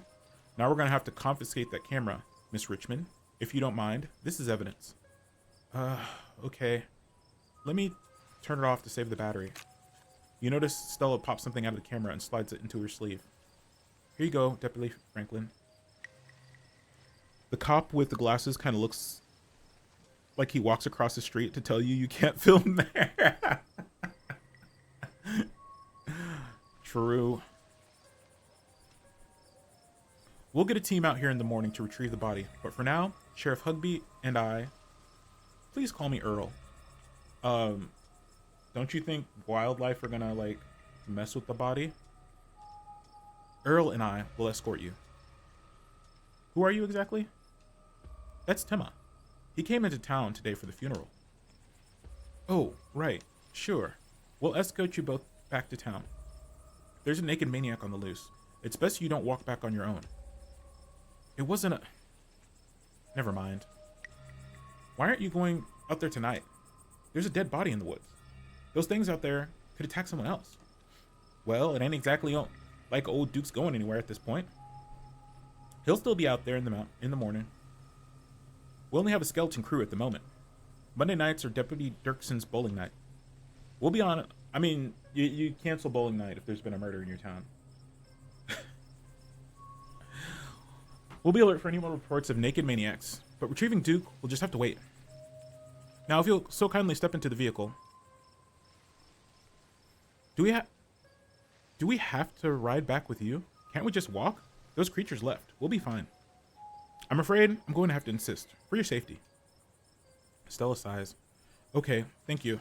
Now we're gonna have to confiscate that camera, Miss Richmond. If you don't mind. This is evidence. Okay. Let me turn it off to save the battery. You notice Stella pops something out of the camera and slides it into her sleeve. Here you go, Deputy Franklin. The cop with the glasses kind of looks like he walks across the street to tell you can't film there. True. We'll get a team out here in the morning to retrieve the body, but for now, Sheriff Hugby and I, please call me Earl. Don't you think wildlife are gonna, like, mess with the body? Earl and I will escort you. Who are you exactly? That's Timma. He came into town today for the funeral. Oh, right. Sure. We'll escort you both back to town. There's a naked maniac on the loose. It's best you don't walk back on your own. It wasn't a... Never mind. Why aren't you going out there tonight? There's a dead body in the woods. Those things out there could attack someone else. Well, it ain't exactly like old Duke's going anywhere at this point. He'll still be out there in the morning. We only have a skeleton crew at the moment. Monday nights are Deputy Dirkson's bowling night. We'll be on... I mean, you cancel bowling night if there's been a murder in your town. We'll be alert for any more reports of naked maniacs, but retrieving Duke will just have to wait. Now, if you'll so kindly step into the vehicle. Do we have to ride back with you? Can't we just walk? Those creatures left. We'll be fine. I'm afraid I'm going to have to insist, for your safety. Stella sighs. Okay, thank you.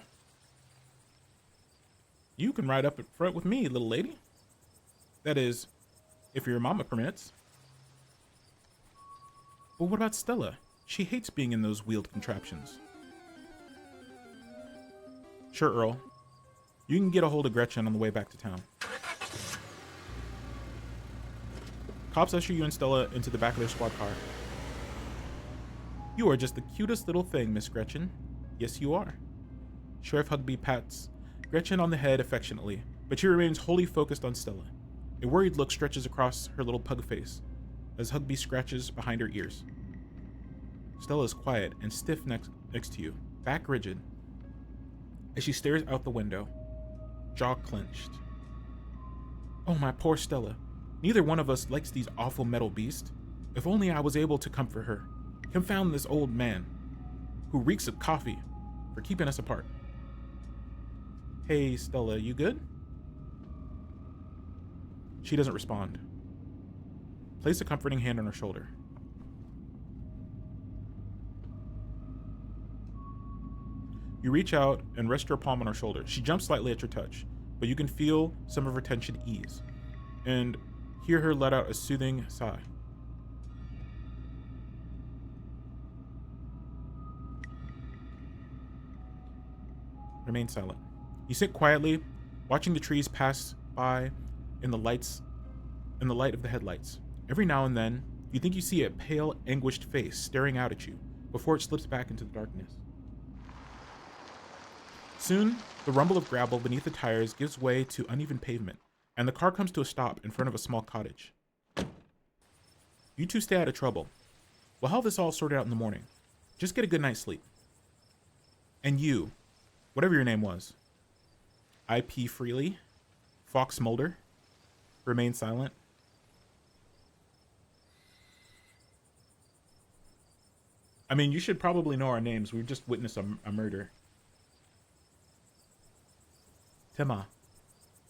You can ride up in front with me, little lady. That is, if your mama permits. But what about Stella? She hates being in those wheeled contraptions. Sure, Earl. You can get a hold of Gretchen on the way back to town. Cops usher you and Stella into the back of their squad car. You are just the cutest little thing, Miss Gretchen. Yes, you are. Sheriff Hugby pats Gretchen on the head affectionately, but she remains wholly focused on Stella. A worried look stretches across her little pug face as Hugby scratches behind her ears. Stella is quiet and stiff next to you, back rigid, as she stares out the window, jaw clenched. Oh, my poor Stella. Neither one of us likes these awful metal beasts. If only I was able to comfort her. Confound this old man, who reeks of coffee, for keeping us apart. Hey, Stella, you good? She doesn't respond. Place a comforting hand on her shoulder. You reach out and rest your palm on her shoulder. She jumps slightly at your touch, but you can feel some of her tension ease, and hear her let out a soothing sigh. Remain silent. You sit quietly, watching the trees pass by in the light of the headlights. Every now and then, you think you see a pale, anguished face staring out at you before it slips back into the darkness. Soon, the rumble of gravel beneath the tires gives way to uneven pavement, and the car comes to a stop in front of a small cottage. You two stay out of trouble. We'll have this all sorted out in the morning. Just get a good night's sleep. And you, whatever your name was, I.P. Freely, Fox Mulder, remain silent. I mean, you should probably know our names. We've just witnessed a murder. Tema.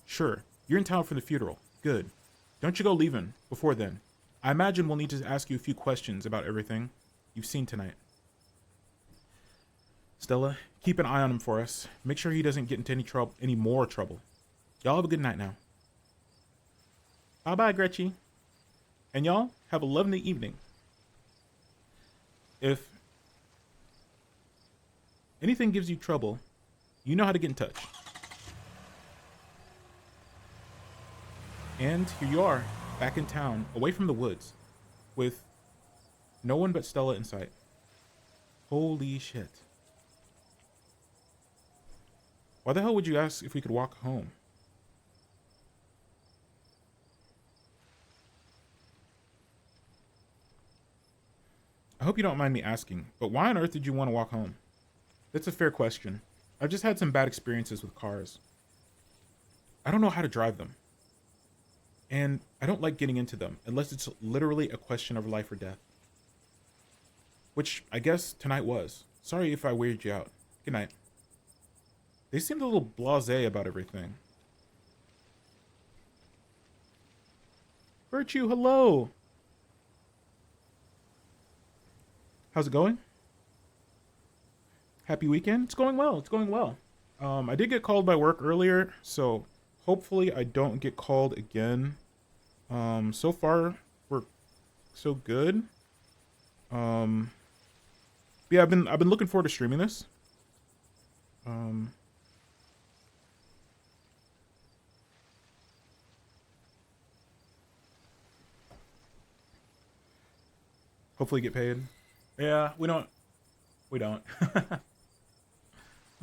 Sure, you're in town for the funeral. Good. Don't you go leaving before then. I imagine we'll need to ask you a few questions about everything you've seen tonight. Stella, keep an eye on him for us. Make sure he doesn't get into any more trouble. Y'all have a good night now. Bye-bye, Gretchen. And y'all have a lovely evening. If anything gives you trouble, you know how to get in touch. And here you are, back in town, away from the woods, with no one but Stella in sight. Holy shit. Why the hell would you ask if we could walk home? I hope you don't mind me asking, but why on earth did you want to walk home? That's a fair question. I've just had some bad experiences with cars. I don't know how to drive them. And I don't like getting into them unless it's literally a question of life or death. Which I guess tonight was. Sorry if I weirded you out. Good night. They seemed a little blasé about everything. Virtue, hello! How's it going? Happy weekend? It's going well. It's going well. I did get called by work earlier, so hopefully I don't get called again. So far we're so good. Yeah, I've been looking forward to streaming this. Hopefully get paid. Yeah, we don't. But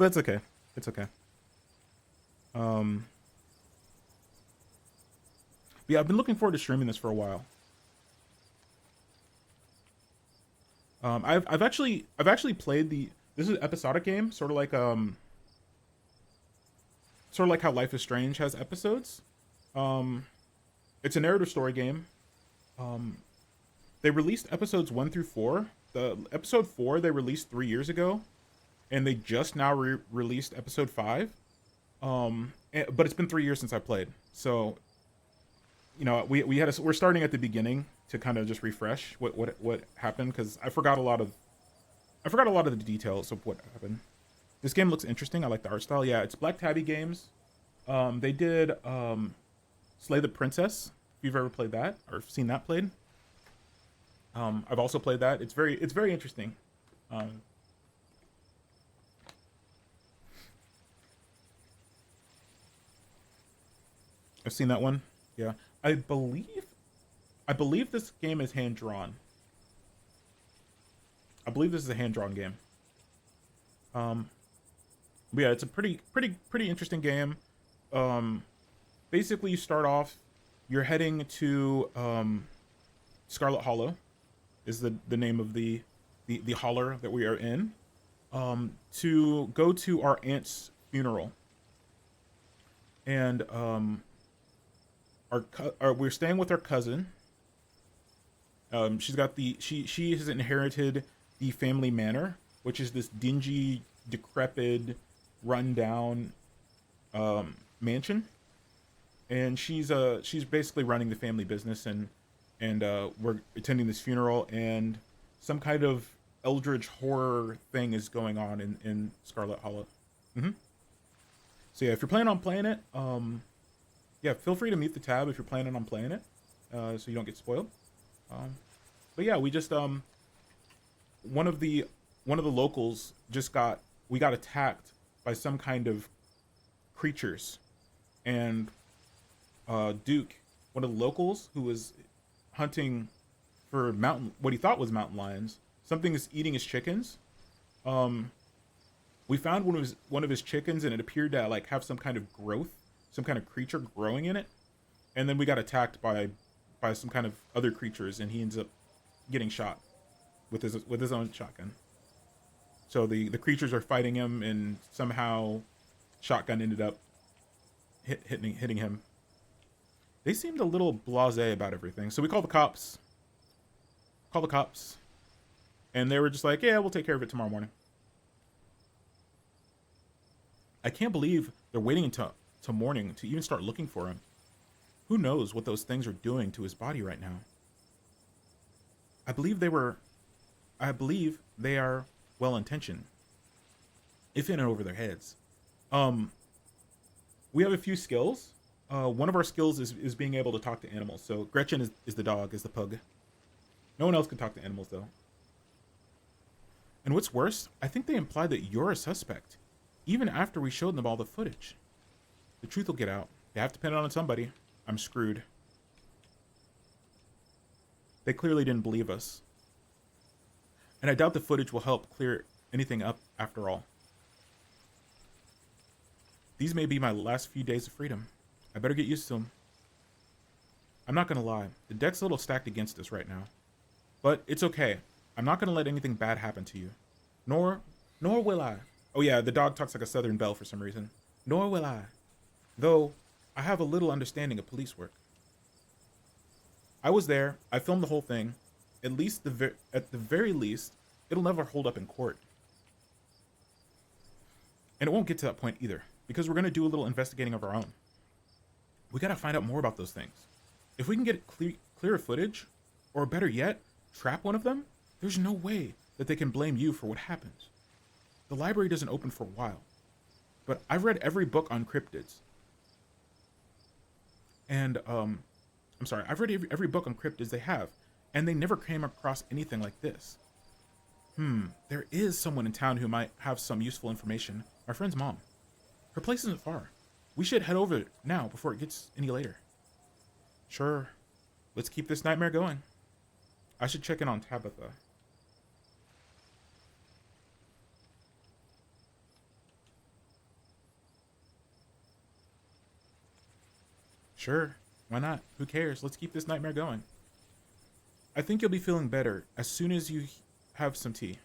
it's okay. It's okay. Yeah, I've been looking forward to streaming this for a while. I've actually played this is an episodic game, sort of like how Life is Strange has episodes. It's a narrative story game. They released episodes 1 through 4. The episode 4 they released 3 years ago, and they just now released episode 5. But it's been 3 years since I played, so you know we're starting at the beginning to kind of just refresh what happened, because I forgot a lot of the details of what happened. This game looks interesting. I like the art style. Yeah, it's Black Tabby Games. They did Slay the Princess. If you've ever played that or seen that played. I've also played that. It's very interesting. I've seen that one. Yeah. I believe this game is hand drawn. I believe this is a hand drawn game. But yeah, it's a pretty interesting game. Basically you start off, you're heading to Scarlet Hollow is the name of the holler that we are in, to go to our aunt's funeral. And we're staying with our cousin. She's got she has inherited the family manor, which is this dingy, decrepit, rundown mansion, and she's basically running the family business, and we're attending this funeral, and some kind of eldritch horror thing is going on in Scarlet Hollow. So yeah, if you're planning on playing it, yeah, feel free to mute the tab if you're planning on playing it, so you don't get spoiled. But yeah, we just one of the locals got attacked by some kind of creatures, and Duke, one of the locals who was hunting for what he thought was mountain lions, something is eating his chickens. We found one of his chickens, and it appeared to like have some kind of growth, some kind of creature growing in it, and then we got attacked by some kind of other creatures, and he ends up getting shot with his own shotgun. So the creatures are fighting him, and somehow shotgun ended up hitting him. They seemed a little blasé about everything, so we called the cops. And they were just like, yeah, we'll take care of it tomorrow morning. I can't believe they're waiting until morning to even start looking for him. Who knows what those things are doing to his body right now? I believe they are well-intentioned, if in and over their heads. We have a few skills. One of our skills is being able to talk to animals. So Gretchen is the dog, is the pug. No one else can talk to animals, though. And what's worse, I think they implied that you're a suspect, even after we showed them all the footage. The truth will get out. They have to pin it on somebody. I'm screwed. They clearly didn't believe us. And I doubt the footage will help clear anything up after all. These may be my last few days of freedom. I better get used to them. I'm not gonna lie, the deck's a little stacked against us right now. But it's okay. I'm not gonna let anything bad happen to you. Nor will I. Oh yeah, the dog talks like a Southern belle for some reason. Nor will I. Though, I have a little understanding of police work. I was there, I filmed the whole thing. At the very least, it'll never hold up in court. And it won't get to that point either, because we're gonna do a little investigating of our own. We gotta find out more about those things. If we can get clearer footage, or better yet, trap one of them, there's no way that they can blame you for what happens. The library doesn't open for a while, but I've read every book on cryptids. And, I've read every book on cryptids they have, and they never came across anything like this. There is someone in town who might have some useful information. My friend's mom. Her place isn't far. We should head over now before it gets any later. Sure. Let's keep this nightmare going. I should check in on Tabitha. Sure. Why not? Who cares? Let's keep this nightmare going. I think you'll be feeling better as soon as you have some tea.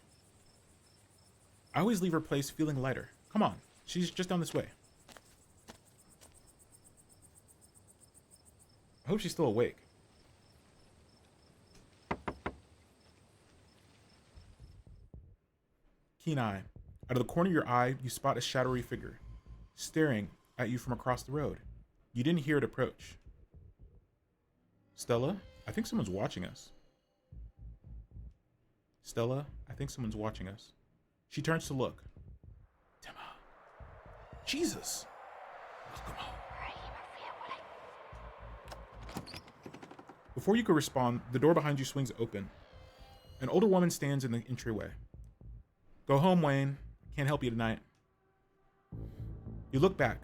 I always leave her place feeling lighter. Come on. She's just down this way. I hope she's still awake. Keen eye. Out of the corner of your eye, you spot a shadowy figure, staring at you from across the road. You didn't hear it approach. Stella, I think someone's watching us. Stella, I think someone's watching us. She turns to look. Timma. Jesus. Welcome home. Before you could respond, the door behind you swings open. An older woman stands in the entryway. Go home, Wayne. Can't help you tonight. You look back,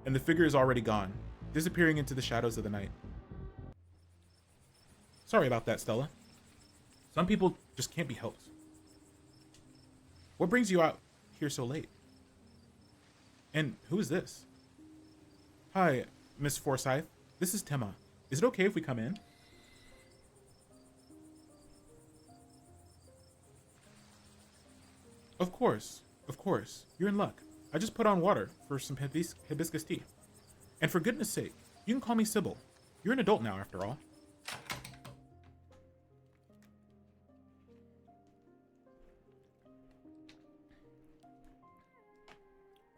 and the figure is already gone. disappearing into the shadows of the night. Sorry about that, Stella. Some people just can't be helped. What brings you out here so late? And who is this? Hi, Miss Forsyth. This is Timma. Is it okay if we come in? Of course. Of course. You're in luck. I just put on water for some hibiscus tea. And for goodness sake, you can call me Sybil. You're an adult now, after all.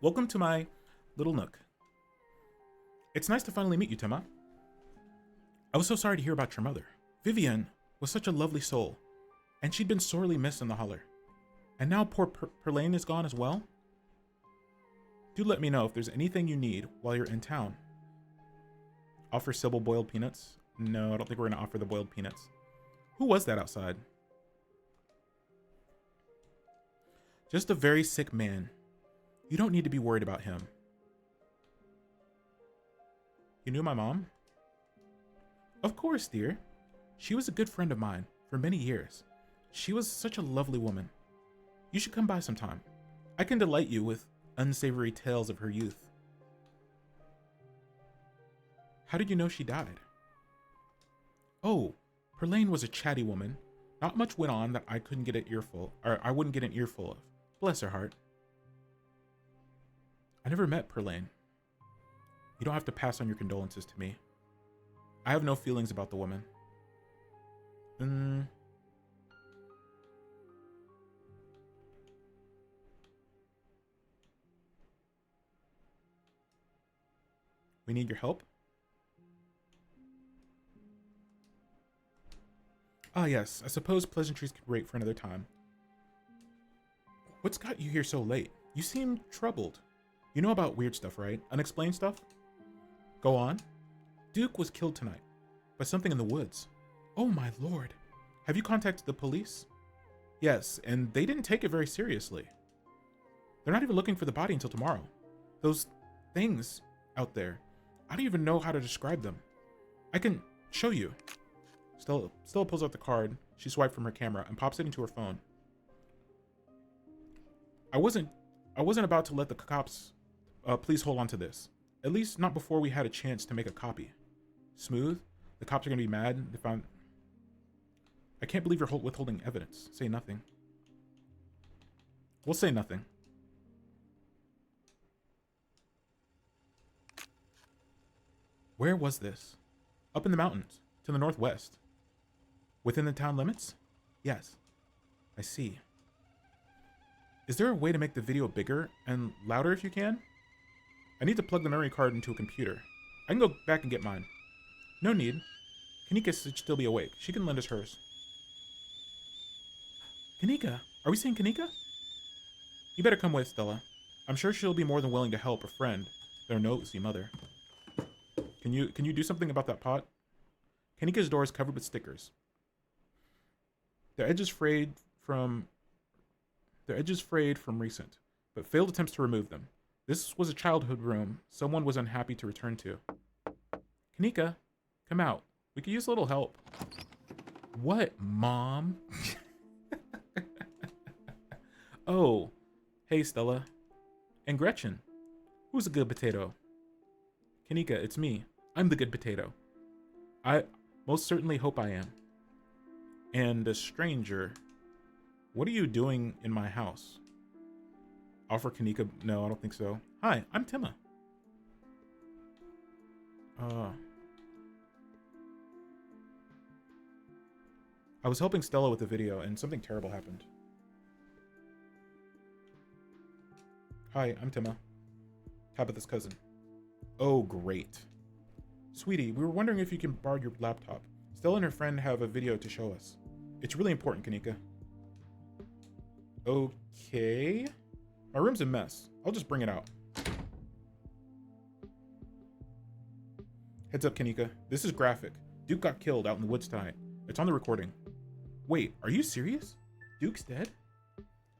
Welcome to my little nook. It's nice to finally meet you, Timma. I was so sorry to hear about your mother. Vivian was such a lovely soul, and she'd been sorely missed in the holler. And now poor Perlane is gone as well? Do let me know if there's anything you need while you're in town. Offer Sybil boiled peanuts? No, I don't think we're going to offer the boiled peanuts. Who was that outside? Just a very sick man. You don't need to be worried about him. You knew my mom? Of course, dear. She was a good friend of mine for many years. She was such a lovely woman. You should come by sometime. I can delight you with unsavory tales of her youth. How did you know she died? Oh, Perlane was a chatty woman. Not much went on that I couldn't get an earful, or I wouldn't get an earful of. Bless her heart. I never met Perlane. You don't have to pass on your condolences to me. I have no feelings about the woman. We need your help? Ah, yes. I suppose pleasantries could wait for another time. What's got you here so late? You seem troubled. You know about weird stuff, right? Unexplained stuff? Go on. Duke was killed tonight by something in the woods. Oh my lord. Have you contacted the police? Yes, and they didn't take it very seriously. They're not even looking for the body until tomorrow. Those things out there, I don't even know how to describe them. I can show you. Stella pulls out the card she swiped from her camera and pops it into her phone. I wasn't about to let the cops please hold on to this. At least not before we had a chance to make a copy. Smooth? The cops are gonna be mad. They found... I can't believe you're withholding evidence. Say nothing. We'll say nothing. Where was this? Up in the mountains, to the northwest. Within the town limits? Yes. I see. Is there a way to make the video bigger and louder if you can? I need to plug the memory card into a computer. I can go back and get mine. No need. Kanika should still be awake. She can lend us hers. Kanika? Are we saying Kanika? You better come with, Stella. I'm sure she'll be more than willing to help a friend, their nosy mother. Can you do something about that pot? Kanika's door is covered with stickers. Their edges frayed from recent, but failed attempts to remove them. This was a childhood room someone was unhappy to return to. Kanika, come out. We could use a little help. What, Mom? Oh, hey, Stella. And Gretchen. Who's a good potato? Kanika, it's me. I'm the good potato. I most certainly hope I am. And a stranger. What are you doing in my house? Offer Kanika. No, I don't think so. Hi, I'm Timma. I was helping Stella with the video and something terrible happened. Hi, I'm Timma. Tabitha's cousin. Oh, great. Sweetie, we were wondering if you can borrow your laptop. Stella and her friend have a video to show us. It's really important, Kanika. Okay. My room's a mess. I'll just bring it out. Heads up, Kanika. This is graphic. Duke got killed out in the woods tonight. It's on the recording. Wait, are you serious? Duke's dead?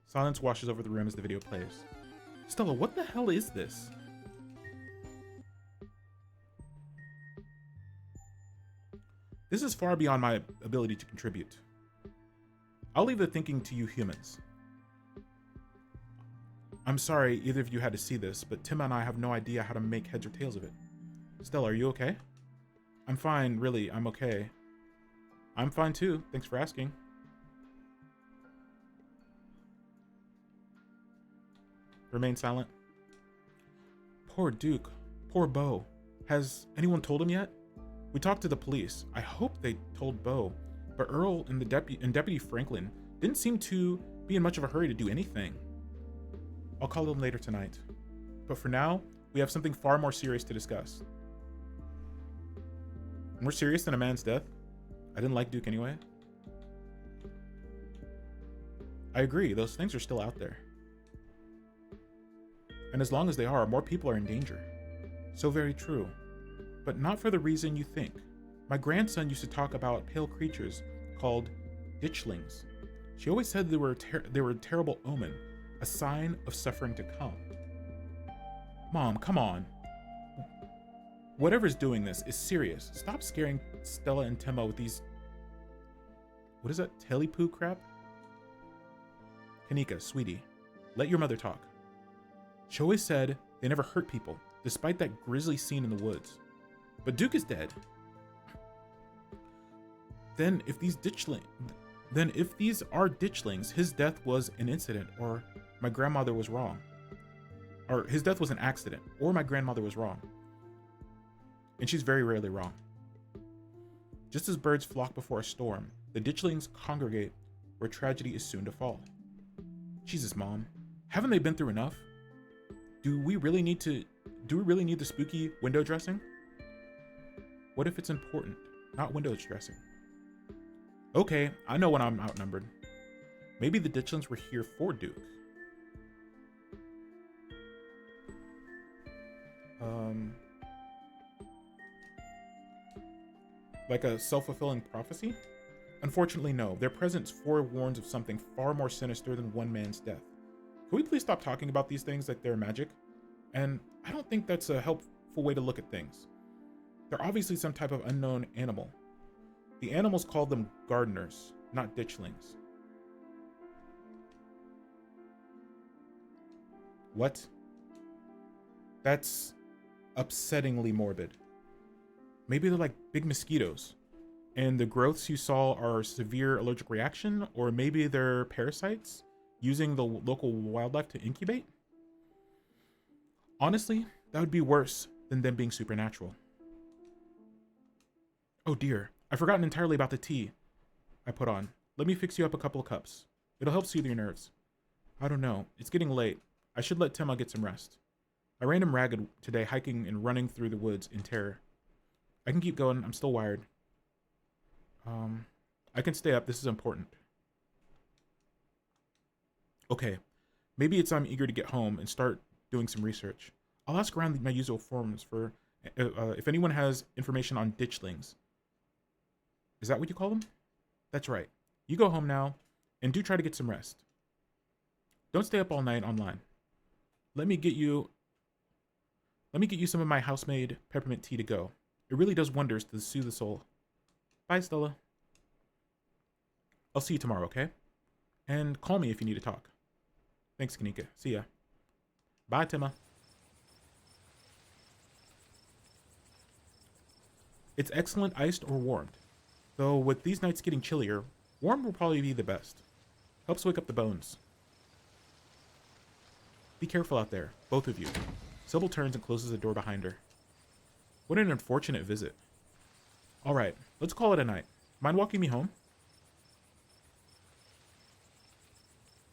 Silence washes over the room as the video plays. Stella, what the hell is this? This is far beyond my ability to contribute. I'll leave the thinking to you humans. I'm sorry either of you had to see this, but Tim and I have no idea how to make heads or tails of it. Stella, are you okay? I'm fine, really, I'm okay. I'm fine too, thanks for asking. Remain silent. Poor Duke. Poor Bo. Has anyone told him yet? We talked to the police. I hope they told Bo. But Earl and Deputy Franklin didn't seem to be in much of a hurry to do anything. I'll call them later tonight. But for now, we have something far more serious to discuss. More serious than a man's death? I didn't like Duke anyway. I agree, those things are still out there. And as long as they are, more people are in danger. So very true. But not for the reason you think. My grandson used to talk about pale creatures called ditchlings. She always said they were a terrible omen, a sign of suffering to come. Mom, come on. Whatever's doing this is serious. Stop scaring Stella and Temma with these... What is that, telepoo crap? Kanika, sweetie, let your mother talk. She always said they never hurt people, despite that grisly scene in the woods. But Duke is dead. Then if these are ditchlings, his death was an incident, or my grandmother was wrong. Or his death was an accident, or my grandmother was wrong. And she's very rarely wrong. Just as birds flock before a storm, the ditchlings congregate where tragedy is soon to fall. Jesus, Mom, haven't they been through enough? Do we really need the spooky window dressing? What if it's important, not window dressing? Okay, I know when I'm outnumbered. Maybe the ditchlings were here for Duke. Like a self-fulfilling prophecy? Unfortunately, no. Their presence forewarns of something far more sinister than one man's death. Can we please stop talking about these things like they're magic? And I don't think that's a helpful way to look at things. They're obviously some type of unknown animal. The animals called them gardeners, not ditchlings. What? That's upsettingly morbid. Maybe they're like big mosquitoes, and the growths you saw are severe allergic reaction, or maybe they're parasites using the local wildlife to incubate? Honestly, that would be worse than them being supernatural. Oh dear, I've forgotten entirely about the tea I put on. Let me fix you up a couple of cups. It'll help soothe your nerves. I don't know, it's getting late. I should let Temma get some rest. I ran him ragged today, hiking and running through the woods in terror. I can keep going, I'm still wired. I can stay up, this is important. Okay, maybe it's I'm eager to get home and start doing some research. I'll ask around my usual forums for if anyone has information on ditchlings. Is that what you call them? That's right. You go home now, and do try to get some rest. Don't stay up all night online. Let me get you some of my house-made peppermint tea to go. It really does wonders to soothe the soul. Bye, Stella. I'll see you tomorrow, okay? And call me if you need to talk. Thanks, Kanika. See ya. Bye, Temma. It's excellent iced or warmed. Though with these nights getting chillier, warm will probably be the best. Helps wake up the bones. Be careful out there, both of you. Sybil turns and closes the door behind her. What an unfortunate visit. Alright, let's call it a night. Mind walking me home?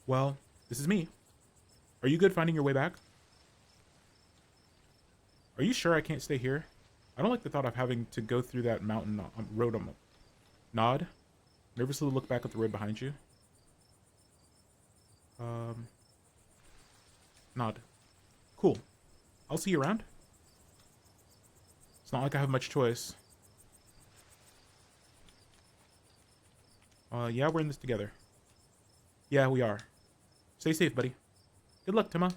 Well, this is me. Are you good finding your way back? Are you sure I can't stay here? I don't like the thought of having to go through that mountain road. Nod. Nervously look back at the road behind you. Nod. Cool. I'll see you around. It's not like I have much choice. Yeah, we're in this together. Yeah, we are. Stay safe, buddy. Good luck, Temma.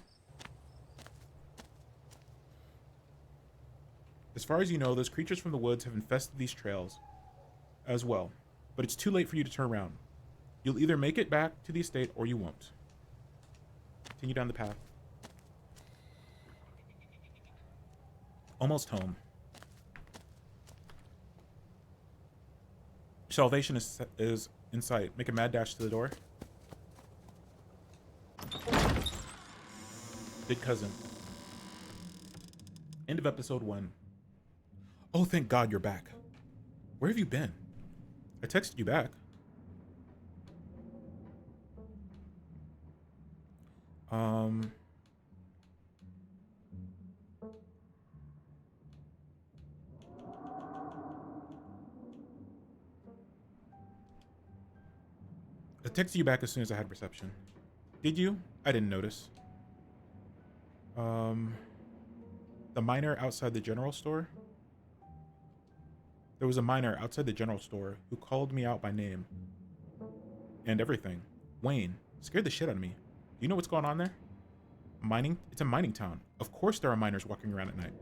As far as you know, those creatures from the woods have infested these trails. as well, but it's too late for you to turn around. You'll either make it back to the estate or you won't. Continue down the path. Almost home. Salvation is in sight. Make a mad dash to the door. Big cousin. End of episode 1. Oh, thank God you're back. Where have you been? I texted you back. I texted you back as soon as I had reception. Did you? I didn't notice. The miner outside the general store? There was a miner outside the general store who called me out by name. And everything. Wayne. Scared the shit out of me. Do you know what's going on there? Mining? It's a mining town. Of course there are miners walking around at night.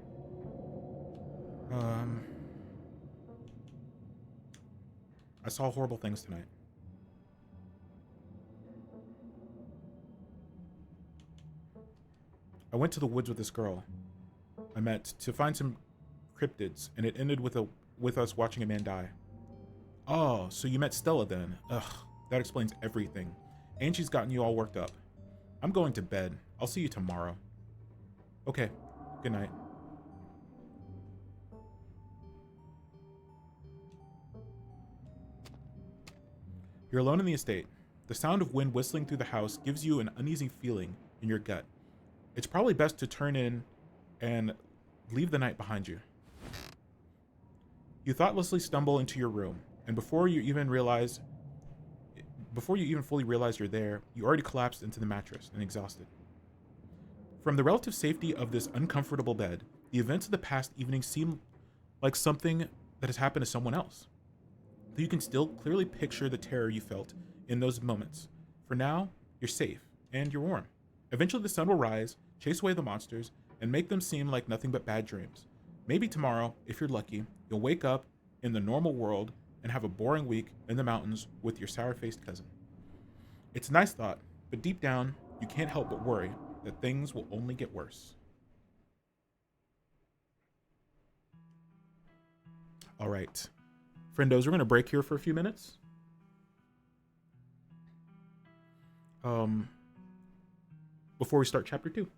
I saw horrible things tonight. I went to the woods with this girl I met to find some cryptids, and it ended with us watching a man die. Oh, so you met Stella then. Ugh, that explains everything. And she's gotten you all worked up. I'm going to bed. I'll see you tomorrow. Okay, good night. You're alone in the estate. The sound of wind whistling through the house gives you an uneasy feeling in your gut. It's probably best to turn in and leave the night behind you. You thoughtlessly stumble into your room, and before you even fully realize you're there, you already collapsed into the mattress and exhausted. From the relative safety of this uncomfortable bed, the events of the past evening seem like something that has happened to someone else. Though you can still clearly picture the terror you felt in those moments. For now, you're safe, and you're warm. Eventually the sun will rise, chase away the monsters, and make them seem like nothing but bad dreams. Maybe tomorrow, if you're lucky, you'll wake up in the normal world and have a boring week in the mountains with your sour-faced cousin. It's a nice thought, but deep down, you can't help but worry that things will only get worse. All right. Friendos, we're going to break here for a few minutes. Before we start chapter 2.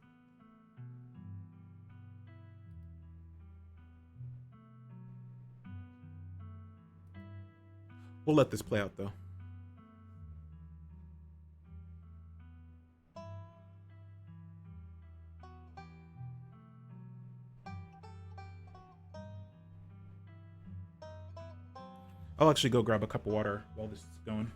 We'll let this play out, though. I'll actually go grab a cup of water while this is going.